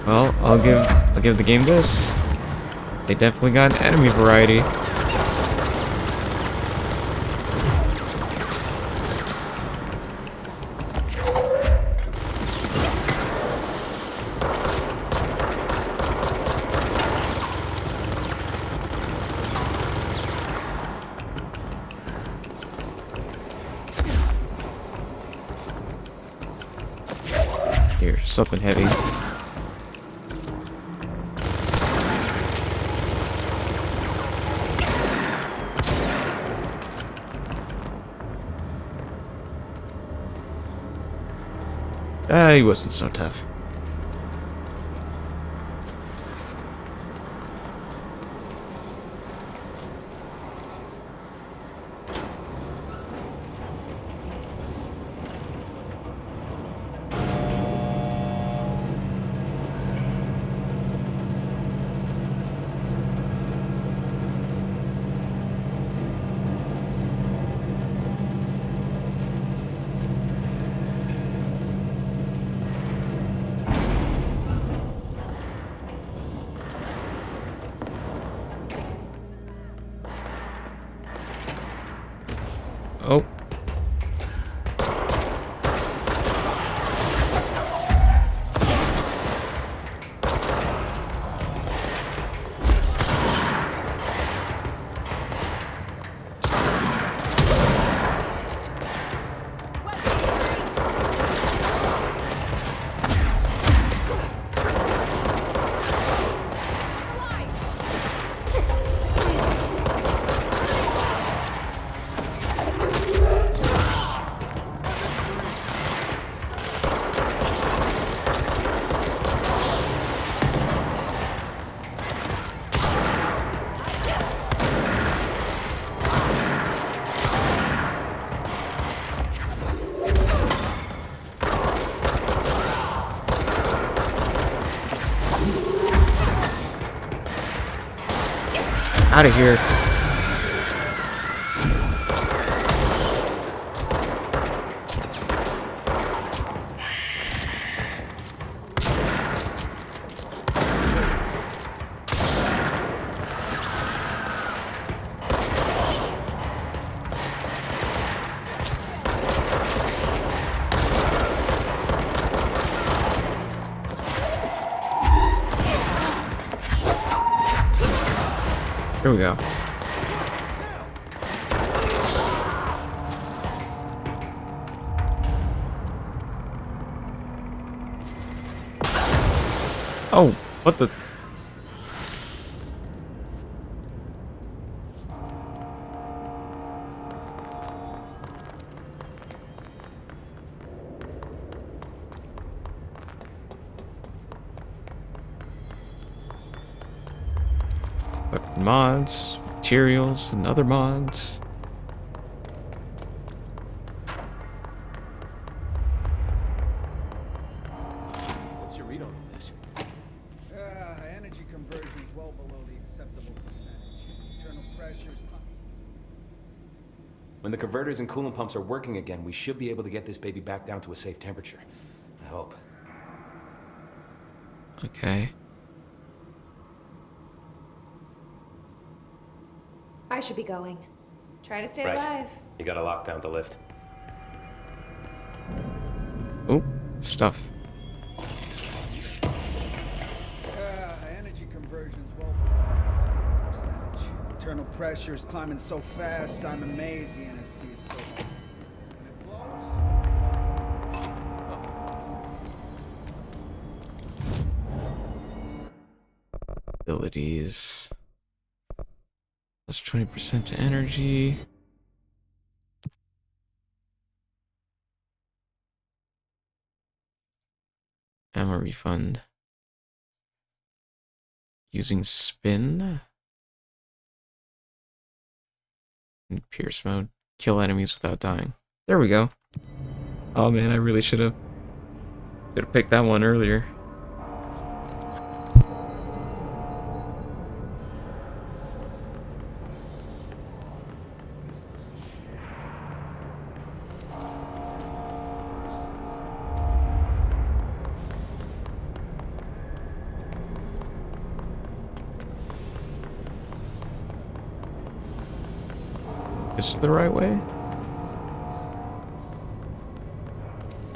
A: Well, I'll give the game this. They definitely got an enemy variety. Here, something heavy. He wasn't so tough. Oh. Out of here. Here we go. Oh, what the? mods, materials, and other mods.
R: What's your read on all this?
L: Energy conversion is well below the acceptable percentage. Internal pressures.
R: When the converters and coolant pumps are working again, we should be able to get this baby back down to a safe temperature. I hope.
A: Okay.
K: I should be going. Try to stay
R: Right.
K: alive.
R: You gotta lock down the lift.
A: Oh, stuff.
L: Energy conversion is well below the acceptable percentage. Internal pressures climbing so fast, I'm amazed the NSC is still on. When it blows.
A: Abilities. Plus 20% to energy. Ammo refund. Using spin. In Pierce mode. Kill enemies without dying. There we go. Oh man, I really should have picked that one earlier. Is this the right way?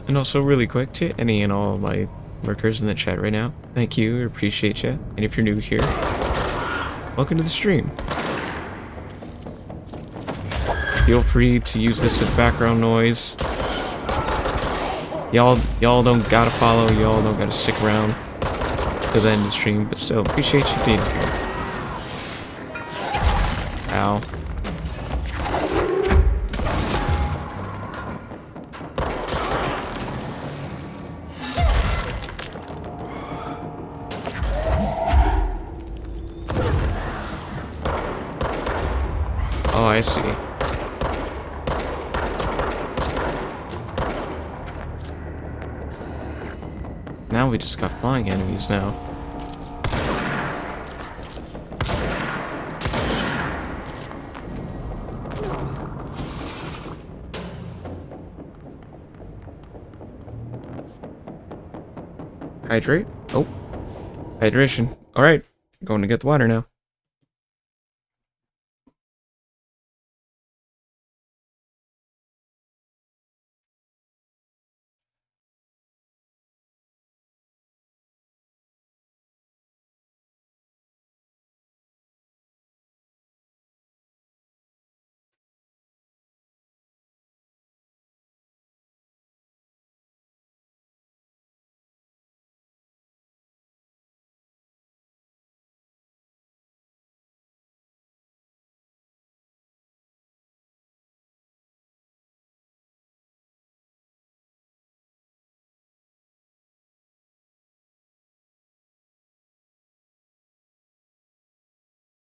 A: And also really quick to any and all of my workers in the chat right now, thank you, appreciate you. And if you're new here, welcome to the stream. Feel free to use this as background noise. Y'all don't gotta follow, y'all don't gotta stick around to the end of the stream, but still appreciate you being here. Ow. Oh, I see. Now we just got flying enemies now. Hydrate? Oh. Hydration. Alright. Going to get the water now.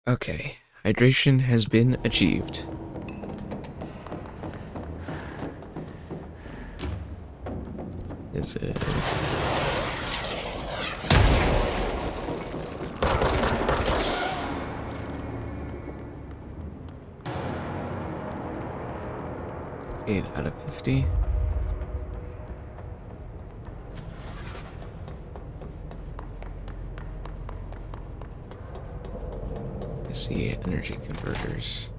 A: Okay, hydration has been achieved. Is it... Eight out of 50. I see energy converters.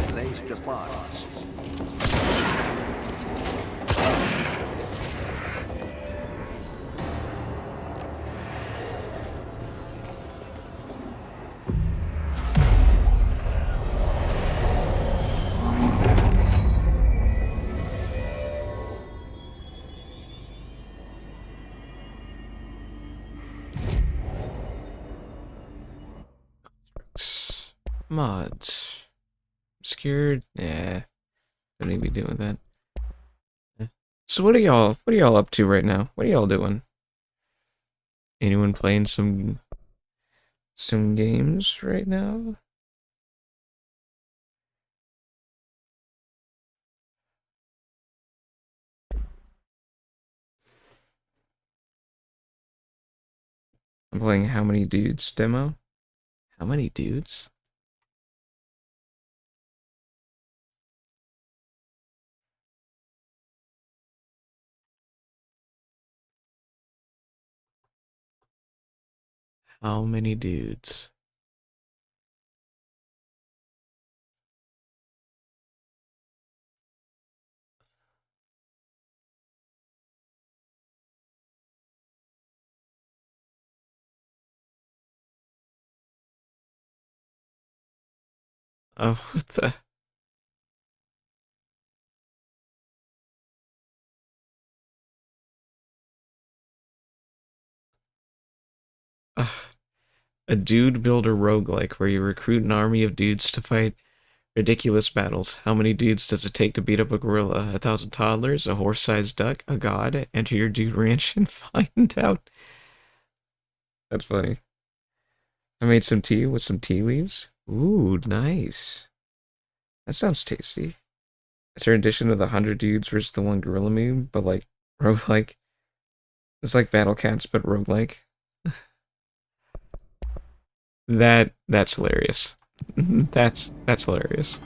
S: Place the parts.
A: Mods. Scared? Nah. Don't need to be doing that. So what are y'all up to right now? What are y'all doing? Anyone playing some games right now? I'm playing How Many Dudes demo. How many dudes? How many dudes? Oh, what the? A dude builder roguelike where you recruit an army of dudes to fight ridiculous battles. How many dudes does it take to beat up a gorilla? 1,000 toddlers? A horse-sized duck? A god? Enter your dude ranch and find out. That's funny. I made some tea with some tea leaves. Ooh, nice. That sounds tasty. Is there an addition to the 100 dudes versus the one gorilla meme, but like roguelike? It's like Battle Cats, but roguelike. That's hilarious. That's hilarious.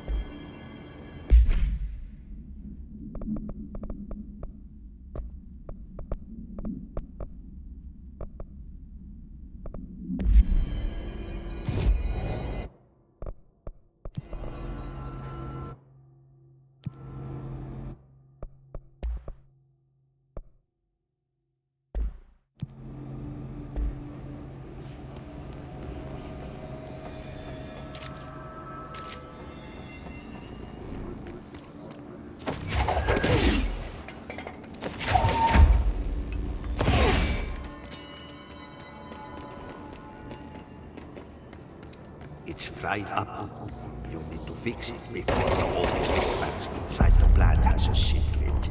S: It's fried up. You need to fix it before the old plants inside the plant has a shit fit.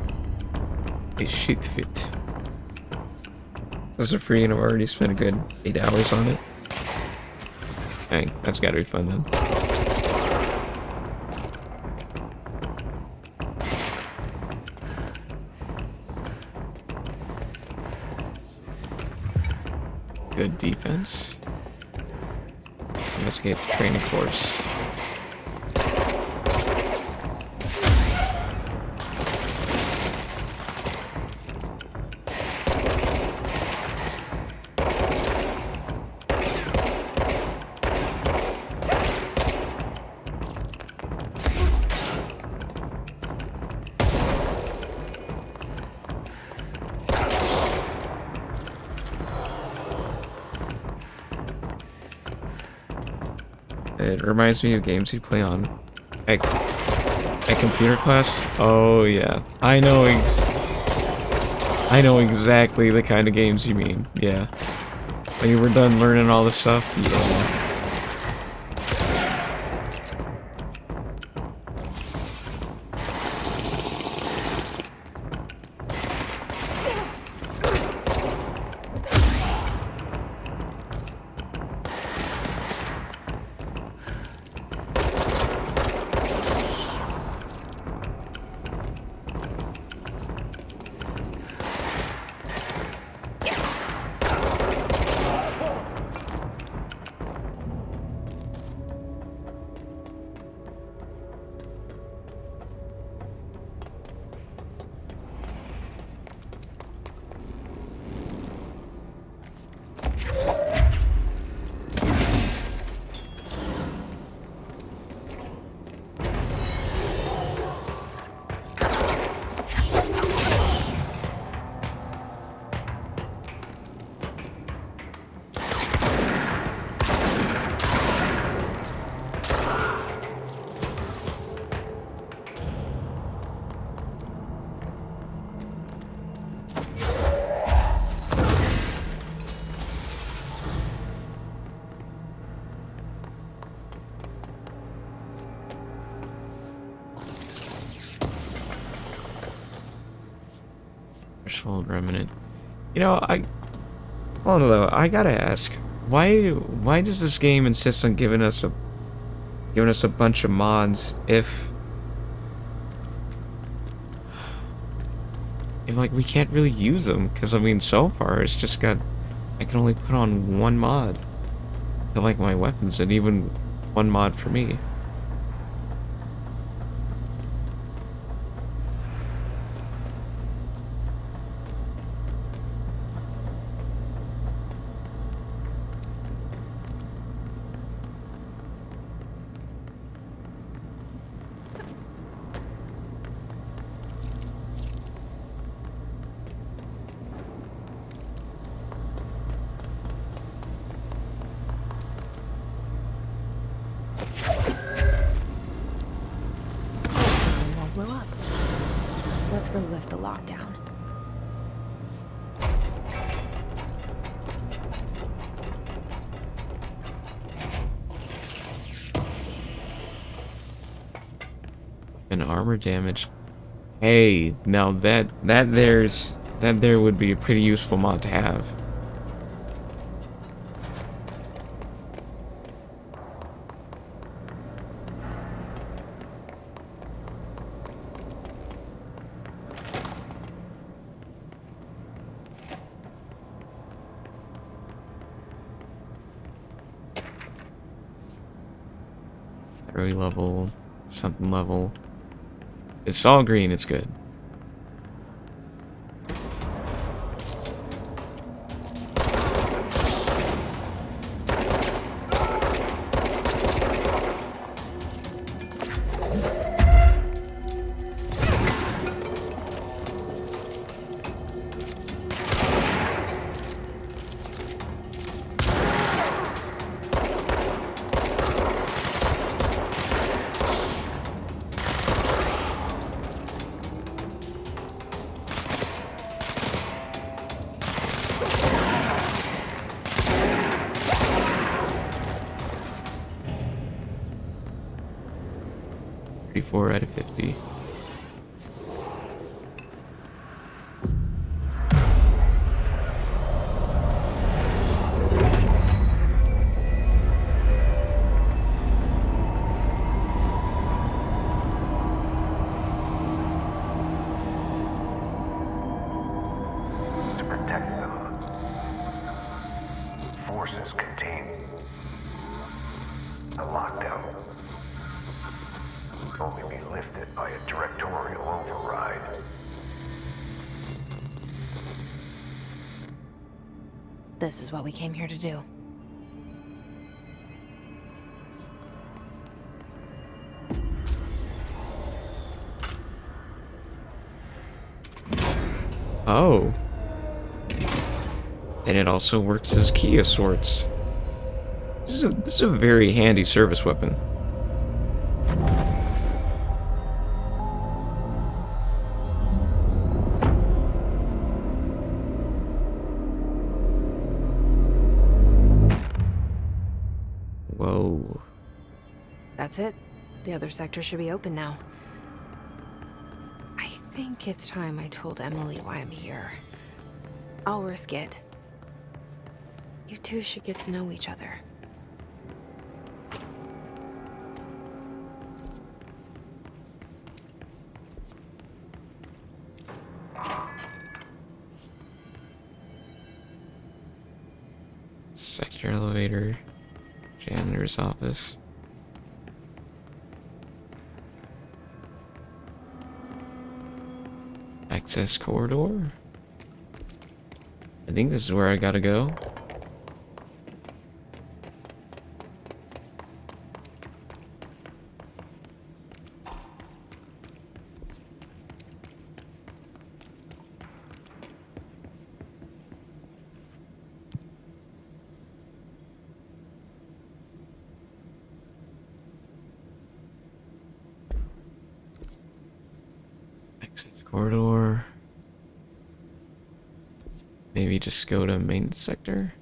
A: A shit fit. Those are free and I've already spent a good 8 hours on it. Dang, that's gotta be fun then. Good defense. Investigate the training course. It reminds me of games you play on at computer class. Oh yeah, I know exactly the kind of games you mean. Yeah, when you were done learning all this stuff. Yeah. threshold remnant. You know, although I gotta ask, why does this game insist on giving us a bunch of mods if like we can't really use them? Because I mean, so far it's just got, I can only put on one mod to like my weapons, and even one mod for me.
C: Won't blow up. Let's go lift the lockdown.
A: And armor damage. Hey, now that there would be a pretty useful mod to have. Battery level, something level. It's all green, it's good. Four out of 50.
F: To protect them, forces contain a lockdown. Can only be lifted by a directorial override.
C: This is what we came here to do.
A: Oh. And it also works as key of sorts. This is a very handy service weapon. Whoa.
C: That's it. The other sector should be open now. I think it's time I told Emily why I'm here. I'll risk it. You two should get to know each other.
A: Sector elevator. Janitor's office. Access corridor? I think this is where I gotta go. Access corridor. Maybe just go to main sector?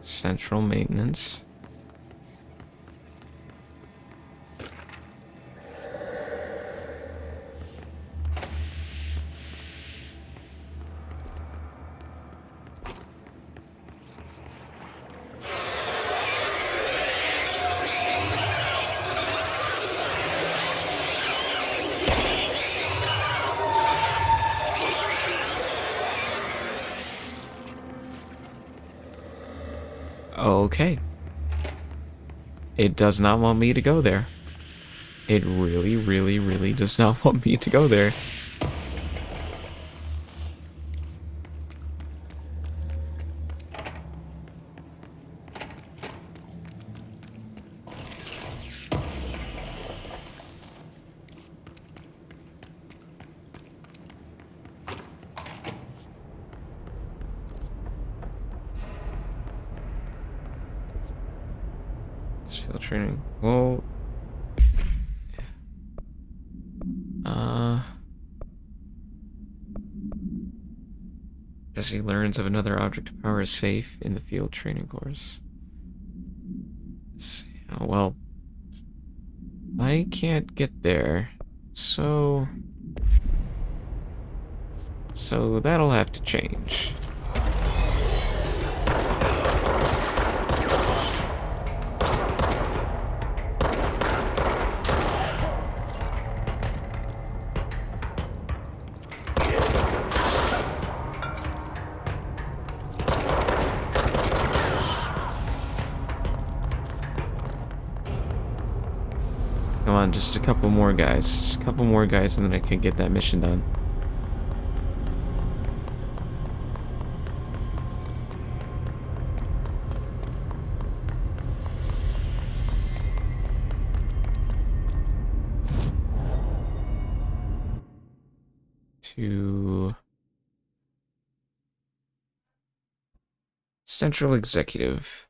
A: Central maintenance. Okay. It does not want me to go there. It really, really, really does not want me to go there. Field training. Well, Jesse learns of another object of power is safe in the field training course. Let's see. Oh, well, I can't get there, so that'll have to change. Come on, just a couple more guys. Just a couple more guys and then I can get that mission done. To Central Executive.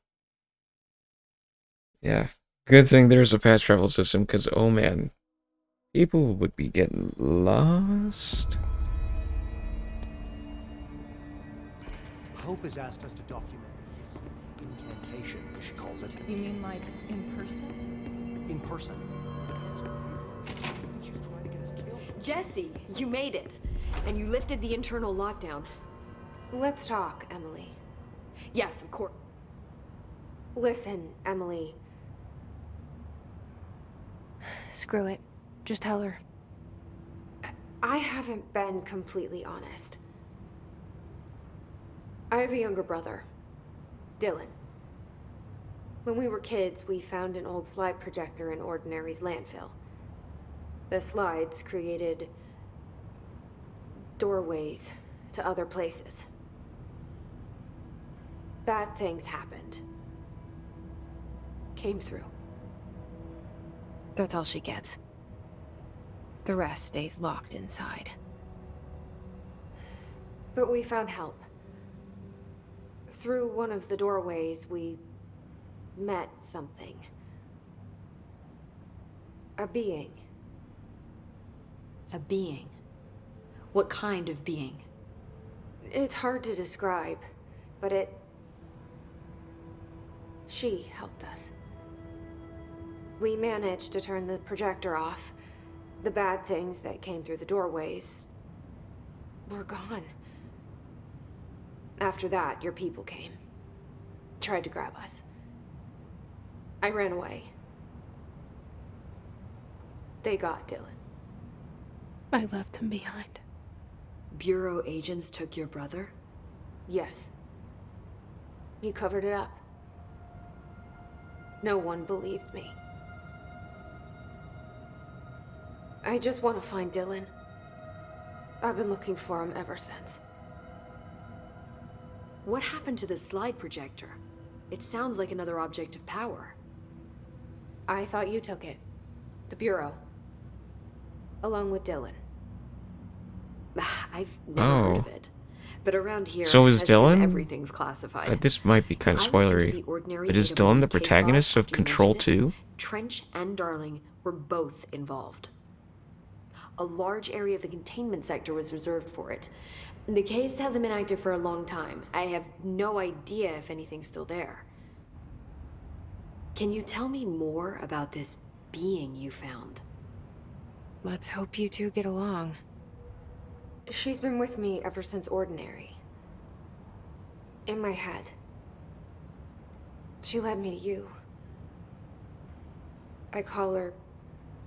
A: Yeah. Good thing there's a fast travel system, because, oh man, people would be getting lost.
U: Hope has asked us to document this incantation, she calls it.
P: You mean like in person?
U: In person. She's trying to get us killed.
J: Jesse, you made it. And you lifted the internal lockdown.
K: Let's talk, Emily.
J: Yes, of course.
K: Listen, Emily. Screw it. Just tell her. I haven't been completely honest. I have a younger brother, Dylan. When we were kids, we found an old slide projector in Ordinary's landfill. The slides created doorways to other places. Bad things happened. Came through. That's all she gets. The rest stays locked inside. But we found help. Through one of the doorways, we met something. A being.
J: A being? What kind of being?
K: It's hard to describe, but she helped us. We managed to turn the projector off. The bad things that came through the doorways were gone. After that, your people came. Tried to grab us. I ran away. They got Dylan. I left him behind.
J: Bureau agents took your brother?
K: Yes. You covered it up. No one believed me. I just want to find Dylan. I've been looking for him ever since.
J: What happened to the slide projector? It sounds like another object of power.
K: I thought you took it. The Bureau. Along with Dylan.
J: I've never heard of it. But around here,
A: So is Dylan?
J: Everything's classified.
A: This might be kind of spoilery. But is Dylan the protagonist of Control 2?
J: Trench and Darling were both involved. A large area of the containment sector was reserved for it. The case hasn't been active for a long time. I have no idea if anything's still there. Can you tell me more about this being you found?
C: Let's hope you two get along.
K: She's been with me ever since Ordinary. In my head. She led me to you. I call her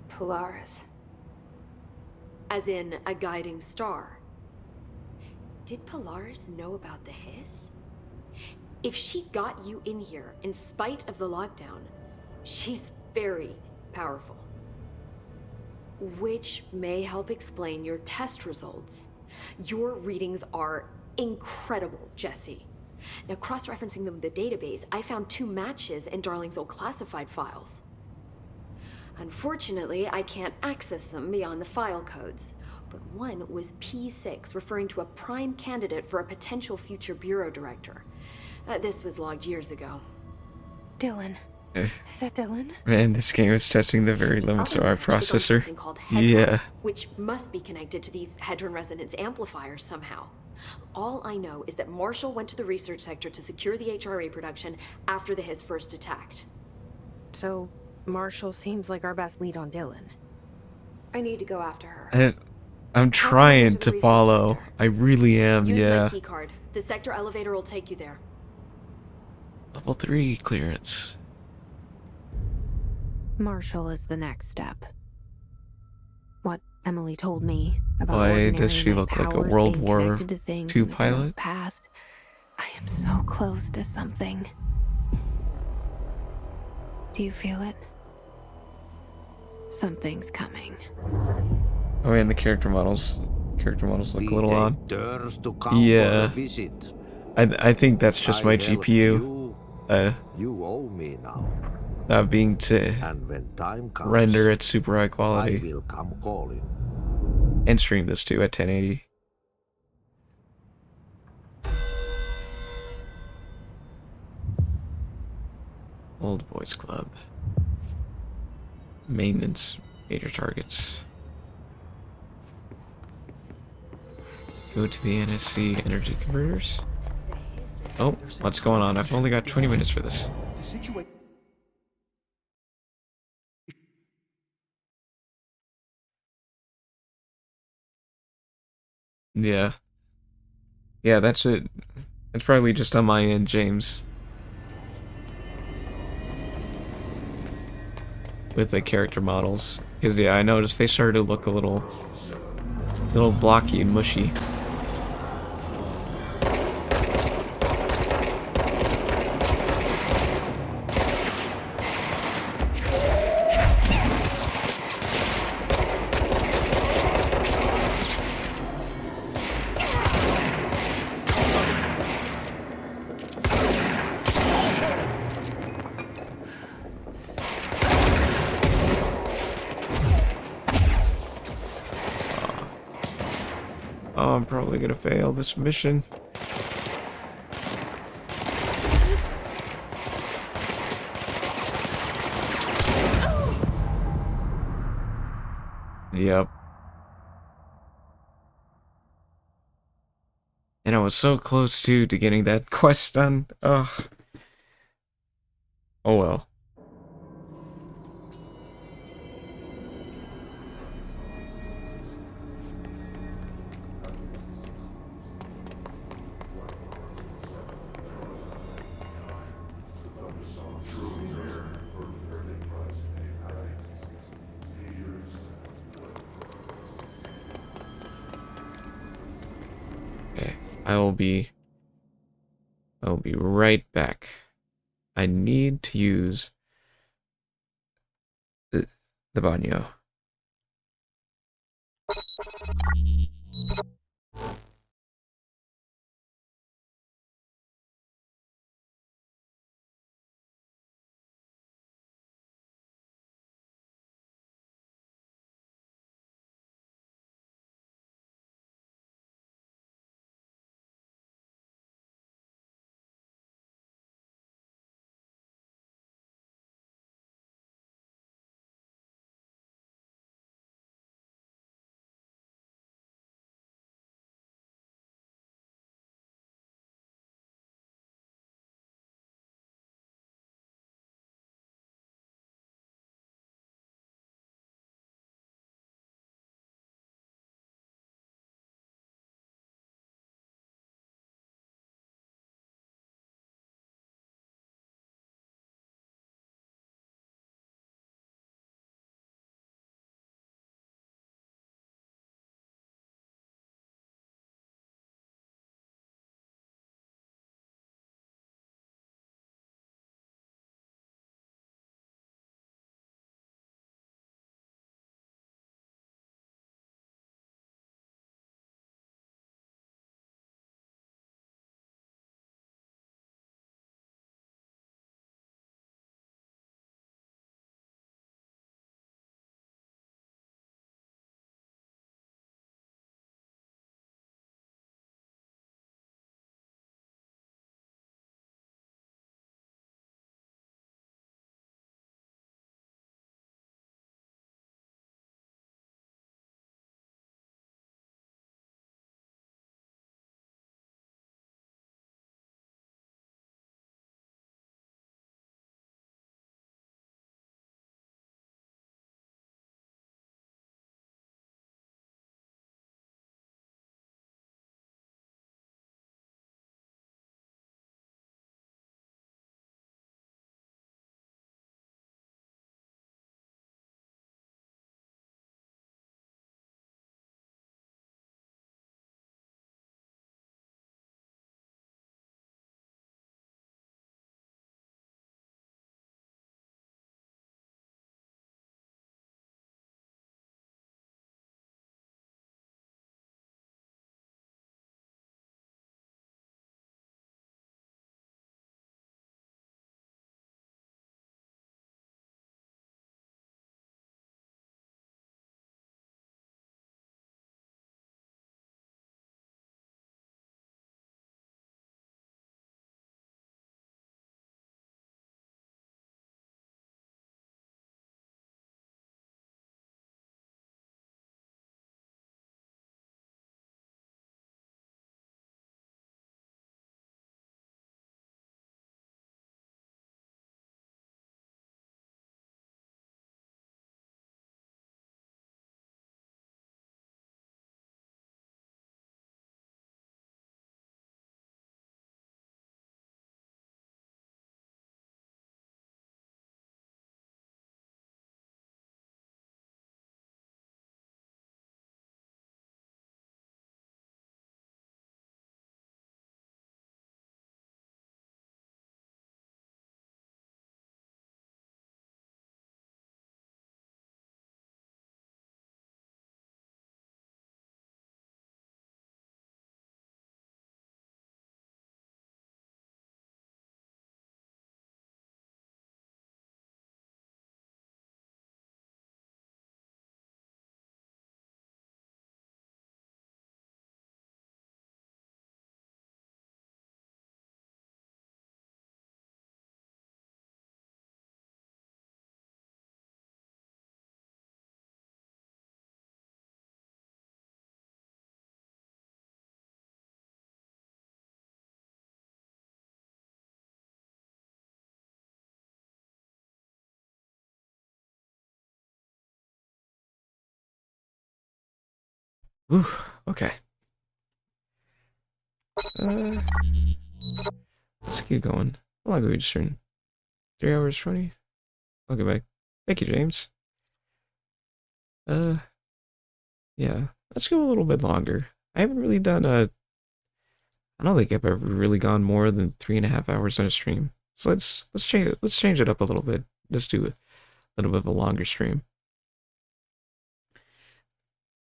K: Polaris.
J: As in a guiding star. Did Polaris know about the hiss? If she got you in here in spite of the lockdown, she's very powerful. Which may help explain your test results. Your readings are incredible, Jesse. Now, cross-referencing them with the database, I found 2 matches in Darling's old classified files. Unfortunately, I can't access them beyond the file codes, but one was P6, referring to a prime candidate for a potential future bureau director. This was logged years ago.
C: Dylan. Is that Dylan?
A: Man, this game is testing the very limits of our processor.
J: Hedron,
A: Yeah.
J: which must be connected to these Hedron resonance amplifiers somehow. All I know is that Marshall went to the research sector to secure the HRA production after the hiss first attacked.
C: So, Marshall seems like our best lead on Dylan.
K: I need to go after her.
A: I'm trying to follow. I really am,
J: Use
A: yeah.
J: my key card. The sector elevator will take you there.
A: Level 3 clearance.
C: Marshall is the next step. What Emily told me about
A: Why does she
C: ordinary
A: look like a
C: powers
A: World
C: being
A: War
C: connected to things
A: II
C: in the Bureau's
A: pilot?
C: past. I am so close to something. Do you feel it? Something's coming.
A: Oh, and the character models look a little odd.
S: Turns to come for a
A: Yeah.
S: visit.
A: I think that's just my
S: I helped
A: GPU.
S: You owe me now.
A: Not being to
S: And when time comes,
A: render at super high quality.
S: I will come calling.
A: And stream this too at 1080. Old Boys Club. Maintenance. Major targets. Go to the NSC energy converters. Oh, what's going on? I've only got 20 minutes for this.
U: The situation.
A: Yeah. Yeah, that's it. It's probably just on my end, James. With the character models. Because, yeah, I noticed they started to look a little blocky and mushy. Oh, I'm probably gonna fail this mission. Yep. And I was so close to getting that quest done. Ugh. Oh well. Okay, I will be right back. I need to use the baño. Ooh, okay. Let's keep going. How long have we just turned? 3 hours 20? I'll get back. Thank you, James. Yeah. Let's go a little bit longer. I haven't really done I don't think I've ever really gone more than 3.5 hours on a stream. So let's change it up a little bit. Just do a little bit of a longer stream.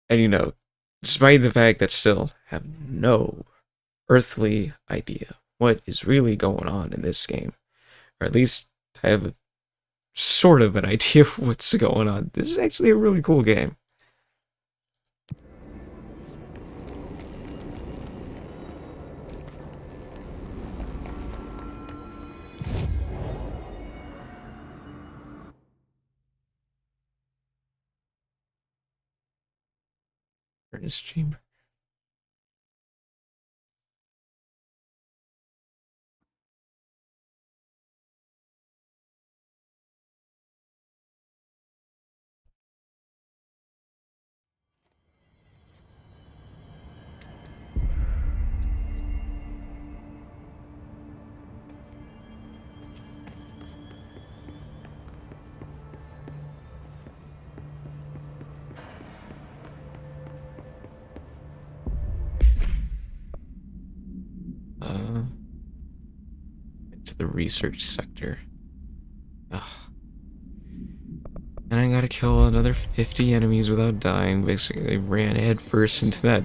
A: And you know, despite the fact that still have no earthly idea what is really going on in this game, or at least I have a sort of an idea of what's going on. This is actually a really cool game. Furnace chamber. Into the research sector. Ugh. And I gotta kill another 50 enemies without dying. Basically, I ran headfirst into that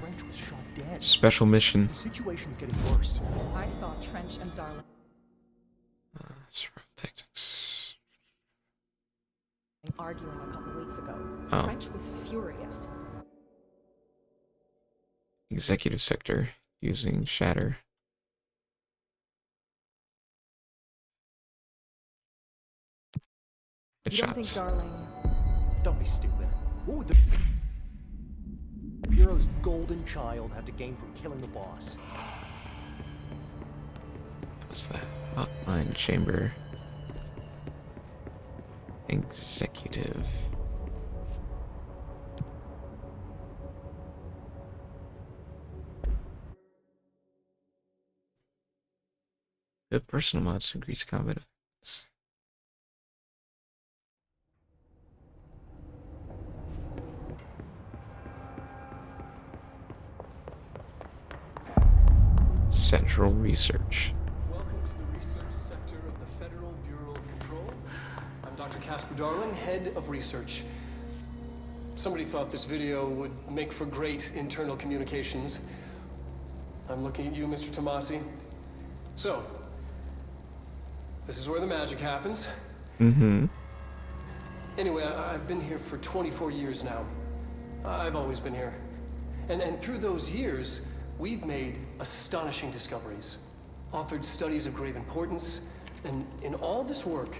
A: special mission.
U: The situation's getting worse.
P: I saw Trench and Darling
A: tactics.
P: arguing a couple weeks ago.
A: Oh.
P: Trench was furious.
A: Executive sector using Shatter.
P: You don't think
A: Headshots.
P: Darling...
U: Don't be stupid. What would the Bureau's golden child have to gain from killing the boss?
A: What's that? Hotline chamber. Executive. Good personal mods to increase combat effects. Central Research.
E: Welcome to the research sector of the Federal Bureau of Control. I'm Dr. Casper Darling, head of research. Somebody thought this video would make for great internal communications. I'm looking at you, Mr. Tomasi. So, this is where the magic happens.
A: Mm-hmm.
E: Anyway, I've been here for 24 years now. I've always been here. And through those years, we've made astonishing discoveries, authored studies of grave importance, and in all this work,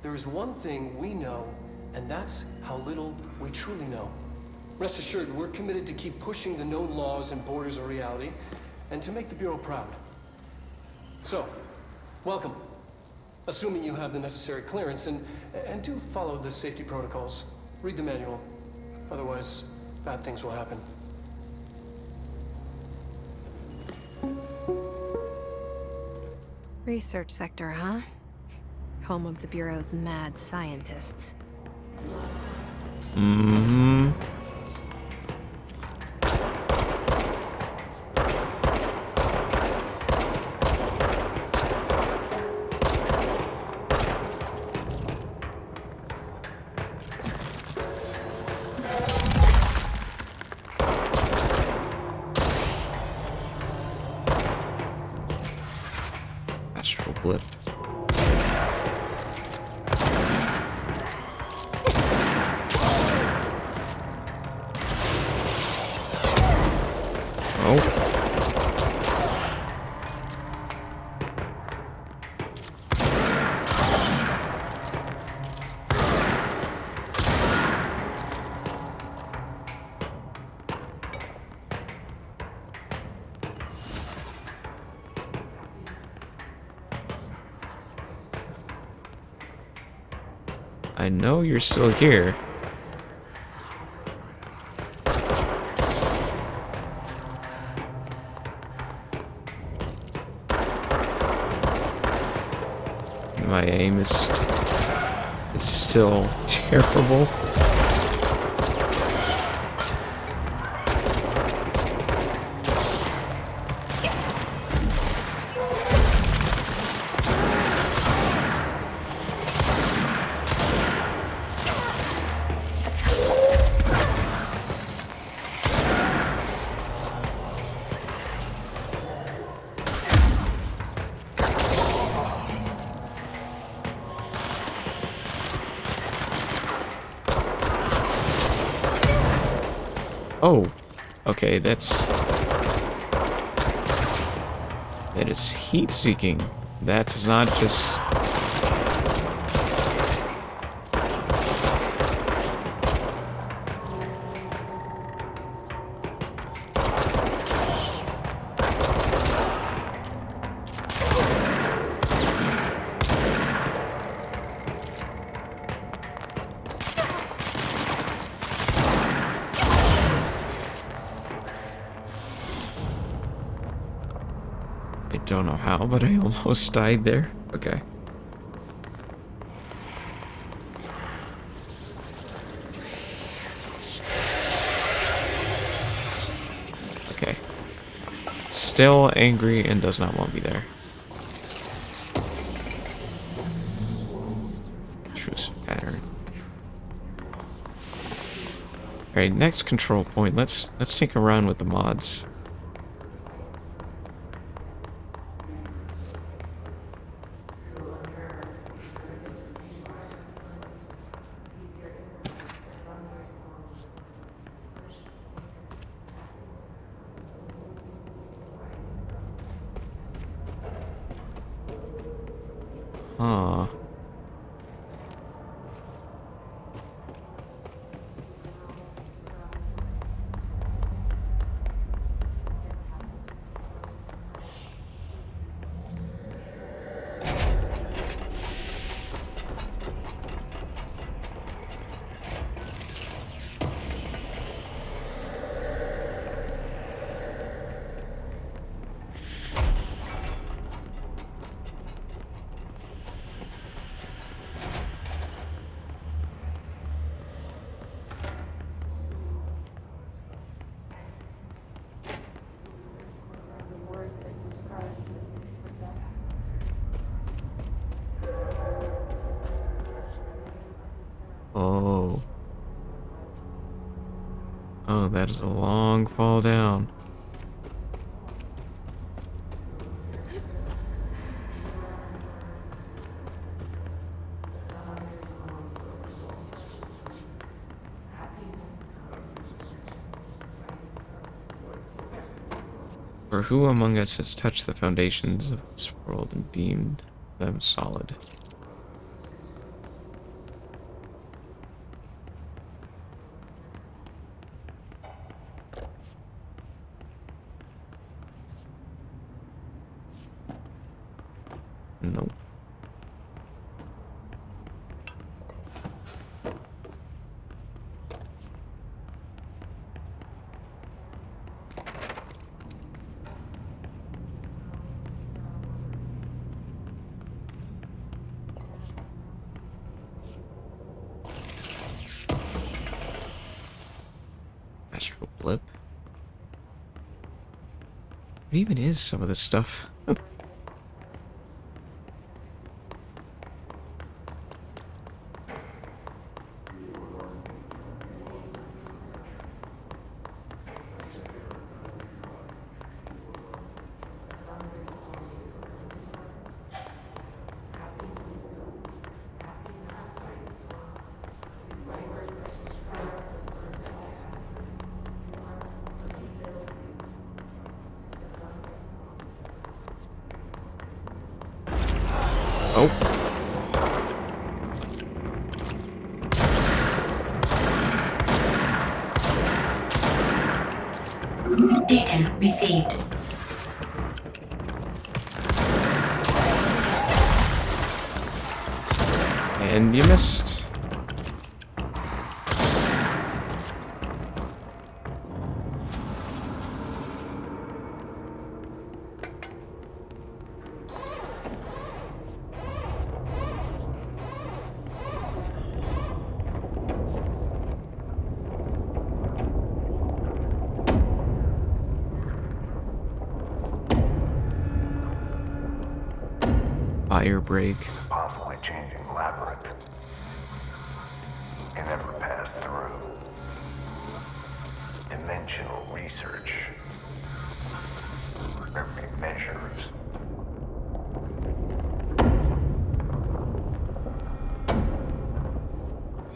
E: there is one thing we know, and that's how little we truly know. Rest assured, we're committed to keep pushing the known laws and borders of reality, and to make the Bureau proud. So, welcome. Assuming you have the necessary clearance, and do follow the safety protocols. Read the manual. Otherwise, bad things will happen.
C: Research sector, huh? Home of the Bureau's mad scientists.
A: Mm-hmm. Astral blip. Oh. I know you're still here. My aim is still terrible. Oh, okay, that is heat-seeking. That does not just... I don't know how, but I almost died there. Okay. Okay. Still angry and does not want me there. Intrusive pattern. Alright, next control point. Let's take a run with the mods. Huh. Oh. Oh, that is a long fall down. For who among us has touched the foundations of this world and deemed them solid? Nope. Astral blip? What even is some of this stuff? Oh.
G: Data received.
A: And you missed. Fire break.
F: Possibly changing labyrinth. Can never pass through. Dimensional research. Memory measures.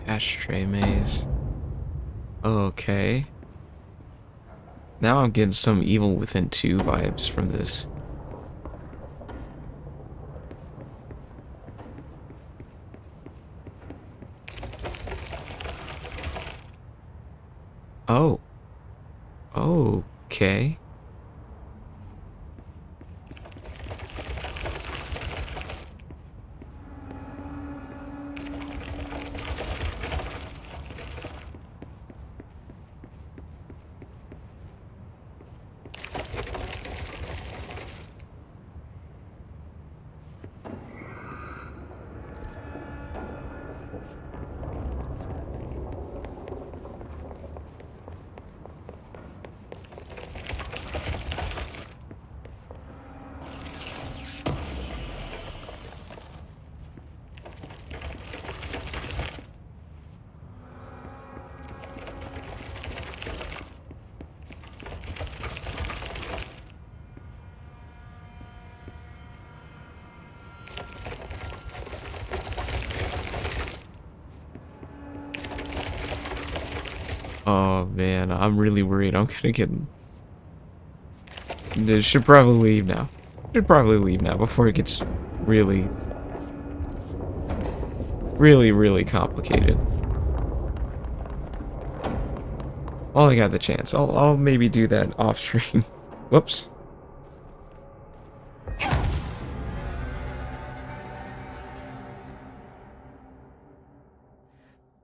A: Ashtray maze. Okay. Now I'm getting some Evil Within 2 vibes from this. Oh. Okay. Oh man, I'm really worried I'm gonna get... Should probably leave now. Should probably leave now before it gets really complicated. While I got the chance, I'll maybe do that off stream. Whoops.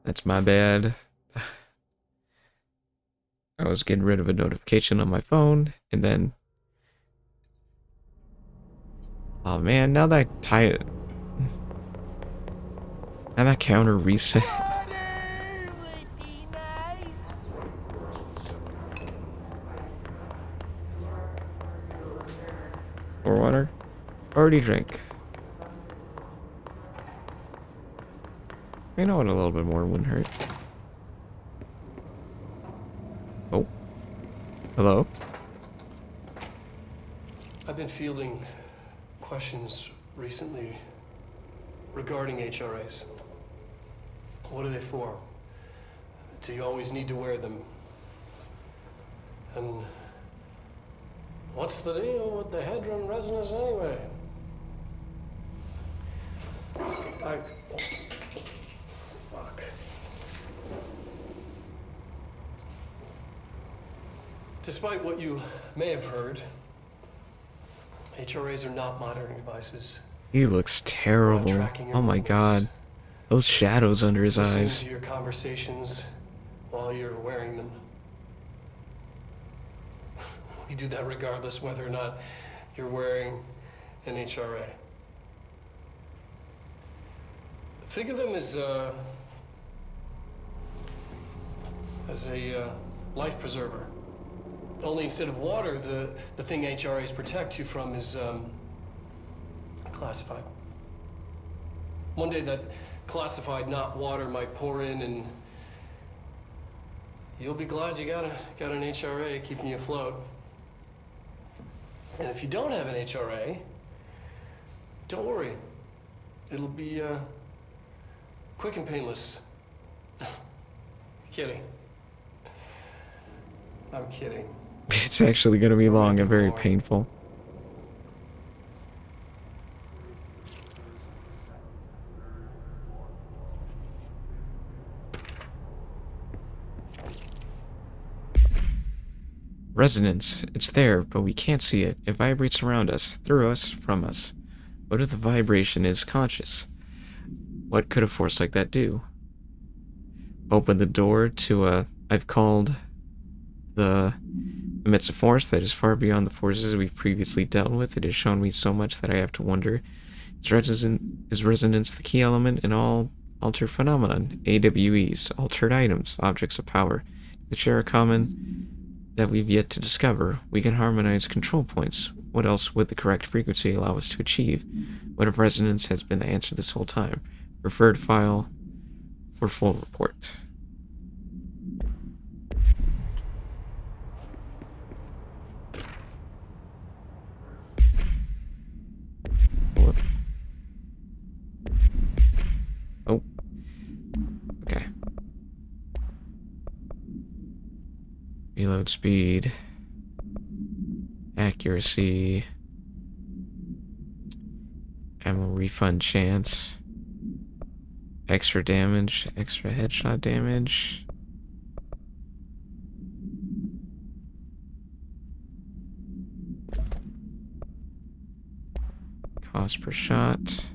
A: That's my bad. I was getting rid of a notification on my phone, and then... Oh man, now that now that counter reset. More water? Already drank. You know what, a little bit more wouldn't hurt. Oh. Hello?
E: I've been fielding questions recently regarding HRAs. What are they for? Do you always need to wear them? And what's the deal with the headroom resonance anyway? Fuck. Despite what you may have heard, HRAs are not monitoring devices.
A: He looks terrible. Oh my god. Those shadows under his eyes.
E: Listen to your conversations while you're wearing them. We do that regardless whether or not you're wearing an HRA. Think of them as a life preserver. Only instead of water, the thing HRAs protect you from is classified. One day that classified, not water, might pour in, and you'll be glad you got an HRA keeping you afloat. And if you don't have an HRA, don't worry. It'll be quick and painless. Kidding. I'm kidding.
A: It's actually gonna be long and very painful. Resonance. It's there, but we can't see it. It vibrates around us, through us, from us. What if the vibration is conscious? What could a force like that do? Open the door to I've called the emits a force that is far beyond the forces we've previously dealt with. It has shown me so much that I have to wonder, is resonance the key element in all altered phenomenon? AWEs, altered items, objects of power, that share a common that we've yet to discover. We can harmonize control points. What else would the correct frequency allow us to achieve? What if resonance has been the answer this whole time? Referred file for full report. Oh. Okay. Reload speed. Accuracy. Ammo refund chance. Extra damage. Extra headshot damage. Cost per shot.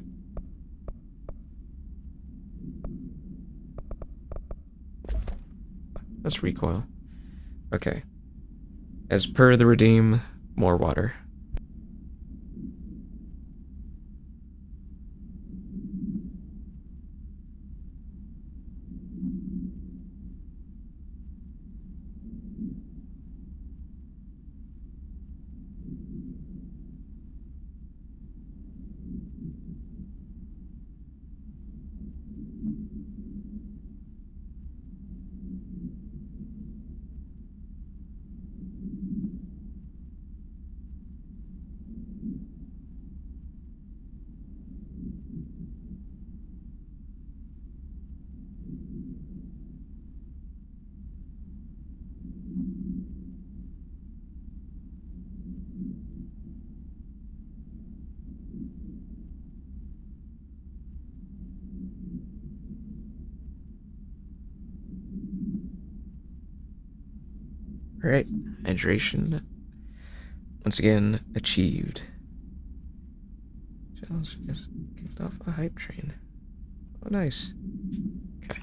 A: That's recoil. Okay. As per the redeem, more water. Alright, hydration. Once again, achieved. Challenge has kicked off a hype train. Oh, nice. Okay.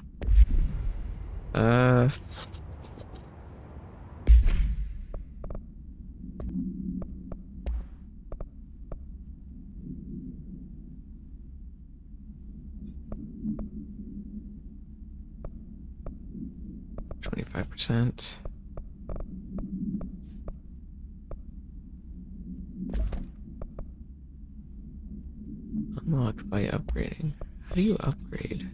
A: 25%. Unlock by upgrading. How do you upgrade?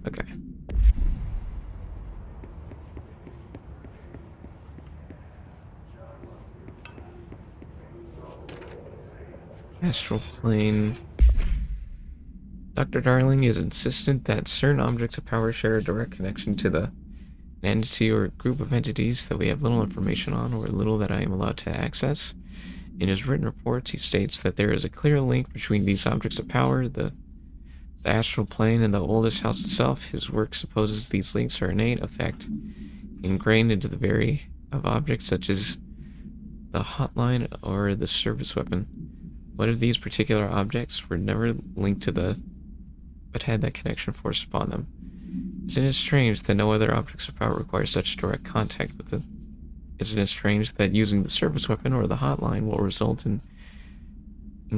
A: Okay. Astral plane. Dr. Darling is insistent that certain objects of power share a direct connection to an entity or group of entities that we have little information on or little that I am allowed to access. In his written reports, he states that there is a clear link between these objects of power, the astral plane, and the oldest house itself. His work supposes these links are innate, a fact ingrained into the very of objects such as the hotline or the service weapon. What if these particular objects were never linked to but had that connection forced upon them? Isn't it strange that no other objects of power require such direct contact with them? Isn't it strange that using the service weapon or the hotline will result in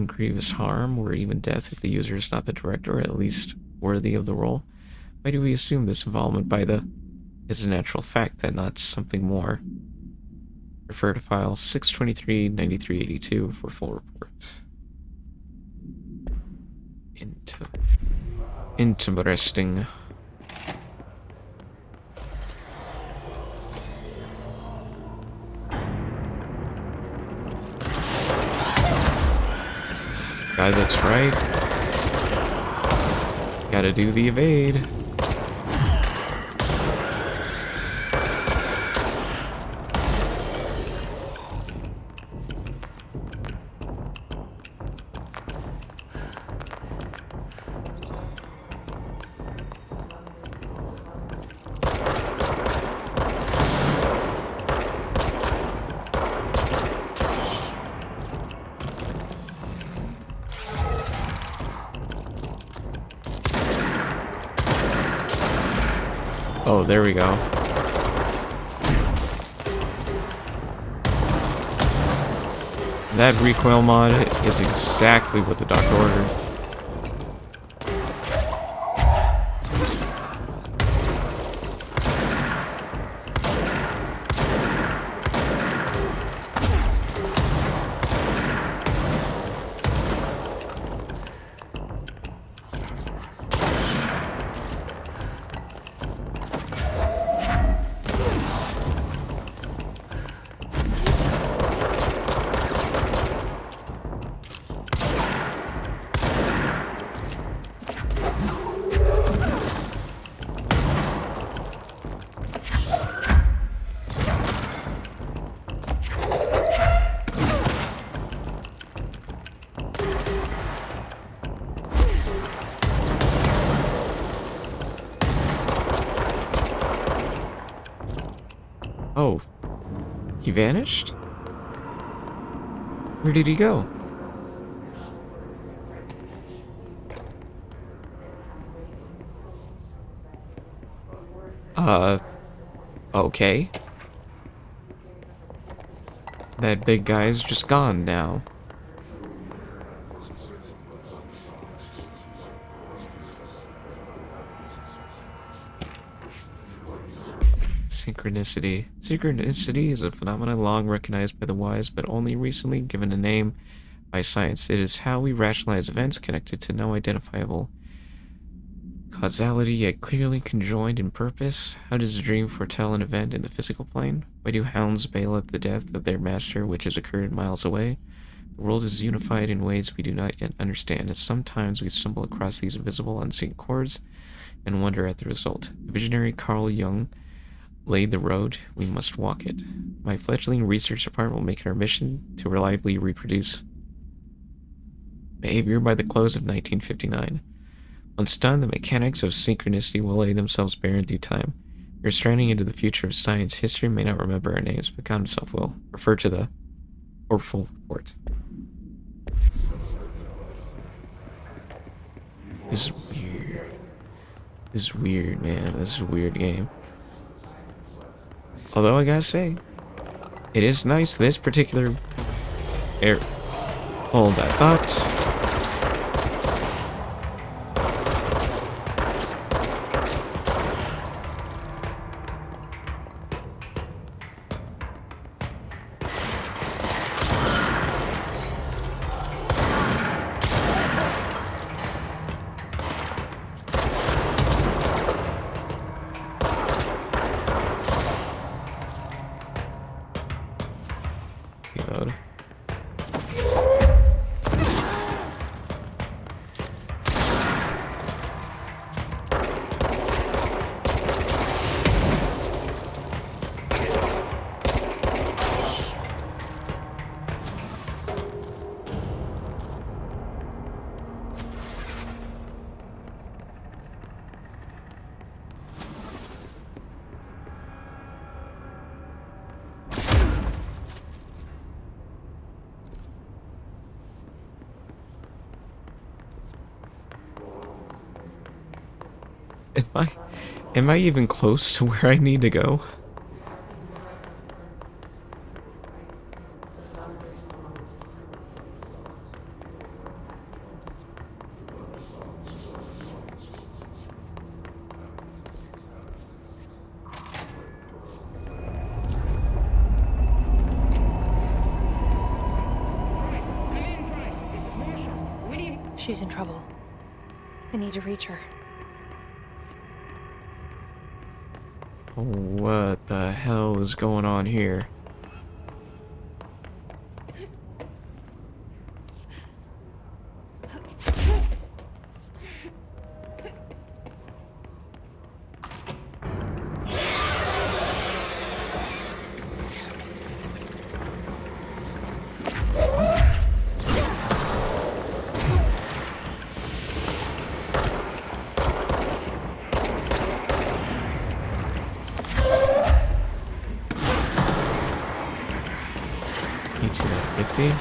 A: grievous harm or even death if the user is not the director or at least worthy of the role? Why do we assume this involvement is a natural fact that not something more? Refer to file 623-9382 for full report. Interesting. Guy, that's right. Gotta do the evade. Oh, there we go. That recoil mod is exactly what the doctor ordered. Oh. He vanished? Where did he go? Okay. That big guy's just gone now. Synchronicity. Synchronicity is a phenomenon long recognized by the wise, but only recently given a name by science. It is how we rationalize events connected to no identifiable causality, yet clearly conjoined in purpose. How does a dream foretell an event in the physical plane? Why do hounds bail at the death of their master, which has occurred miles away? The world is unified in ways we do not yet understand, and sometimes we stumble across these invisible, unseen chords and wonder at the result. The visionary Carl Jung laid the road, we must walk it. My fledgling research department will make it our mission to reliably reproduce behavior by the close of 1959. Once done, the mechanics of synchronicity will lay themselves bare in due time. We are stranding into the future of science. History may not remember our names, but God himself will. Refer to the Orphan Report. This is weird. This is weird, man. This is a weird game. Although I gotta say, it is nice this particular Hold that thought. Reload. Am I even close to where I need to go?
C: She's in trouble. I need to reach her.
A: What the hell is going on here? Okay.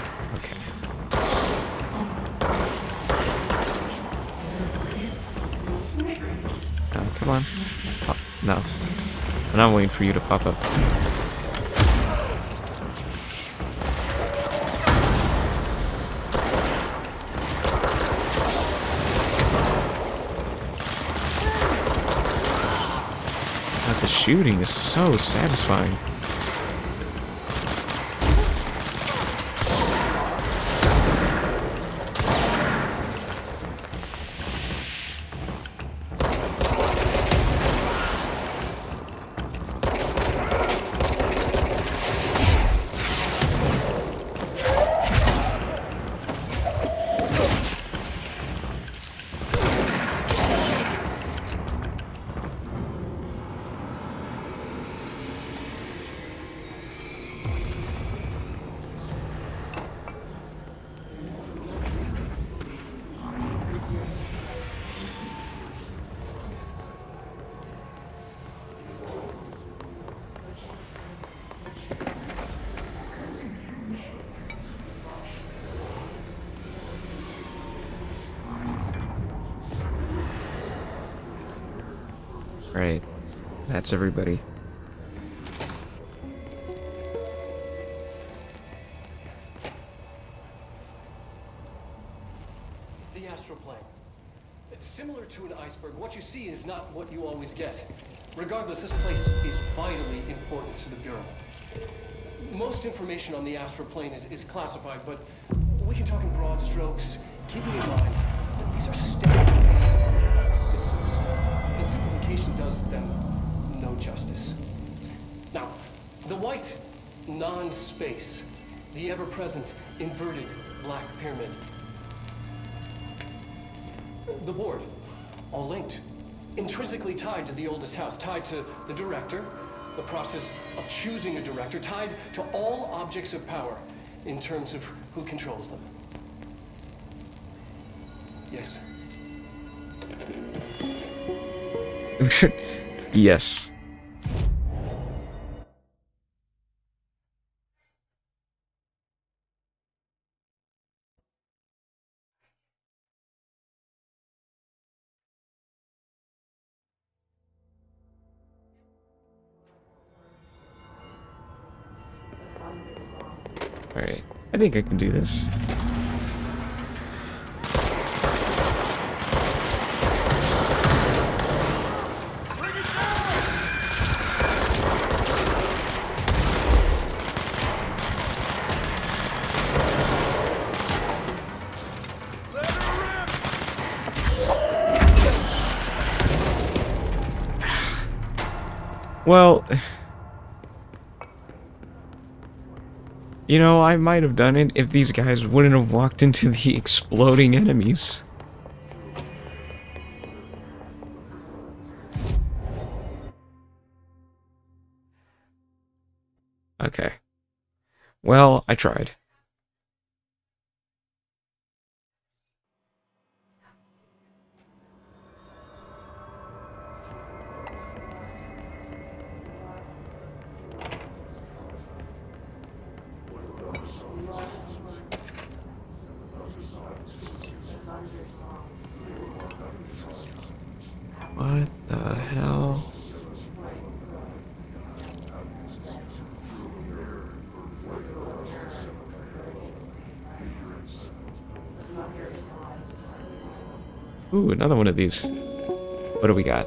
A: Oh, come on. Oh, no. I'm not waiting for you to pop up. God, the shooting is so satisfying. Right. That's everybody.
E: The astral plane. Similar to an iceberg, what you see is not what you always get. Regardless, this place is vitally important to the Bureau. Most information on the astral plane is classified, but we can talk in broad strokes, keeping in mind that these are standard systems. The simplification does them no justice. Now, the white non-space, the ever-present inverted black pyramid. The board, all linked, intrinsically tied to the oldest house, tied to the director, the process of choosing a director, tied to all objects of power in terms of who controls them. Yes.
A: Yes. Alright. I think I can do this. Well, you know, I might have done it if these guys wouldn't have walked into the exploding enemies. Okay. Well, I tried. What the hell? Ooh, another one of these. What do we got?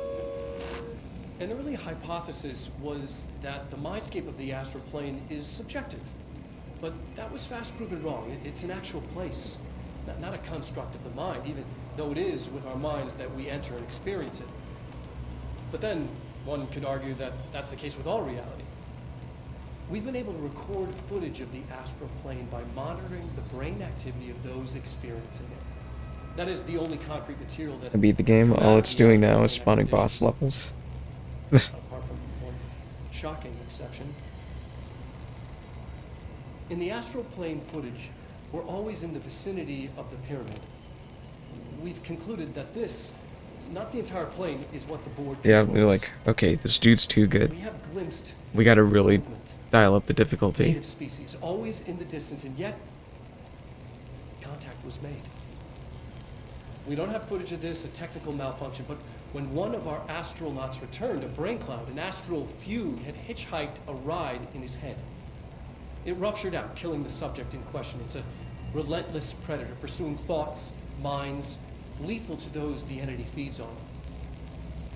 E: An early hypothesis was that the mindscape of the astral plane is subjective. But that was fast proven wrong. It's an actual place, not a construct of the mind, even though it is with our minds that we enter and experience it. But then, one could argue that that's the case with all reality. We've been able to record footage of the astral plane by monitoring the brain activity of those experiencing it. That is the only concrete material that...
A: I beat the game. All it's doing now is spawning boss levels.
E: Apart from one shocking exception. In the astral plane footage, we're always in the vicinity of the pyramid. We've concluded that this, not the entire plane, is what the board
A: Yeah,
E: controls.
A: they're like, okay, this dude's too good.
E: We have glimpsed
A: We gotta really dial up the difficulty.
E: native species, always in the distance, and yet contact was made. We don't have footage of this, a technical malfunction, but when one of our astronauts returned, a brain cloud, an astral fugue, had hitchhiked a ride in his head. It ruptured out, killing the subject in question. It's a relentless predator, pursuing thoughts, minds, lethal to those the entity feeds on.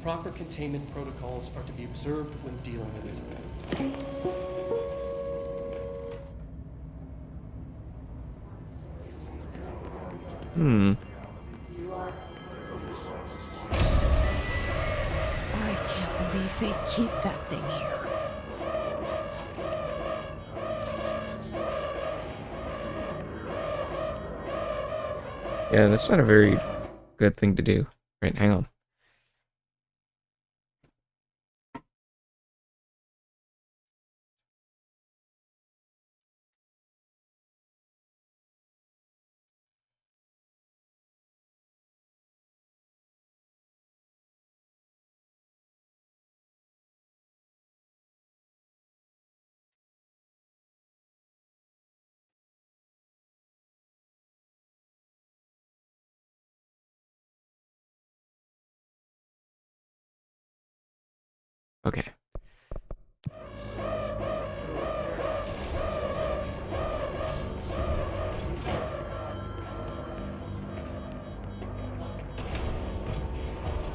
E: Proper containment protocols are to be observed when dealing with it.
C: I can't believe they keep that thing here.
A: Yeah, that's not a very good thing to do. Right, hang on. Okay.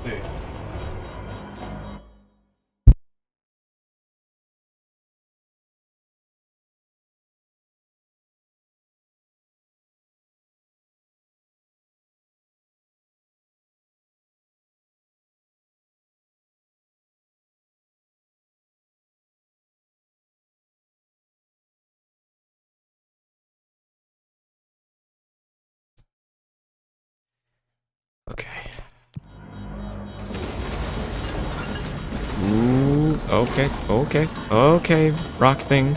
R: Hey.
A: Okay. Ooh, okay. Rock thing.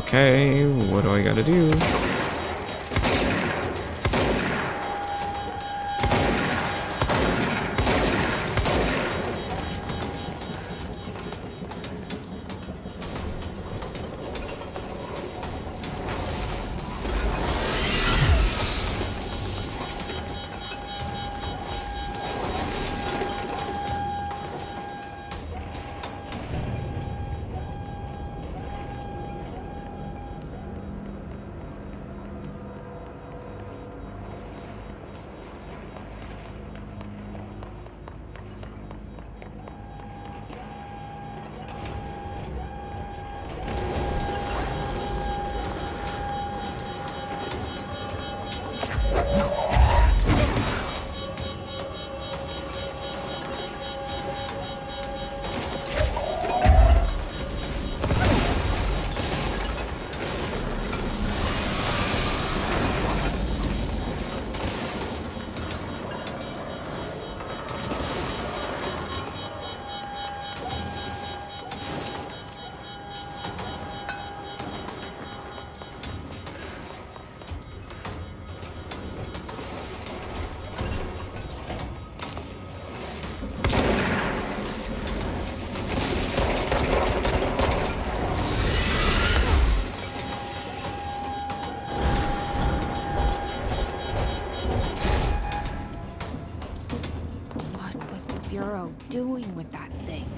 A: Okay, what do I gotta do?
C: What was the Bureau doing with that thing?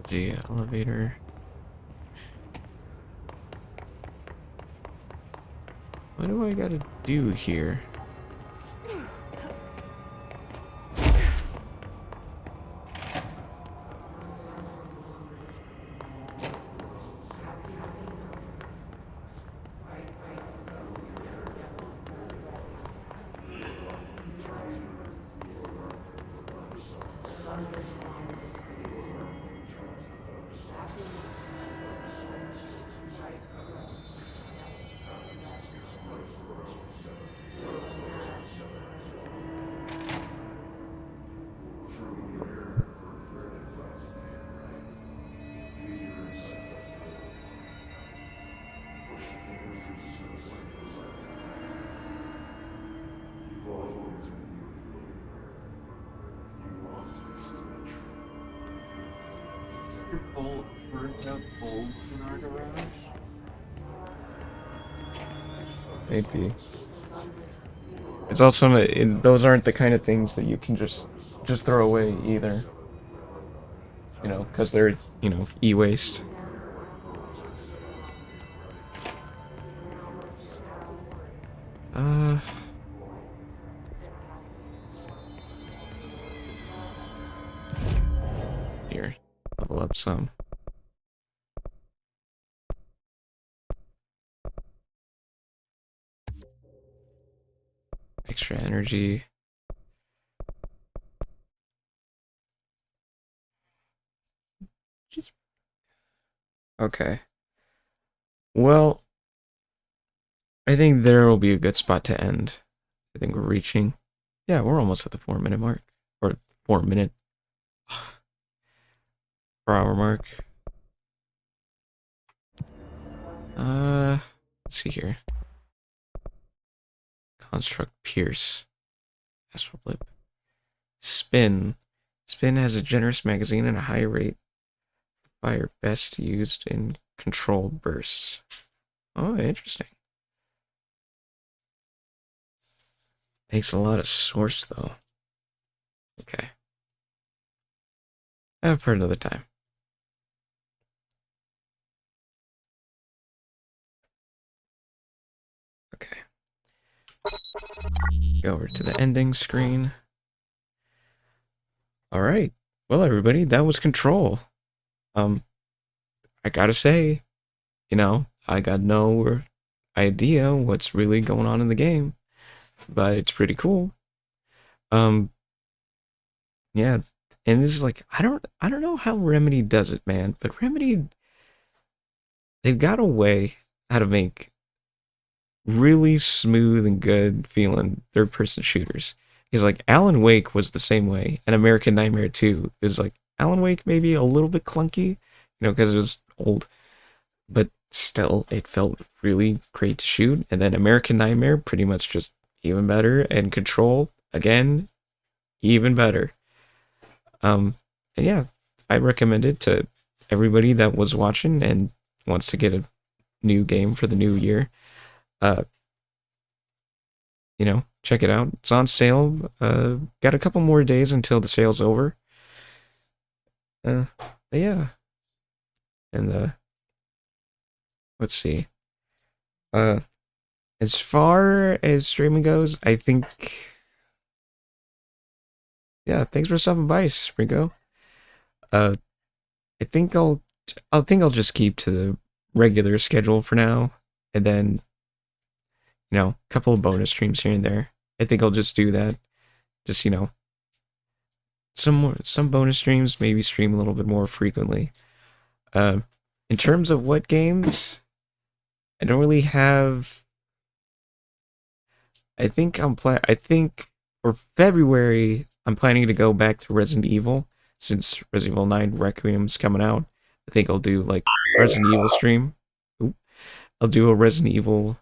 A: The elevator. What do I gotta do here?
N: Birds have bulbs in our garage?
A: Maybe. It's also those aren't the kind of things that you can just throw away either. You know, because they're, you know, e-waste. Here, level up some. Extra energy. Okay. Well, I think there will be a good spot to end. I think we're reaching. Yeah, we're almost at the 4-minute mark. Or 4-minute. 4-hour mark. Let's see here. Construct Pierce. Astral Blip. Spin. Spin has a generous magazine and a high rate of fire, best used in controlled bursts. Oh, interesting. Takes a lot of source, though. Okay. For another time. Okay. Go over to the ending screen. Alright. Well, everybody, that was Control. I gotta say, you know, I got no idea what's really going on in the game, but it's pretty cool. Yeah, and this is like, I don't know how Remedy does it, man, but Remedy, they've got a way how to make really smooth and good feeling third-person shooters. Because like Alan Wake was the same way, and American Nightmare 2 is like Alan Wake maybe a little bit clunky, you know, because it was old, but still it felt really great to shoot. And then American Nightmare pretty much just even better, and Control again even better. And yeah, I recommend it to everybody that was watching and wants to get a new game for the new year. You know, check it out. It's on sale. Got a couple more days until the sale's over. Yeah. And let's see. As far as streaming goes, I think, yeah, thanks for stopping by, Springo. I think I'll just keep to the regular schedule for now, and then, you know, a couple of bonus streams here and there. I think I'll just do that. Just, you know, some bonus streams, maybe stream a little bit more frequently. In terms of what games, I don't really have. I think for February I'm planning to go back to Resident Evil, since Resident Evil 9 Requiem's coming out. I think I'll do like Resident Evil stream. I'll do a Resident Evil.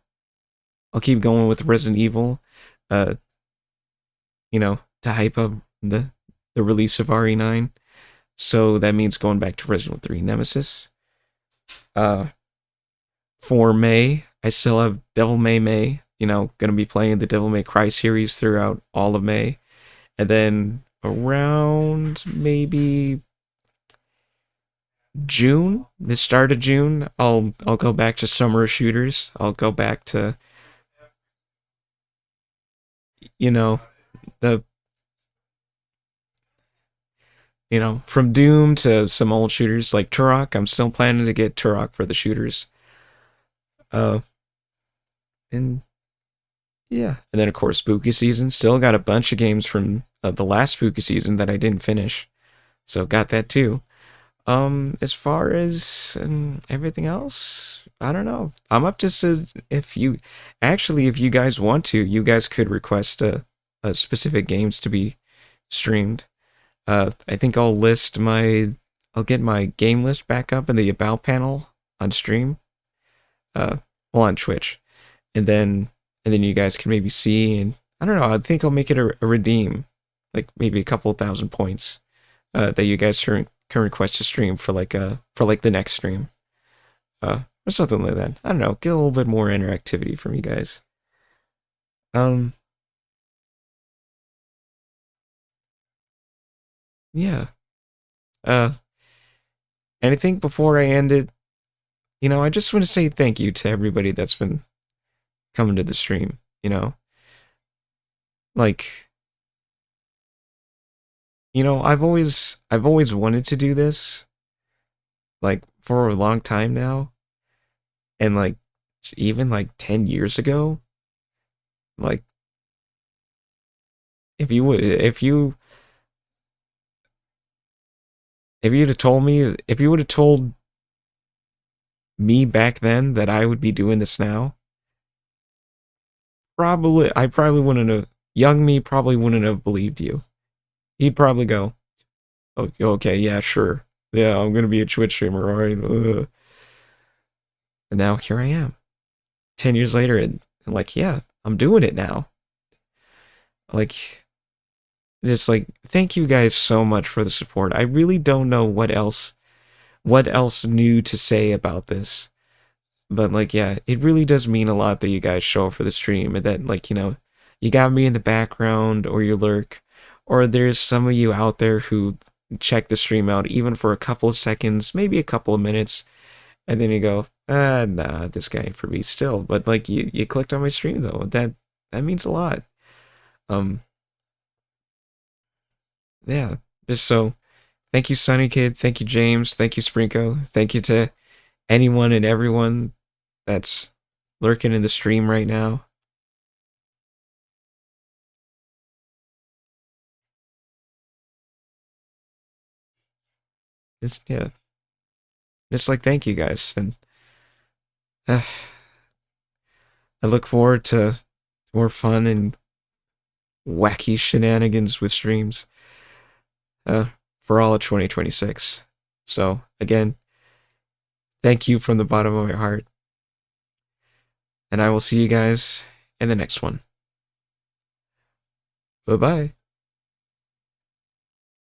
A: I'll keep going with Resident Evil. You know, to hype up the release of RE9. So that means going back to Resident Evil 3 Nemesis. For May, I still have Devil May. You know, gonna be playing the Devil May Cry series throughout all of May. And then around maybe June, the start of June, I'll go back to summer shooters. I'll go back to, you know, from Doom to some old shooters like Turok. I'm still planning to get Turok for the shooters. And yeah, and then of course Spooky Season. Still got a bunch of games from the last Spooky Season that I didn't finish, so got that too. As far as everything else, I don't know. I'm up to if you guys want to, you guys could request a specific games to be streamed. I think I'll get my game list back up in the About panel on stream. On Twitch. And then you guys can maybe see, and I don't know, I think I'll make it a redeem. Like maybe a couple thousand points that you guys can request a stream for like the next stream. Or something like that. I don't know, get a little bit more interactivity from you guys. Yeah. Anything before I end it? You know, I just want to say thank you to everybody that's been coming to the stream, you know? Like, you know, I've always wanted to do this, like, for a long time now. And, like, even, like, 10 years ago, like, if you'd have told me, if you would have told me back then that I would be doing this now, I probably wouldn't have, young me probably wouldn't have believed you. He'd probably go, oh, okay, yeah, sure. Yeah, I'm gonna be a Twitch streamer, alright. And now here I am. 10 years later, and like, yeah, I'm doing it now. Like, just like, thank you guys so much for the support. I really don't know what else new to say about this. But like, yeah, it really does mean a lot that you guys show up for the stream and that, like, you know, you got me in the background or you lurk, or there's some of you out there who check the stream out even for a couple of seconds, maybe a couple of minutes, and then you go, nah, this guy ain't for me still. But like, you clicked on my stream though. That means a lot. Yeah, just so, thank you, Sunny Kid. Thank you, James. Thank you, Sprinko. Thank you to anyone and everyone that's lurking in the stream right now. Just like, thank you guys, and I look forward to more fun and wacky shenanigans with streams for all of 2026. So again, thank you from the bottom of my heart, and I will see you guys in the next one. Bye-bye.